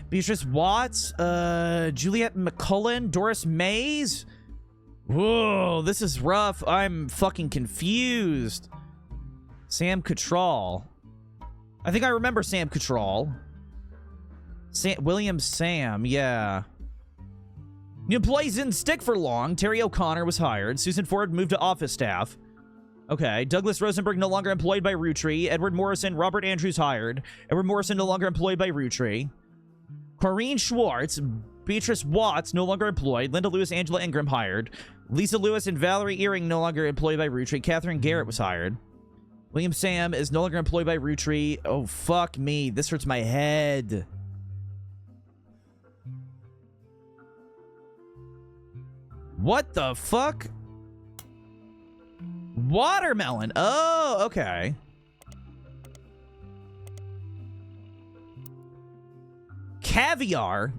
S1: Beatrice Watts, Juliette McCullen, Doris Mays. Whoa, this is rough. I'm fucking confused. Sam Cattrall. I think I remember Sam Cattrall. William Sam, yeah. New employees didn't stick for long. Terry O'Connor was hired. Susan Ford moved to office staff. Okay. Douglas Rosenberg no longer employed by Roottree. Edward Morrison, Robert Andrews hired. Edward Morrison no longer employed by Roottree. Corrine Schwartz, Beatrice Watts no longer employed. Linda Lewis, Angela Ingram hired. Lisa Lewis and Valerie Earring no longer employed by Roottree. Catherine Garrett was hired. William Sam is no longer employed by Roottree. Oh, fuck me. This hurts my head. What the fuck? Watermelon. Oh, okay. caviar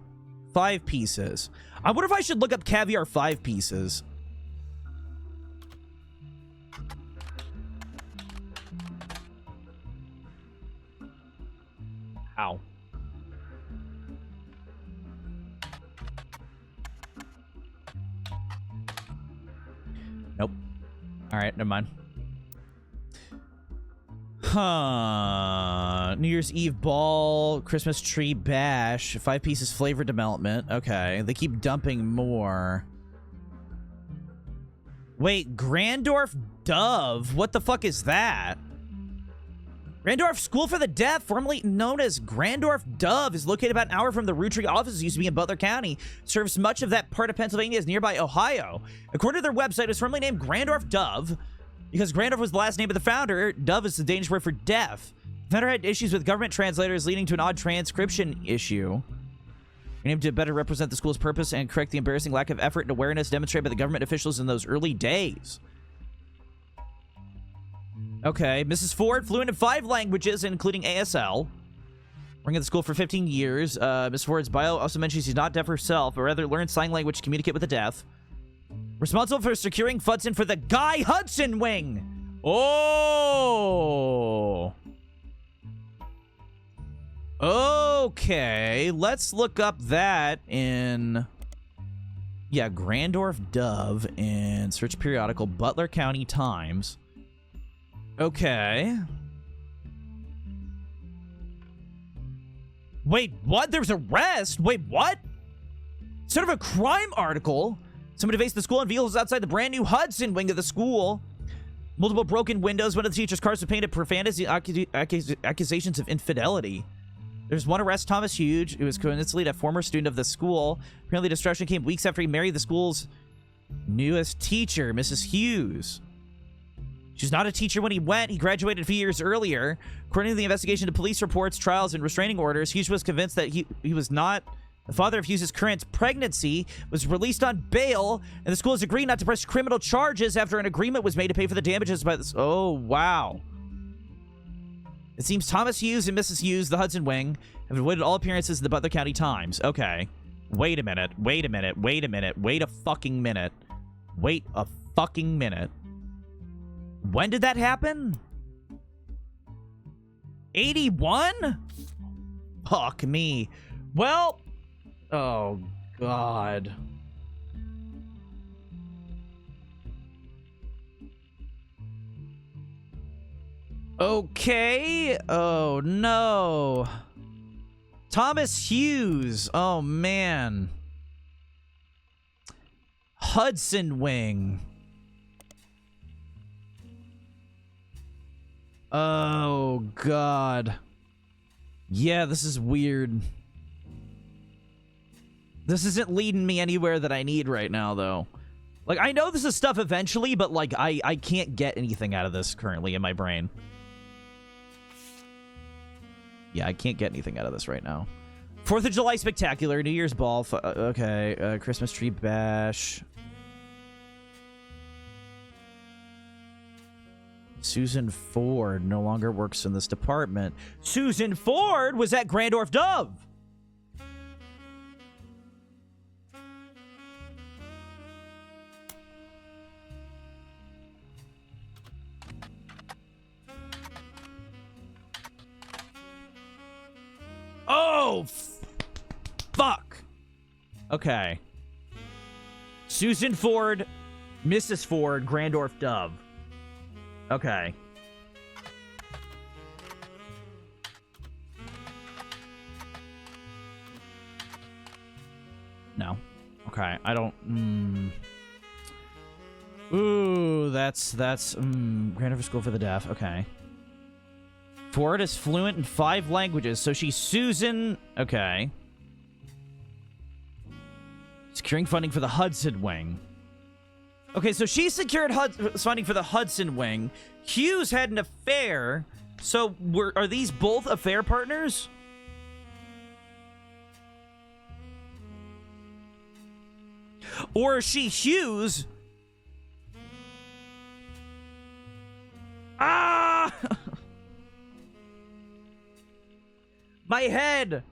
S1: 5 pieces. I wonder if I should look up caviar 5 pieces. Ow. Nope. All right, never mind. Huh. New Year's Eve ball, Christmas tree bash, 5 pieces flavor development. Okay, they keep dumping more. Wait, Grandorf Dove? What the fuck is that? Grandorf School for the Deaf, formerly known as Grandorf Dove, is located about an hour from the Roottrees office. Used to be in Butler County. Serves much of that part of Pennsylvania as nearby Ohio. According to their website, it was formerly named Grandorf Dove because Grandorf was the last name of the founder. Dove is the Danish word for deaf. The founder had issues with government translators, leading to an odd transcription issue. Named to better represent the school's purpose and correct the embarrassing lack of effort and awareness demonstrated by the government officials in those early days. Okay, Mrs. Ford, fluent in 5 languages, including ASL. Working at the school for 15 years. Mrs. Ford's bio also mentions she's not deaf herself, but rather learned sign language to communicate with the deaf. Responsible for securing funds for the Guy Hudson Wing. Oh. Okay, let's look up that in... Yeah, Grandorf Dove in search periodical Butler County Times. Okay. Wait, what? There's arrest? Wait, what? Instead of a crime article, somebody faced the school and vehicles outside the brand new Hudson wing of the school. Multiple broken windows. One of the teacher's cars was painted profanity accusations of infidelity. There's one arrest, Thomas Hughes, who was coincidentally a former student of the school. Apparently, destruction came weeks after he married the school's newest teacher, Mrs. Hughes. She was not a teacher when he went. He graduated a few years earlier. According to the investigation to police reports, trials, and restraining orders, Hughes was convinced that he was not the father of Hughes' current pregnancy, was released on bail, and the school has agreed not to press criminal charges after an agreement was made to pay for the damages by this. Oh, wow. It seems Thomas Hughes and Mrs. Hughes, the Hudson Wing, have avoided all appearances in the Butler County Times. Okay. Wait a minute. Wait a minute. Wait a minute. Wait a fucking minute. Wait a fucking minute. When did that happen? 81? Fuck me. Well, oh God. Okay. Oh no. Thomas Hughes. Oh man. Hudson Wing. Oh, God. Yeah, this is weird. This isn't leading me anywhere that I need right now, though. Like, I know this is stuff eventually, but, like, I can't get anything out of this currently in my brain. Yeah, I can't get anything out of this right now. 4th of July Spectacular, New Year's Ball, okay, Christmas Tree Bash. Susan Ford no longer works in this department. Susan Ford was at Grandorf Dove. Oh, fuck. Okay. Susan Ford, Mrs. Ford, Grandorf Dove. Okay. No. Okay, I don't... Ooh, that's Grandorf School for the Deaf. Okay. Ford is fluent in 5 languages, so she's Susan... Okay. Securing funding for the Hudson Wing. Okay, so she secured funding for the Hudson Wing. Hughes had an affair. So are these both affair partners? Or is she Hughes? Ah! My head!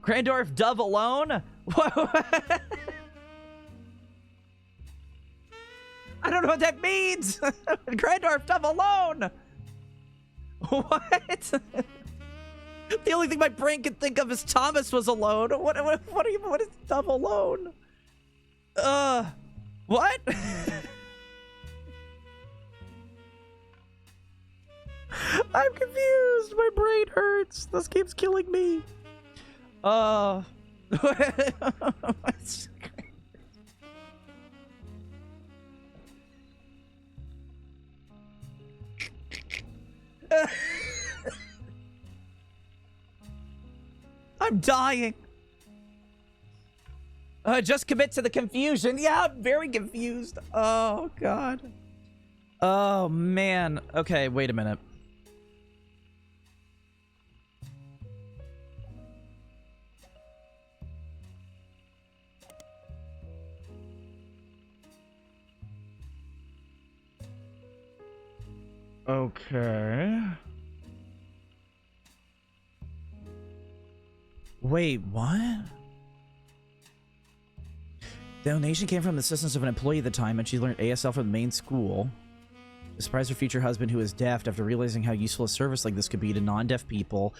S1: Grandorf Dove alone? What? I don't know what that means. Grandorf Dove alone. What? The only thing my brain can think of is Thomas was alone. What is Dove alone? What? I'm confused. My brain hurts. This keeps killing me. I'm dying. Just commit to the confusion. Yeah, I'm very confused. Oh, God. Oh, man. Okay, wait a minute. Okay. Wait, what? The donation came from the assistance of an employee at the time, and she learned ASL from the main school. She surprised her future husband, who is deaf, after realizing how useful a service like this could be to non-deaf people.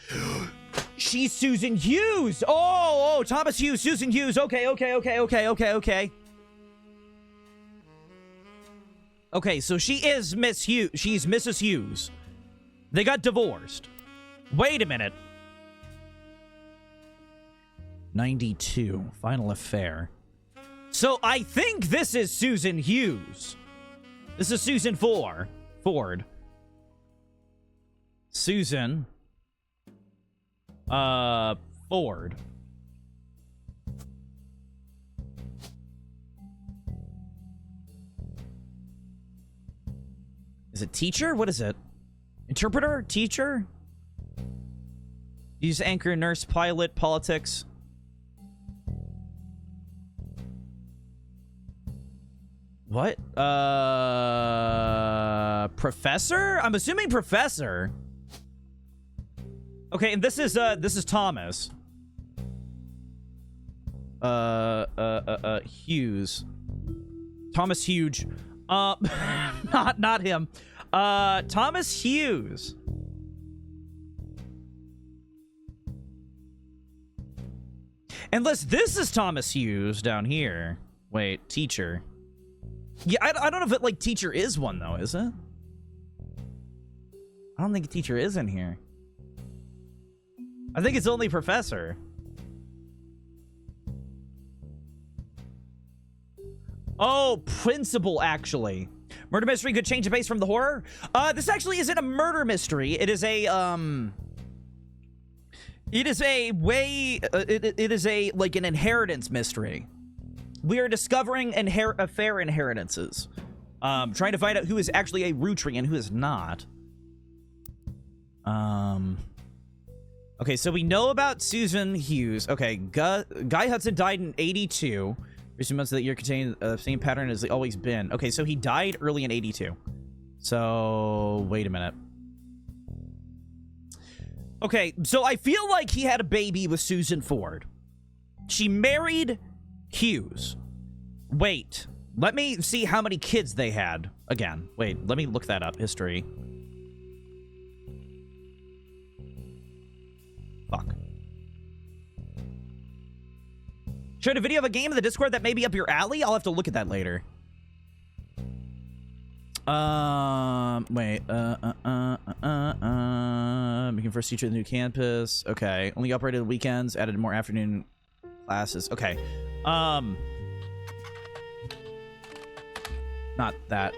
S1: She's Susan Hughes! Oh, Thomas Hughes, Susan Hughes. Okay. Okay, so she is Miss Hughes. She's Mrs. Hughes. They got divorced. Wait a minute. 92. Final affair. So I think this is Susan Hughes. This is Susan Ford. Susan. Ford. Is it teacher? What is it? Interpreter? Teacher? Use anchor, nurse, pilot, politics. What? Professor? I'm assuming professor. Okay, and this is Thomas. Hughes. Thomas Huge. Not him. Thomas Hughes. Unless this is Thomas Hughes down here. Wait, teacher. Yeah, I don't know if it, like, teacher is one, though, is it? I don't think a teacher is in here. I think it's only professor. Oh, principal, actually. Murder mystery could change the pace from the horror. This actually isn't a murder mystery. It is a, It is a way... it is a, like, an inheritance mystery. We are discovering affair inheritances. Trying to find out who is actually a Rootree and who is not. Okay, so we know about Susan Hughes. Okay, Guy Hudson died in 82. Recent months of that year contain the same pattern as they always been. Okay, so he died early in 82. So, wait a minute. Okay, so I feel like he had a baby with Susan Ford. She married Hughes. Wait, let me see how many kids they had again. Wait, let me look that up. History. Fuck. Showed a video of a game in the Discord that may be up your alley? I'll have to look at that later. Wait, making first teacher of the new campus. Okay, only operated weekends, added more afternoon classes. Okay, not that.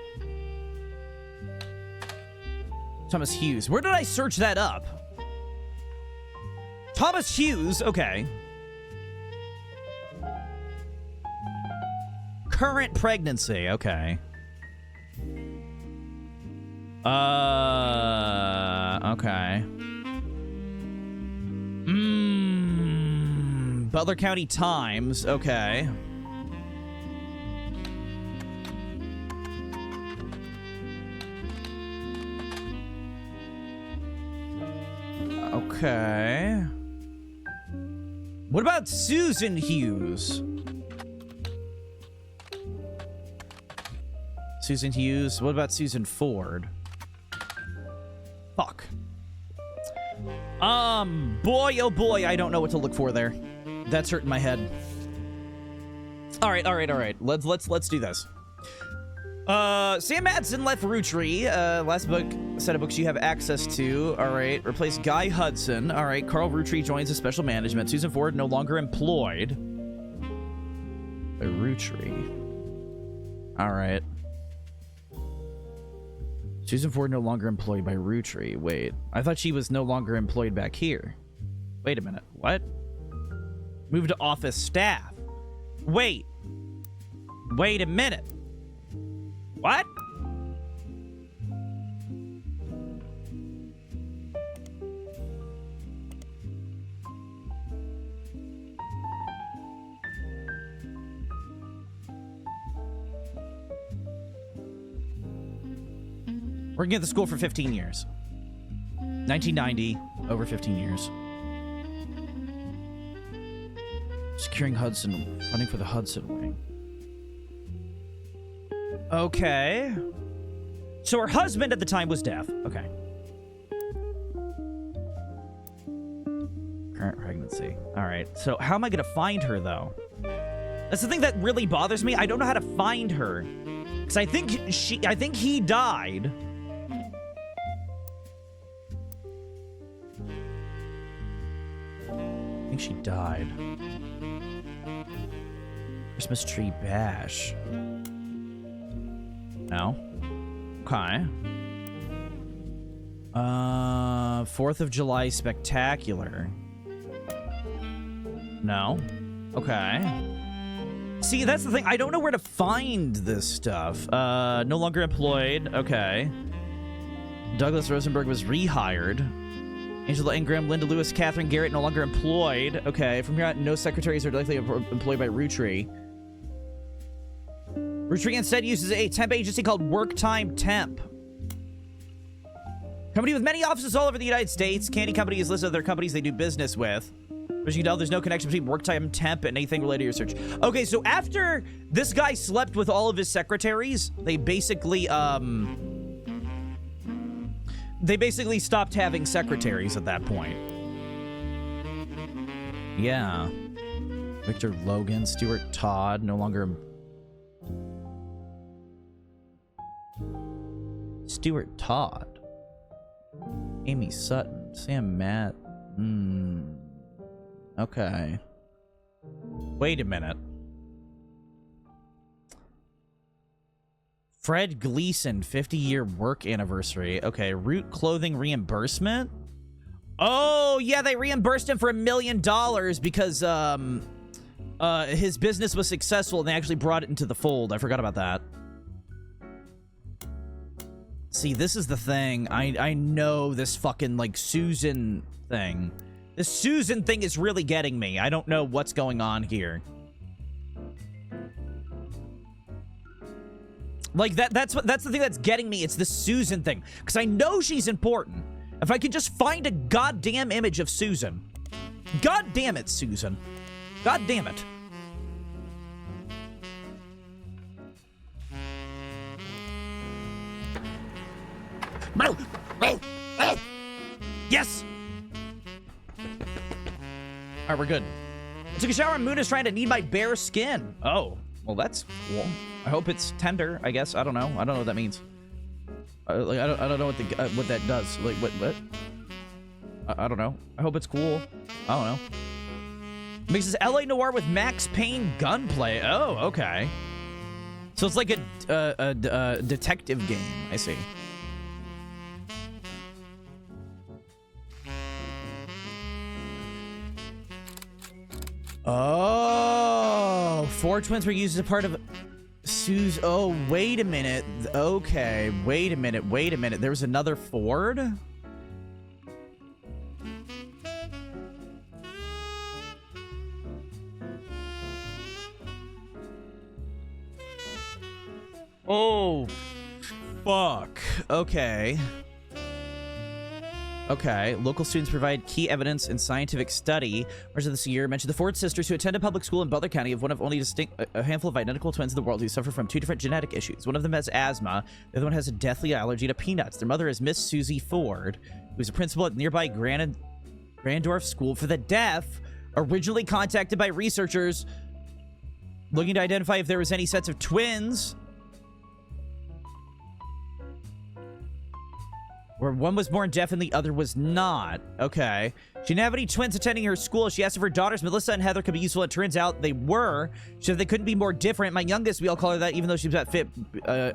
S1: Thomas Hughes. Where did I search that up? Thomas Hughes, okay. Current pregnancy, okay. Okay. Butler County Times, okay. Okay. What about Susan Hughes? Susan Hughes. What about Susan Ford? Fuck. Boy, oh boy, I don't know what to look for there. That's hurting my head. All right. Let's do this. Sam Madsen left Roottrees. Last book, set of books you have access to. All right. Replace Guy Hudson. All right. Carl Roottrees joins the special management. Susan Ford no longer employed by Roottrees. All right. Susan Ford no longer employed by Roottrees. Wait, I thought she was no longer employed back here. Wait a minute. What? Moved to office staff. Wait a minute. What? Working at the school for 15 years. 1990, over 15 years. Securing Hudson, funding for the Hudson wing. Okay. So her husband at the time was deaf. Okay. Current pregnancy. All right. So how am I going to find her, though? That's the thing that really bothers me. I don't know how to find her. Because I think he died. I think she died. Christmas tree bash. No. Okay. 4th of July spectacular. No. Okay. See, that's the thing. I don't know where to find this stuff. No longer employed. Okay. Douglas Rosenberg was rehired. Angela Ingram, Linda Lewis, Catherine Garrett, no longer employed. Okay. From here on, no secretaries are directly employed by Roottrees. Roottrees instead uses a temp agency called Work Time Temp. Company with many offices all over the United States. Candy Company is listed as other companies they do business with. As you can tell, there's no connection between Work Time Temp and anything related to your search. Okay, so after this guy slept with all of his secretaries, they basically stopped having secretaries at that point. Yeah. Victor Logan, Stuart Todd, no longer... Stuart Todd. Amy Sutton. Sam Matt. Okay. Wait a minute. Fred Gleason, 50-year work anniversary. Okay, Root Clothing reimbursement? Oh, yeah, they reimbursed him for $1 million because his business was successful and they actually brought it into the fold. I forgot about that. See, this is the thing. I know this fucking, like, Susan thing. This Susan thing is really getting me. I don't know what's going on here. Like, that's the thing that's getting me. It's the Susan thing. Because I know she's important. If I could just find a goddamn image of Susan. God damn it, Susan. God damn it. Yes! Alright, we're good. I took a shower and Moon is trying to knead my bare skin. Oh, well, that's cool. I hope it's tender, I guess. I don't know. I don't know what that means. Like, I don't know what that does. Like, what? I don't know. I hope it's cool. I don't know. Mixes LA Noir with Max Payne gunplay. Oh, okay. So it's like a detective game. I see. Oh, 4 twins were used as a part of Sue's. Oh, wait a minute. Okay, wait a minute. There was another Ford? Oh, fuck. Okay. Okay. Local students provide key evidence in scientific study. March of this year mentioned the Ford sisters who attended public school in Butler County of one of only a handful of identical twins in the world who suffer from 2 different genetic issues. One of them has asthma. The other one has a deathly allergy to peanuts. Their mother is Miss Susie Ford, who's a principal at nearby Grandorf School for the Deaf, originally contacted by researchers looking to identify if there was any sets of twins where one was born deaf and the other was not. Okay. She didn't have any twins attending her school. She asked if her daughters, Melissa and Heather, could be useful. It turns out they were. She said they couldn't be more different. My youngest, we all call her that, even though she was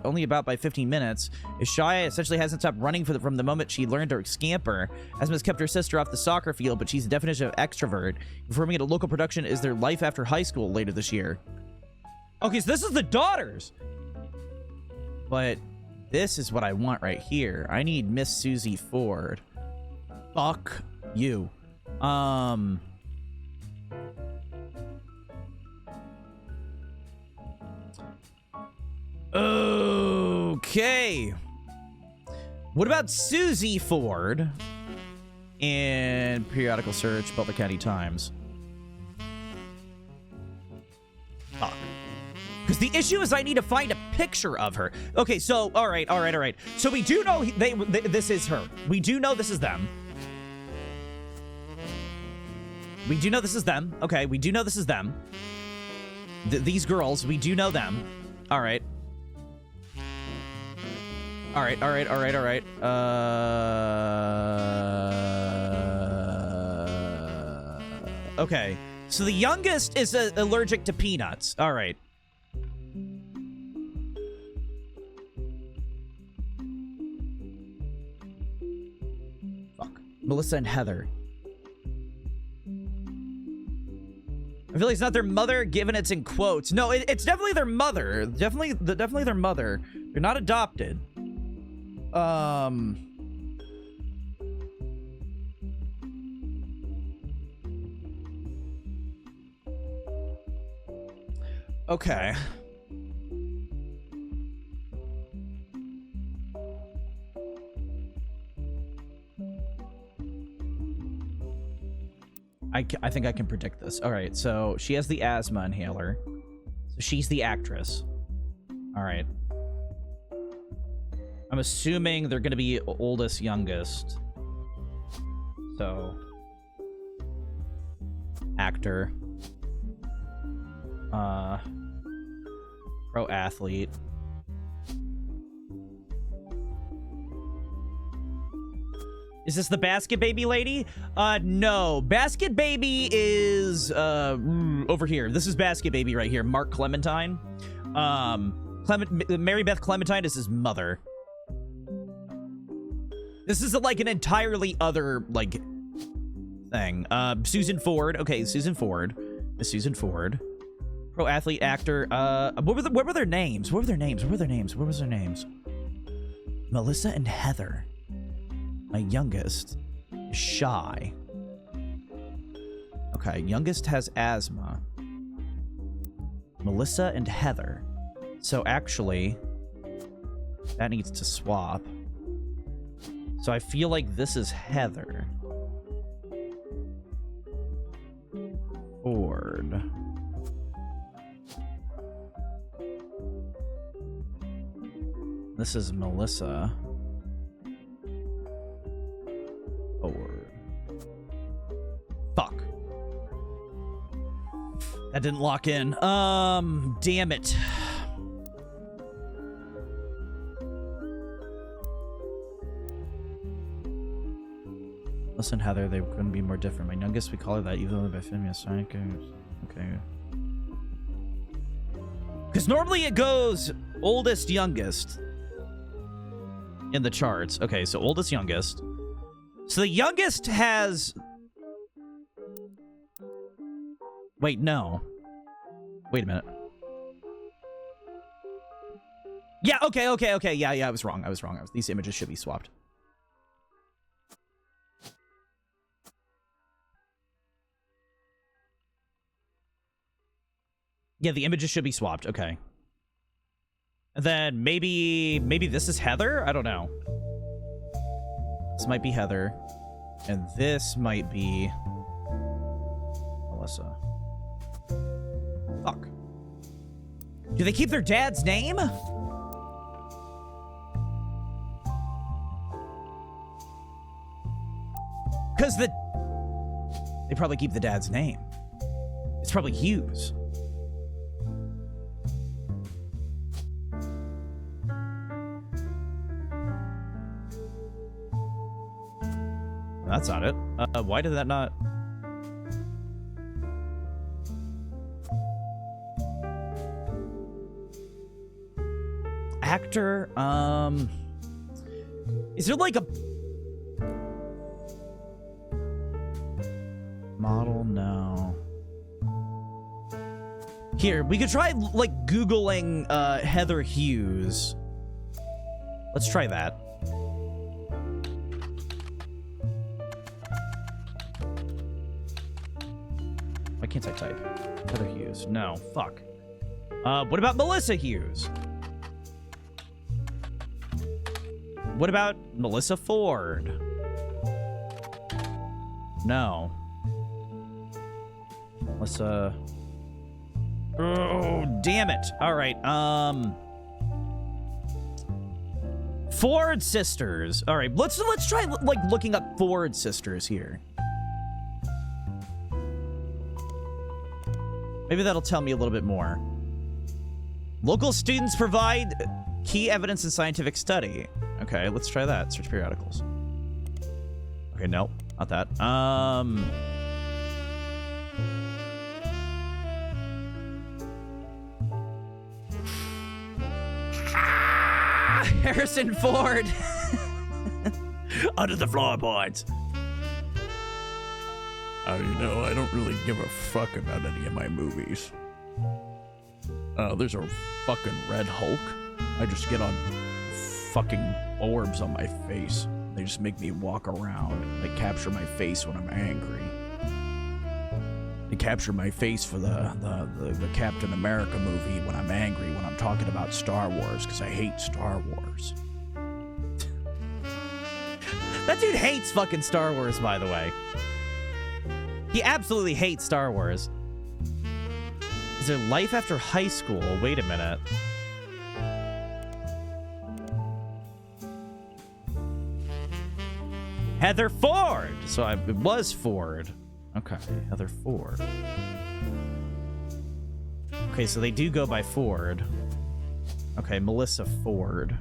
S1: only about by 15 minutes, is shy. Essentially hasn't stopped running from the moment she learned to scamper. Asma's kept her sister off the soccer field, but she's the definition of extrovert. Performing at a local production is their life after high school later this year. Okay, so this is the daughters. But this is what I want right here. I need Miss Susie Ford. Fuck you. Okay. What about Susie Ford in periodical search, Butler County Times? Fuck. Because the issue is I need to find a picture of her. Okay, so, all right. So we do know this is her. We do know this is them. We do know this is them. Okay, we do know this is them. These girls, we do know them. All right. All right. Okay. So the youngest is allergic to peanuts. All right. Fuck. Melissa and Heather. I feel like it's not their mother, given it's in quotes. No, it's definitely their mother. Definitely their mother. They're not adopted. Okay. I think I can predict this. All right, so she has the asthma inhaler. So she's the actress. All right. I'm assuming they're going to be oldest, youngest. So, actor. Pro athlete. Is this the Basket Baby lady? No. Basket Baby is over here. This is Basket Baby right here. Mark Clementine. Mary Beth Clementine is his mother. This is like an entirely other like thing. Susan Ford. Okay, Susan Ford. Miss Susan Ford. Pro athlete, actor. What were their names? What was their names? Melissa and Heather. My youngest is shy. Okay, youngest has asthma. Melissa and Heather. So actually, that needs to swap. So I feel like this is Heather. Ford. This is Melissa. Ford. Fuck. That didn't lock in. Damn it. Listen, Heather, they couldn't be more different. My youngest, we call her that, even though by film, yes, okay. Because normally it goes oldest, youngest in the charts. Okay, so oldest, youngest. So the youngest has... Wait, no. Wait a minute. Yeah, okay. Yeah, I was wrong. These images should be swapped. Yeah, the images should be swapped. Okay. And then maybe this is Heather? I don't know. This might be Heather. And this might be Melissa. Fuck. Do they keep their dad's name? Because they probably keep the dad's name. It's probably Hughes. That's not it. Why did that not... Actor, is there like a... Model? No. Here, we could try, like, Googling, Heather Hughes. Let's try that. Why can't I type? Heather Hughes. No. Fuck. What about Melissa Hughes? What about Melissa Ford? No. Melissa... Oh, damn it. All right. Ford sisters. All right. Let's try, like, looking up Ford sisters here. Maybe that'll tell me a little bit more. Local students provide key evidence in scientific study. Okay, let's try that. Search periodicals. Okay, no, not that. Harrison Ford. Under the floorboards.
S7: You know, I don't really give a fuck about any of my movies. There's a fucking Red Hulk. I just get on fucking orbs on my face. They just make me walk around. They capture my face when I'm angry. They capture my face for the Captain America movie when I'm angry, when I'm talking about Star Wars, because I hate Star Wars.
S1: That dude hates fucking Star Wars, by the way. He absolutely hates Star Wars. Is there life after high school? Wait a minute. Heather Ford! So it was Ford. Okay, Heather Ford. Okay, so they do go by Ford. Okay, Melissa Ford.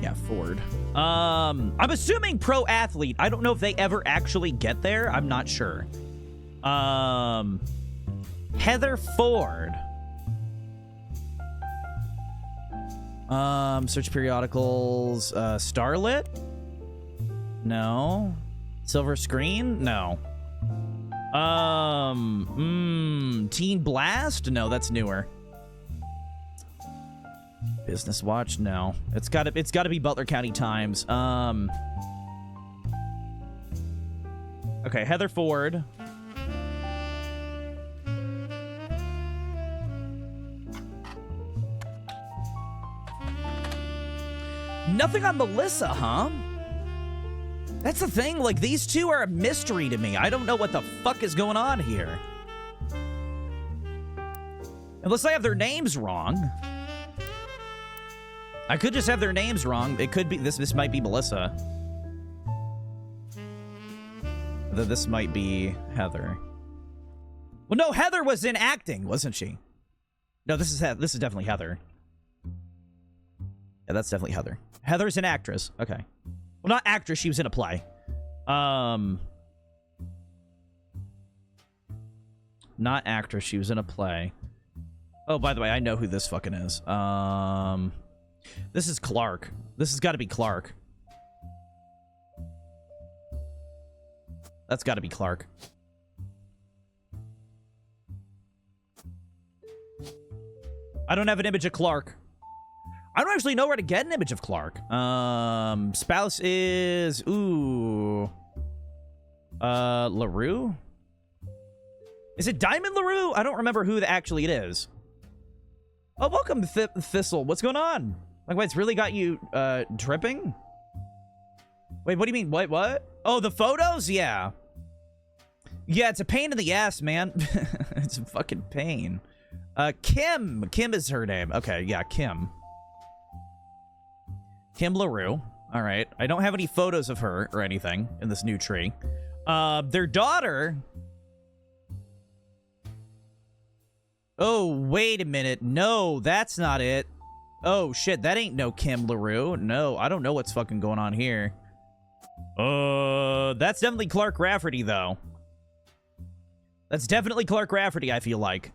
S1: Yeah, Ford. I'm assuming pro athlete. I don't know if they ever actually get there. I'm not sure. Heather Ford. Search periodicals. Starlit? No. Silver Screen? No. Teen Blast? No, that's newer. Business Watch? No. It's gotta be Butler County Times. Okay, Heather Ford. Nothing on Melissa, huh? That's the thing, like, these two are a mystery to me. I don't know what the fuck is going on here. Unless I have their names wrong. I could just have their names wrong. It could be, this might be Melissa. This might be Heather. Well, no, Heather was in acting, wasn't she? No, this is definitely Heather. Yeah, that's definitely Heather. Heather's an actress. Okay. Well, not actress. She was in a play. Not actress. She was in a play. Oh, by the way, I know who this fucking is. This is Clark. This has got to be Clark. That's got to be Clark. I don't have an image of Clark. I don't actually know where to get an image of Clark. Spouse is... Ooh. LaRue? Is it Diamond LaRue? I don't remember who actually it is. Oh, welcome, Thistle. What's going on? Like, wait, it's really got you, tripping? Wait, what do you mean? What? Oh, the photos? Yeah. Yeah, it's a pain in the ass, man. It's a fucking pain. Kim. Kim is her name. Okay, yeah, Kim. Kim LaRue. All right. I don't have any photos of her or anything in this new tree. Their daughter... Oh, wait a minute. No, that's not it. Oh, shit. That ain't no Kim LaRue. No, I don't know what's fucking going on here. That's definitely Clark Rafferty, though. That's definitely Clark Rafferty, I feel like.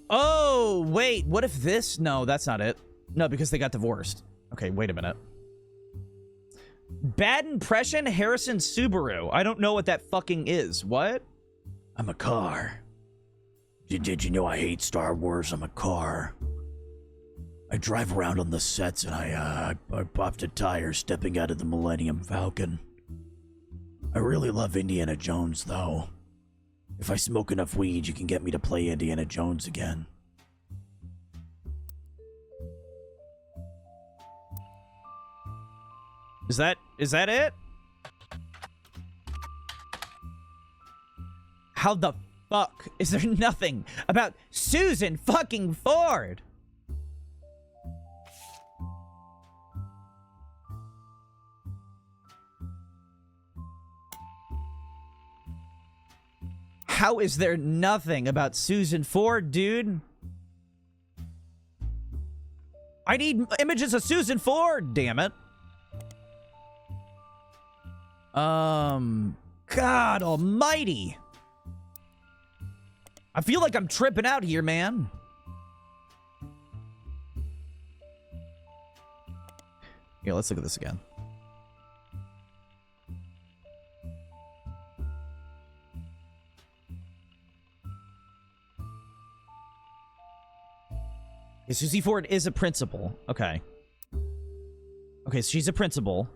S1: Oh, wait. What if this? No, that's not it. No, because they got divorced. Okay, wait a minute. Bad impression, Harrison Subaru. I don't know what that fucking is. What?
S7: I'm a car. Did you know I hate Star Wars? I'm a car. I drive around on the sets and I popped a tire stepping out of the Millennium Falcon. I really love Indiana Jones, though. If I smoke enough weed, you can get me to play Indiana Jones again.
S1: Is that it? How the fuck is there nothing about Susan fucking Ford? How is there nothing about Susan Ford, dude? I need images of Susan Ford, damn it. God almighty. I feel like I'm tripping out here, man. Yeah, let's look at this again. Okay, Susie Ford is a principal. Okay. Okay, so she's a principal.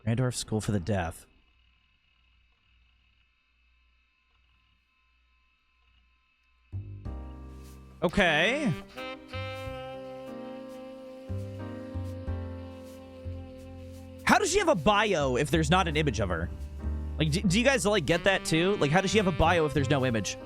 S1: Randorf School for the Deaf. Okay. How does she have a bio if there's not an image of her? Like, do you guys, like, get that too? Like, how does she have a bio if there's no image?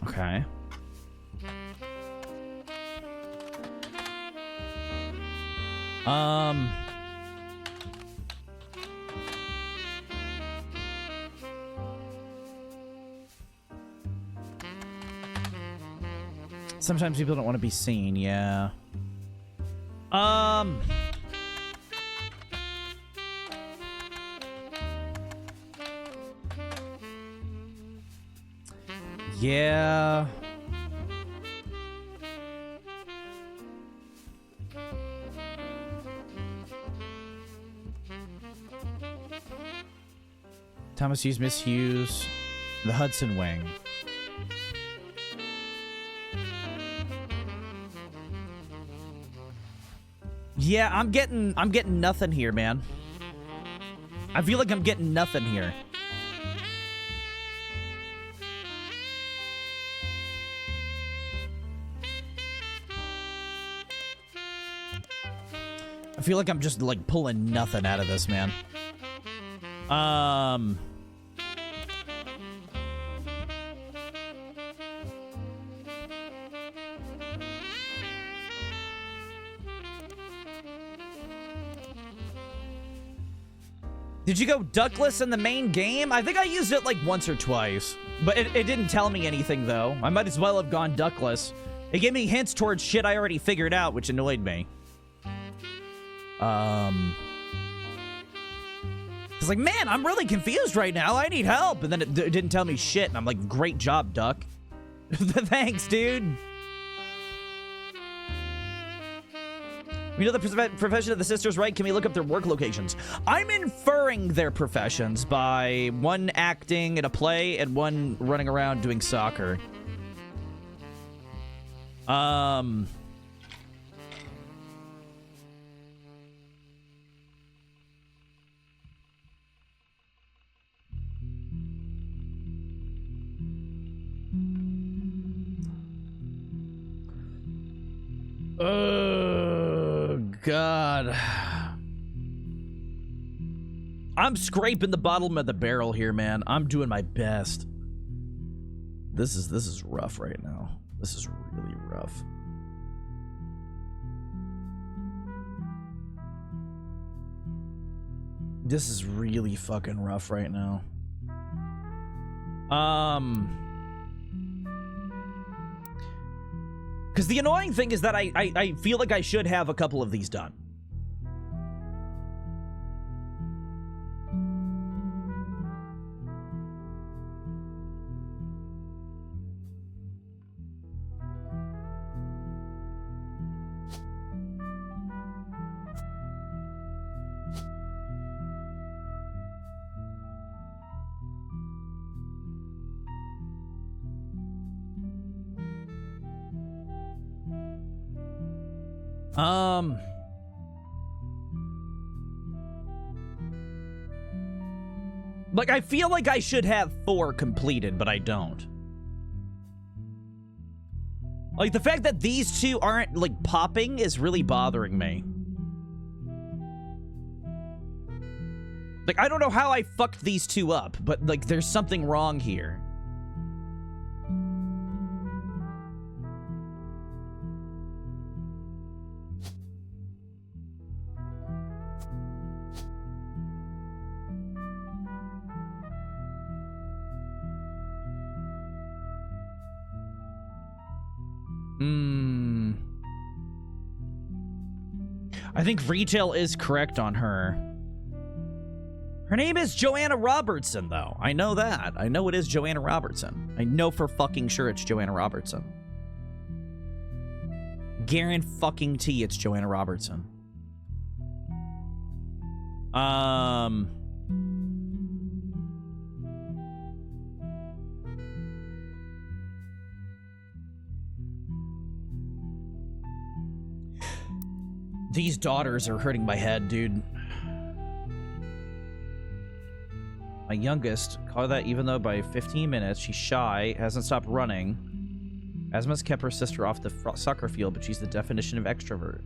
S1: Okay. Sometimes people don't want to be seen, yeah. Yeah. Thomas Hughes, Miss Hughes, the Hudson Wing. Yeah, I'm getting nothing here, man. I feel like I'm getting nothing here. I feel like I'm just, like, pulling nothing out of this, man. Did you go duckless in the main game? I think I used it, like, once or twice. But it didn't tell me anything, though. I might as well have gone duckless. It gave me hints towards shit I already figured out, which annoyed me. It's like, man, I'm really confused right now. I need help. And then it didn't tell me shit. And I'm like, great job, Duck. Thanks, dude. We know the profession of the sisters, right? Can we look up their work locations? I'm inferring their professions by one acting in a play and one running around doing soccer. Oh, God. I'm scraping the bottom of the barrel here, man. I'm doing my best. This is rough right now. This is really rough. This is really fucking rough right now. Because the annoying thing is that I feel like I should have a couple of these done. Like, I feel like I should have 4 completed, but I don't. Like, the fact that these 2 aren't, like, popping is really bothering me. Like, I don't know how I fucked these 2 up, but, like, there's something wrong here. I think retail is correct on her. Her name is Joanna Robertson, though. I know that. I know it is Joanna Robertson. I know for fucking sure it's Joanna Robertson. Guarantee it's Joanna Robertson. These daughters are hurting my head, dude. My youngest, call that even though by 15 minutes, she's shy, hasn't stopped running. Asma's kept her sister off the soccer field, but she's the definition of extrovert.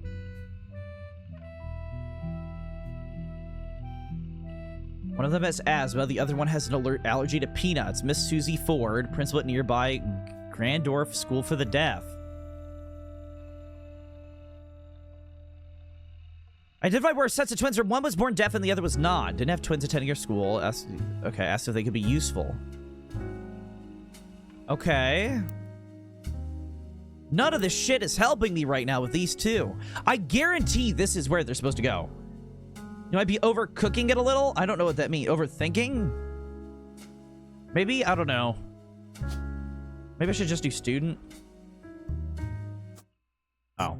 S1: One of them has asthma, the other one has an alert allergy to peanuts. Miss Susie Ford, principal at nearby Grandorf School for the Deaf. Identified where sets of twins are. One was born deaf and the other was not. Didn't have twins attending your school. Asked if they could be useful. Okay. None of this shit is helping me right now with these 2. I guarantee this is where they're supposed to go. You might be overcooking it a little. I don't know what that means. Overthinking? Maybe? I don't know. Maybe I should just do student. Oh.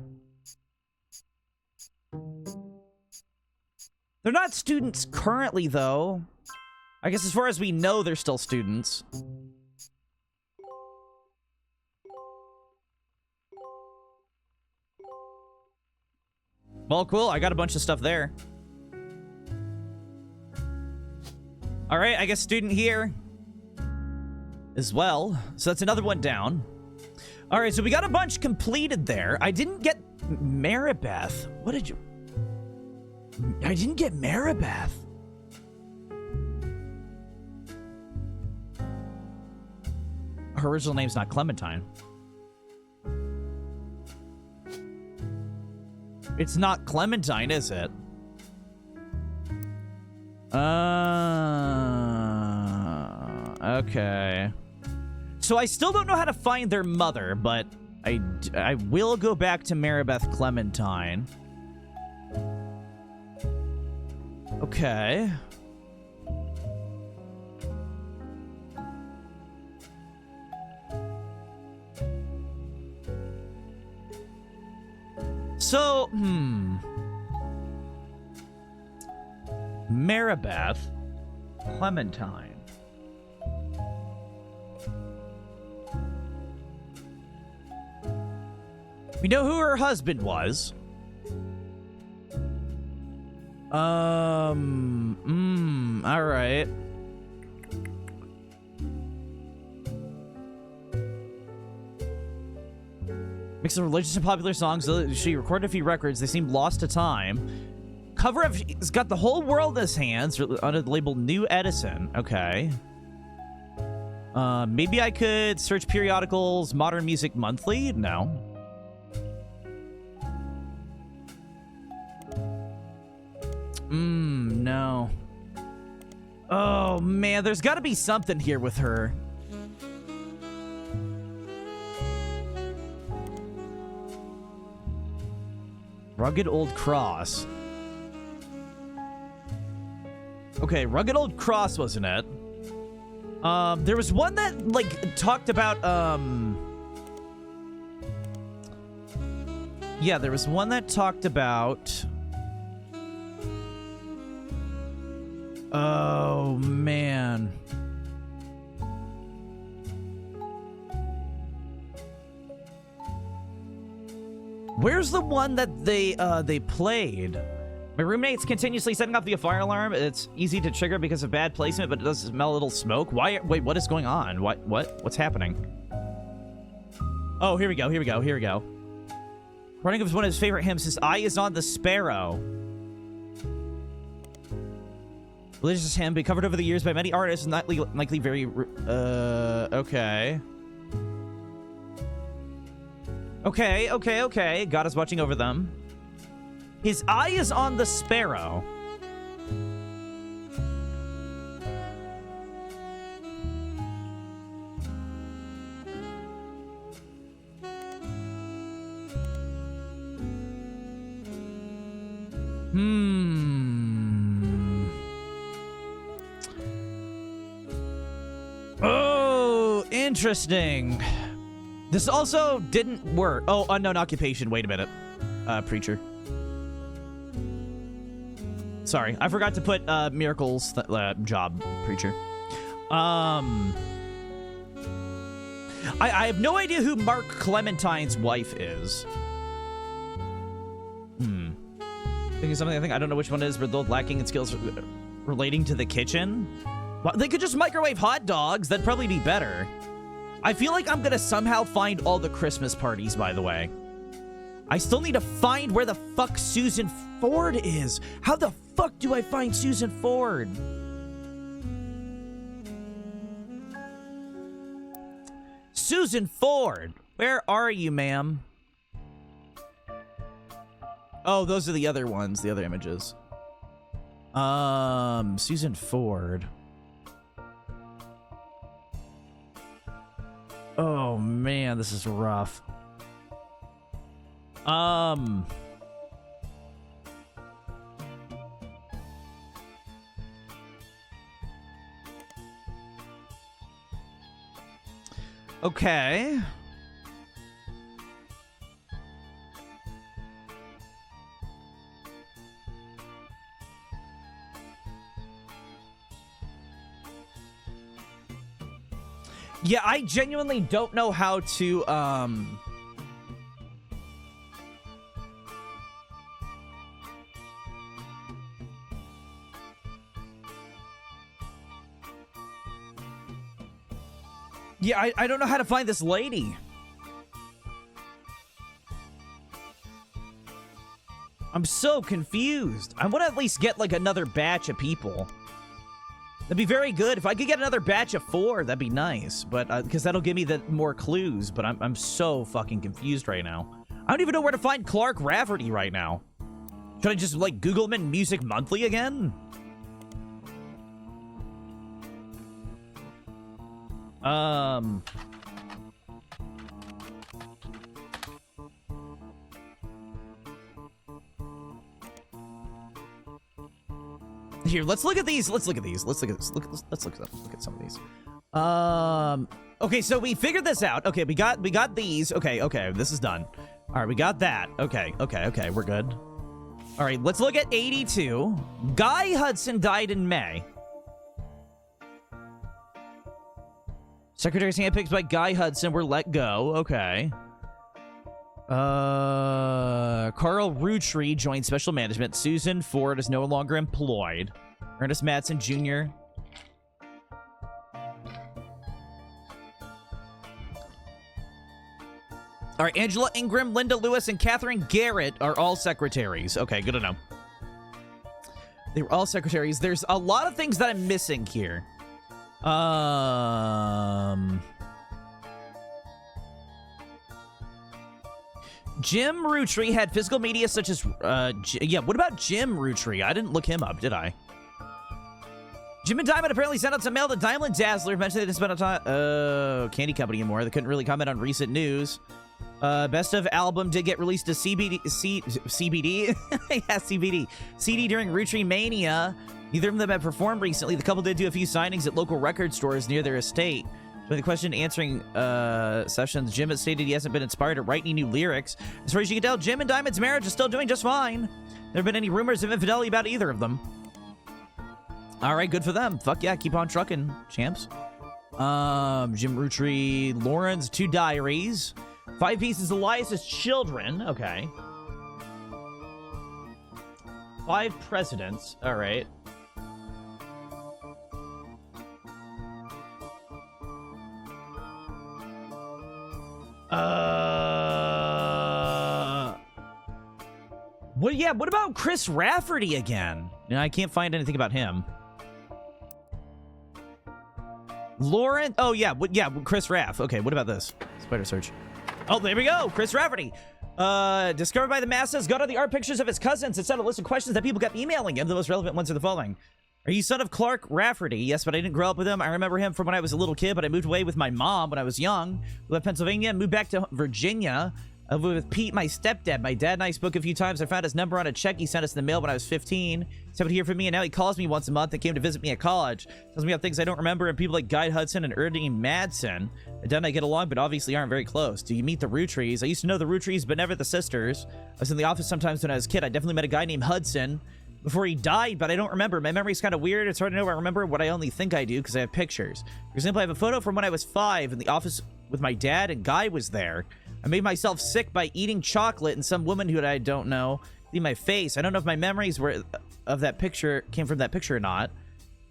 S1: They're not students currently, though. I guess as far as we know, they're still students. Well, cool. I got a bunch of stuff there. All right, I guess student here as well. So that's another one down. All right, so we got a bunch completed there. I didn't get Maribeth. What did you... I didn't get Maribeth. Her original name's not Clementine. It's not Clementine, is it? Okay. So I still don't know how to find their mother, but I will go back to Maribeth Clementine. Okay. So, Maribeth Clementine. We know who her husband was. All right. Mix of religious and popular songs. She recorded a few records. They seem lost to time. Cover of, it's got the whole world in his hands under the label New Edison. Okay. Maybe I could search periodicals, Modern Music Monthly? No. No. Oh, man, there's got to be something here with her. Rugged Old Cross. Okay, Rugged Old Cross wasn't it? There was one that, like, talked about, yeah, there was one that talked about... Oh, man. Where's the one that they played? My roommate's continuously setting off the fire alarm. It's easy to trigger because of bad placement, but it does smell a little smoke. Why? Wait, what is going on? What's happening? Oh, here we go. Running of one of his favorite hymns. His eye is on the sparrow. Religious hymn, been covered over the years by many artists, not likely very, okay. Okay. God is watching over them. His eye is on the sparrow. Oh, interesting. This also didn't work. Oh, unknown occupation. Wait a minute. Preacher. Sorry, I forgot to put Miracle's job, Preacher. I have no idea who Mark Clementine's wife is. Thinking something I don't know which one it is, but they're lacking in skills relating to the kitchen. Well, they could just microwave hot dogs. That'd probably be better. I feel like I'm gonna somehow find all the Christmas parties, by the way. I still need to find where the fuck Susan Ford is. How the fuck do I find Susan Ford? Susan Ford, where are you, ma'am? Oh, those are the other ones, the other images. Susan Ford. Oh man, this is rough. Okay. Yeah, I genuinely don't know how to, yeah, I don't know how to find this lady. I'm so confused. I want to at least get, like, another batch of people. That'd be very good. If I could get another batch of 4, that'd be nice. But, because that'll give me the more clues. But I'm so fucking confused right now. I don't even know where to find Clark Rafferty right now. Should I just, like, Google him in Music Monthly again? Here, let's look at these. Let's look at these. Let's look at this. Let's look at some of these. Okay, so we figured this out. Okay, we got these. Okay, this is done. All right, we got that. Okay, we're good. All right, let's look at 82. Guy Hudson died in May. Secretaries handpicked by Guy Hudson were let go. Okay. Carl Roottrees joined special management. Susan Ford is no longer employed. Ernest Madsen Jr. All right, Angela Ingram, Linda Lewis, and Catherine Garrett are all secretaries. Okay, good to know. They were all secretaries. There's a lot of things that I'm missing here. Jim Roottrees had physical media such as, yeah, what about Jim Roottrees? I didn't look him up, did I? Jim and Diamond apparently sent out some mail to Diamond Dazzler. Mentioned they didn't spend a time, Candy Company anymore. They couldn't really comment on recent news. Best of album did get released to CBD, yeah, CBD. CD during Roottreemania. Neither of them have performed recently. The couple did do a few signings at local record stores near their estate. During the question answering sessions, Jim has stated he hasn't been inspired to write any new lyrics. As far as you can tell, Jim and Diamond's marriage is still doing just fine. There have been any rumors of infidelity about either of them. All right, good for them. Fuck yeah, keep on trucking, champs. Jim Roottrees, Lauren's 2 diaries. 5 pieces, Elias's children. Okay. 5 presidents. All right. What? Yeah. What about Chris Rafferty again? No, I can't find anything about him. Lauren. Oh yeah. Yeah. Chris Raff. Okay. What about this? Spider search. Oh, there we go. Chris Rafferty. Discovered by the masses. Got all the art pictures of his cousins and sent a list of questions that people kept emailing him. The most relevant ones are the following. Are you son of Clark Rafferty? Yes, but I didn't grow up with him. I remember him from when I was a little kid, but I moved away with my mom when I was young. We left Pennsylvania and moved back to Virginia. I lived with Pete, my stepdad. My dad and I spoke a few times. I found his number on a check he sent us in the mail when I was 15. He said he'd hear from me, and now he calls me once a month and came to visit me at college. Tells me about things I don't remember and people like Guy Hudson and Ernie Madsen. My dad and I get along, but obviously aren't very close. Do you meet the Roottrees? I used to know the Roottrees, but never the sisters. I was in the office sometimes when I was a kid. I definitely met a guy named Hudson before he died, but I don't remember. My memory's kind of weird. It's hard to know I remember what I only think I do because I have pictures. For example, I have a photo from when I was 5 in the office with my dad, and Guy was there. I made myself sick by eating chocolate, and some woman who I don't know in my face. I don't know if my memories were of that picture came from that picture or not.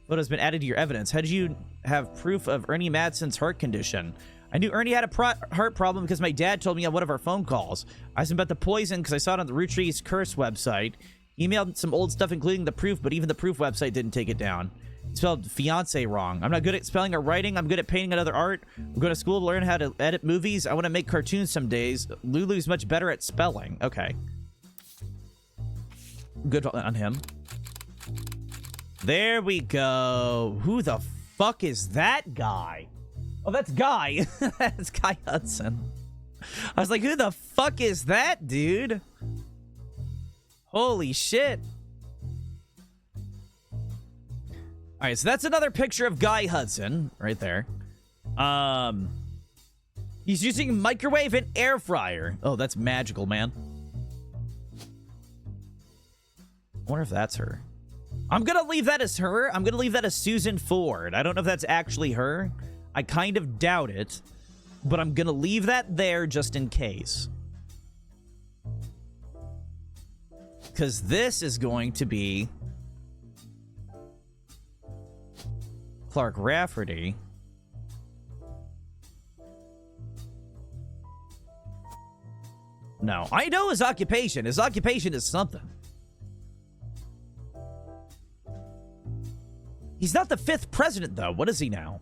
S1: Photo's been added to your evidence. How did you have proof of Ernie Madsen's heart condition? I knew Ernie had a heart problem because my dad told me on one of our phone calls. I asked him about the poison because I saw it on the Roottrees Curse website. He emailed some old stuff, including the proof, but even the proof website didn't take it down. He spelled fiance wrong. I'm not good at spelling or writing. I'm good at painting and other art. I'm going to school to learn how to edit movies. I want to make cartoons some days. Lulu's much better at spelling. Okay. Good on him. There we go. Who the fuck is that guy? Oh, that's Guy. That's Guy Hudson. I was like, who the fuck is that, dude? Holy shit. All right, so that's another picture of Guy Hudson right there. He's using microwave and air fryer. Oh, that's magical, man. I wonder if that's her. I'm going to leave that as her. I'm going to leave that as Susan Ford. I don't know if that's actually her. I kind of doubt it, but I'm going to leave that there just in case. Because this is going to be Clark Rafferty. No, I know his occupation. His occupation is something. He's not the 5th president, though. What is he now?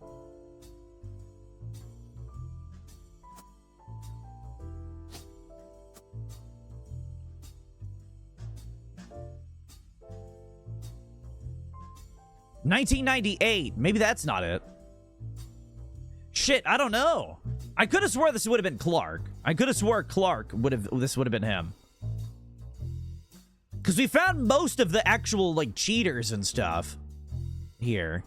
S1: $1998. Maybe that's not it. Shit, I don't know. I could have swore this would have been Clark. I could have swore this would have been him. Because we found most of the actual, like, cheaters and stuff here.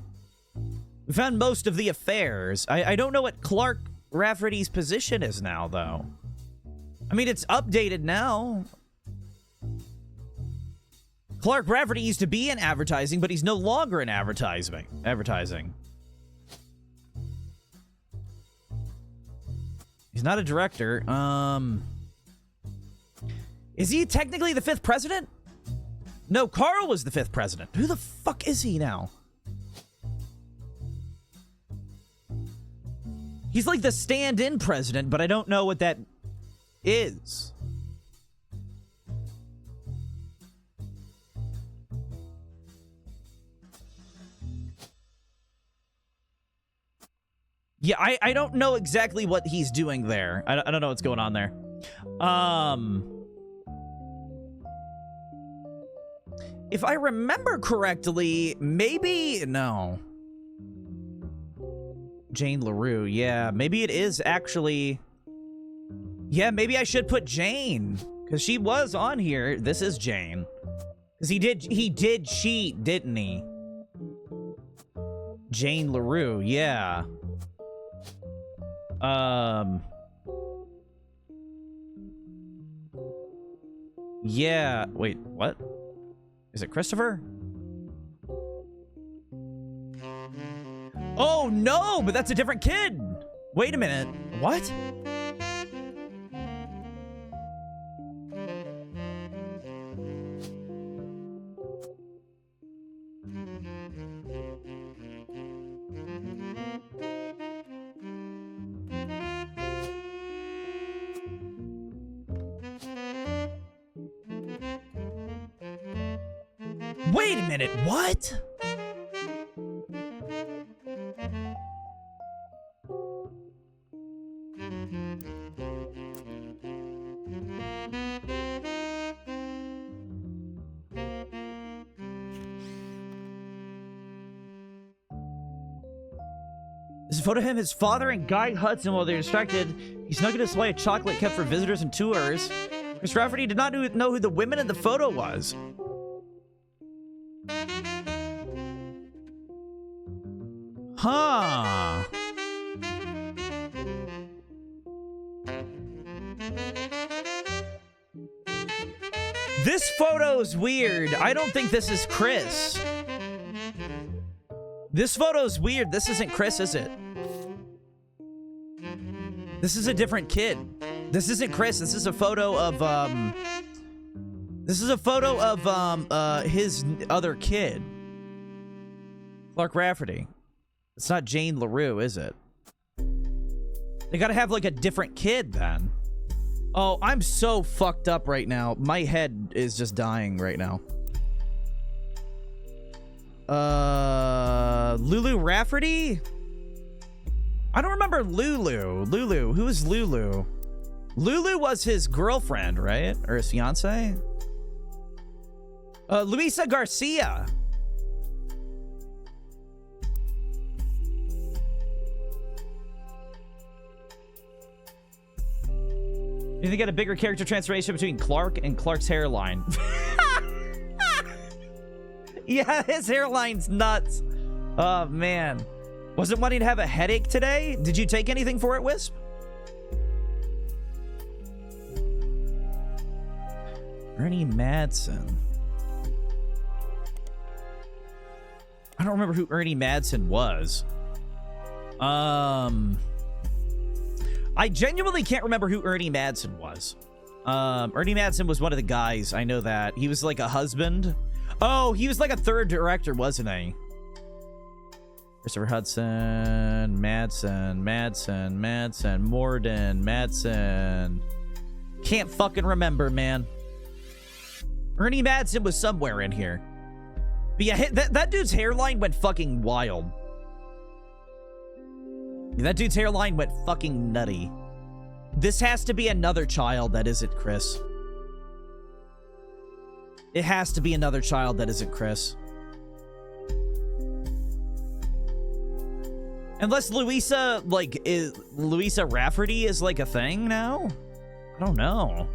S1: We found most of the affairs. I don't know what Clark Rafferty's position is now, though. I mean, it's updated now. Clark Rafferty used to be in advertising, but he's no longer in advertising. He's not a director. Is he technically the 5th president? No, Carl was the 5th president. Who the fuck is he now? He's like the stand-in president, but I don't know what that is. Yeah, I don't know exactly what he's doing there. I don't know what's going on there. If I remember correctly, maybe... No. Jane LaRue, yeah. Maybe it is actually... Yeah, maybe I should put Jane. Because she was on here. This is Jane. Because he did cheat, didn't he? Jane LaRue, yeah. Yeah, wait, what? Is it Christopher? Oh, no, but that's a different kid. Wait a minute. What? Wait a minute, what? This is a photo of him, his father, and Guy Hudson while they're distracted. He snuck in a display of chocolate kept for visitors and tours. Chris Rafferty did not know who the women in the photo was. Huh. This photo's weird. I don't think this is Chris. This photo's weird. This isn't Chris, is it? This is a different kid. This isn't Chris. This is a photo of, his other kid. Clark Rafferty. It's not Jane LaRue, is it? They gotta have, like, a different kid, then. Oh, I'm so fucked up right now. My head is just dying right now. Lulu Rafferty? I don't remember Lulu. Lulu. Who is Lulu? Lulu was his girlfriend, right? Or his fiance? Luisa Garcia. You think they got a bigger character transformation between Clark and Clark's hairline? Yeah, his hairline's nuts. Oh, man. Wasn't wanting to have a headache today? Did you take anything for it, Wisp? Ernie Madsen. I don't remember who Ernie Madsen was. I genuinely can't remember who Ernie Madsen was. Ernie Madsen was one of the guys. I know that. He was like a husband. Oh, he was like a third director, wasn't he? Christopher Hudson, Madsen, Morden, Madsen. Can't fucking remember, man. Ernie Madsen was somewhere in here. But yeah, that dude's hairline went fucking wild. That dude's hairline went fucking nutty. This has to be another child that isn't Chris. It has to be another child that isn't Chris. Unless Luisa, like, Luisa Rafferty is, like, a thing now? I don't know.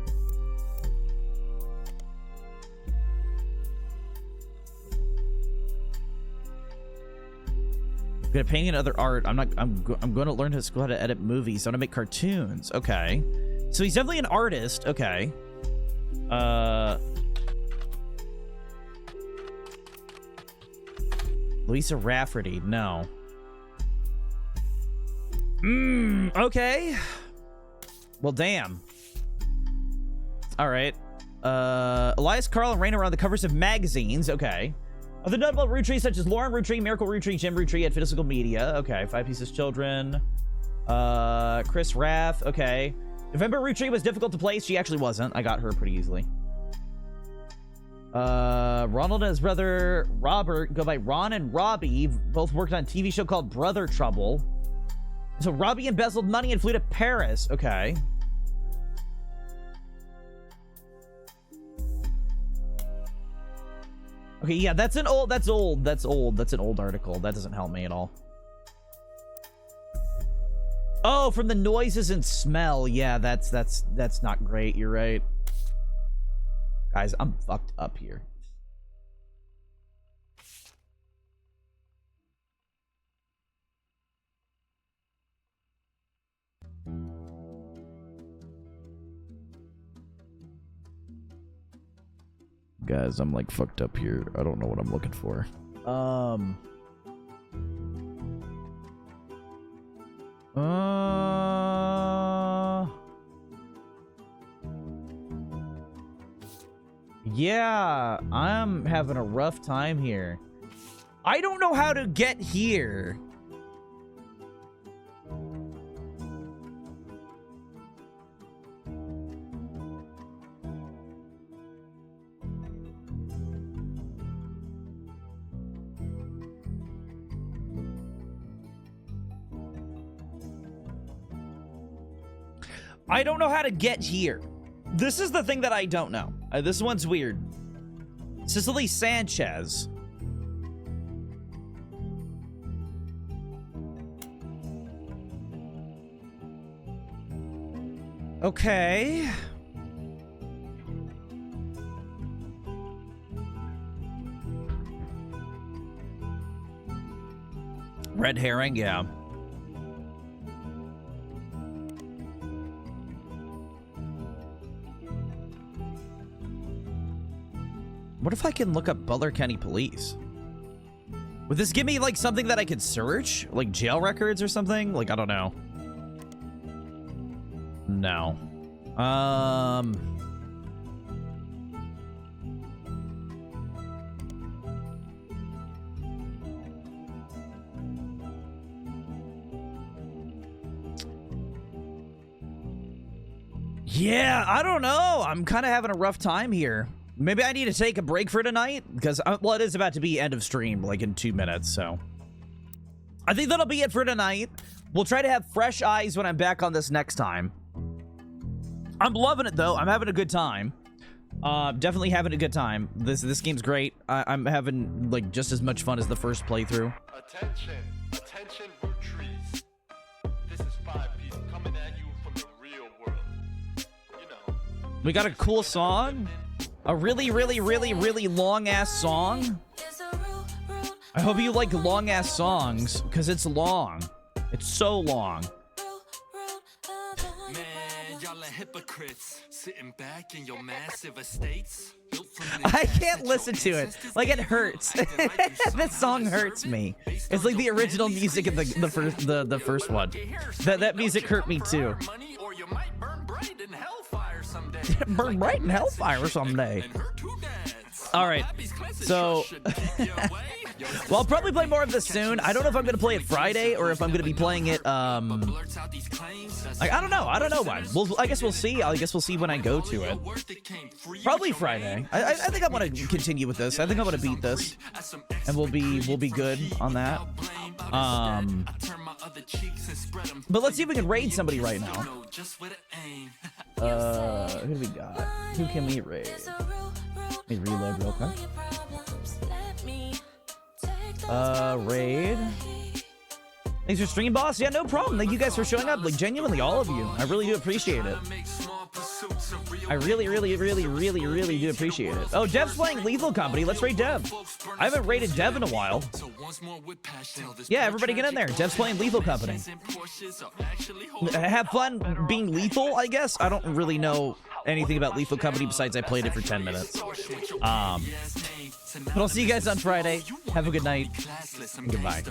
S1: I'm gonna paint and other art. I'm going to learn how to edit movies. I want to make cartoons. Okay. So he's definitely an artist. Okay. Louisa Rafferty. No. Okay. Well, damn. All right. Elias, Carl, and Raina are on the covers of magazines. Okay. Other notable Roottrees such as Lauren Roottree, Miracle Roottree, Jim Roottree at Physical Media. Okay. Five Pieces Children. Chris Raff. Okay. November Roottrie was difficult to place. She actually wasn't. I got her pretty easily. Ronald and his brother Robert go by Ron and Robbie. Both worked on a TV show called Brother Trouble. So Robbie embezzled money and flew to Paris. Okay. Okay, yeah, that's an old article. That doesn't help me at all. Oh, from the noises and smell. Yeah, that's not great. You're right. Guys, I'm fucked up here.
S7: Guys, I'm like fucked up here. I don't know what I'm looking for.
S1: Yeah, I'm having a rough time here. I don't know how to get here. I don't know how to get here. This is the thing that I don't know. This one's weird. Cicely Sanchez. Okay. Red herring, yeah. What if I can look up Butler County Police? Would this give me, like, something that I could search? Like, jail records or something? Like, I don't know. No. Yeah, I don't know. I'm kind of having a rough time here. Maybe I need to take a break for tonight because, well, it is about to be end of stream, like in 2 minutes, so. I think that'll be it for tonight. We'll try to have fresh eyes when I'm back on this next time. I'm loving it, though. I'm having a good time. Definitely having a good time. This game's great. I'm having, like, just as much fun as the first playthrough.
S3: Attention, attention, Roottrees. This is 5 Piece coming at you from the real world. You know.
S1: We got a cool song. A really, really, really, really long-ass song. I hope you like long-ass songs, because it's long. It's so long.
S4: Man, y'all are hypocrites, sitting back in your massive estates.
S1: I can't listen to it. Like, it hurts. This song hurts me. It's like the original music of the first one. That music hurt me too. Burn bright in hellfire someday. All right, so well, I'll probably play more of this soon. I don't know if I'm gonna play it Friday or if I'm gonna be playing it I don't know when. I guess we'll see. I guess we'll see when I go to it. Probably Friday. I think I want to continue with this. I think I want to beat this, and we'll be good on that. But let's see if we can raid somebody right now. Who do we got? Who can we raid? Let me reload real quick. Raid. Thanks for stream, boss. Yeah, no problem. Thank you guys for showing up. Like, genuinely, all of you. I really do appreciate it. I really, really, really, really, really do appreciate it. Oh, Dev's playing Lethal Company. Let's rate Dev. I haven't rated Dev in a while. Yeah, everybody get in there. Dev's playing Lethal Company. Have fun being lethal, I guess. I don't really know anything about Lethal Company besides I played it for 10 minutes. But I'll see you guys on Friday. Have a good night. Goodbye.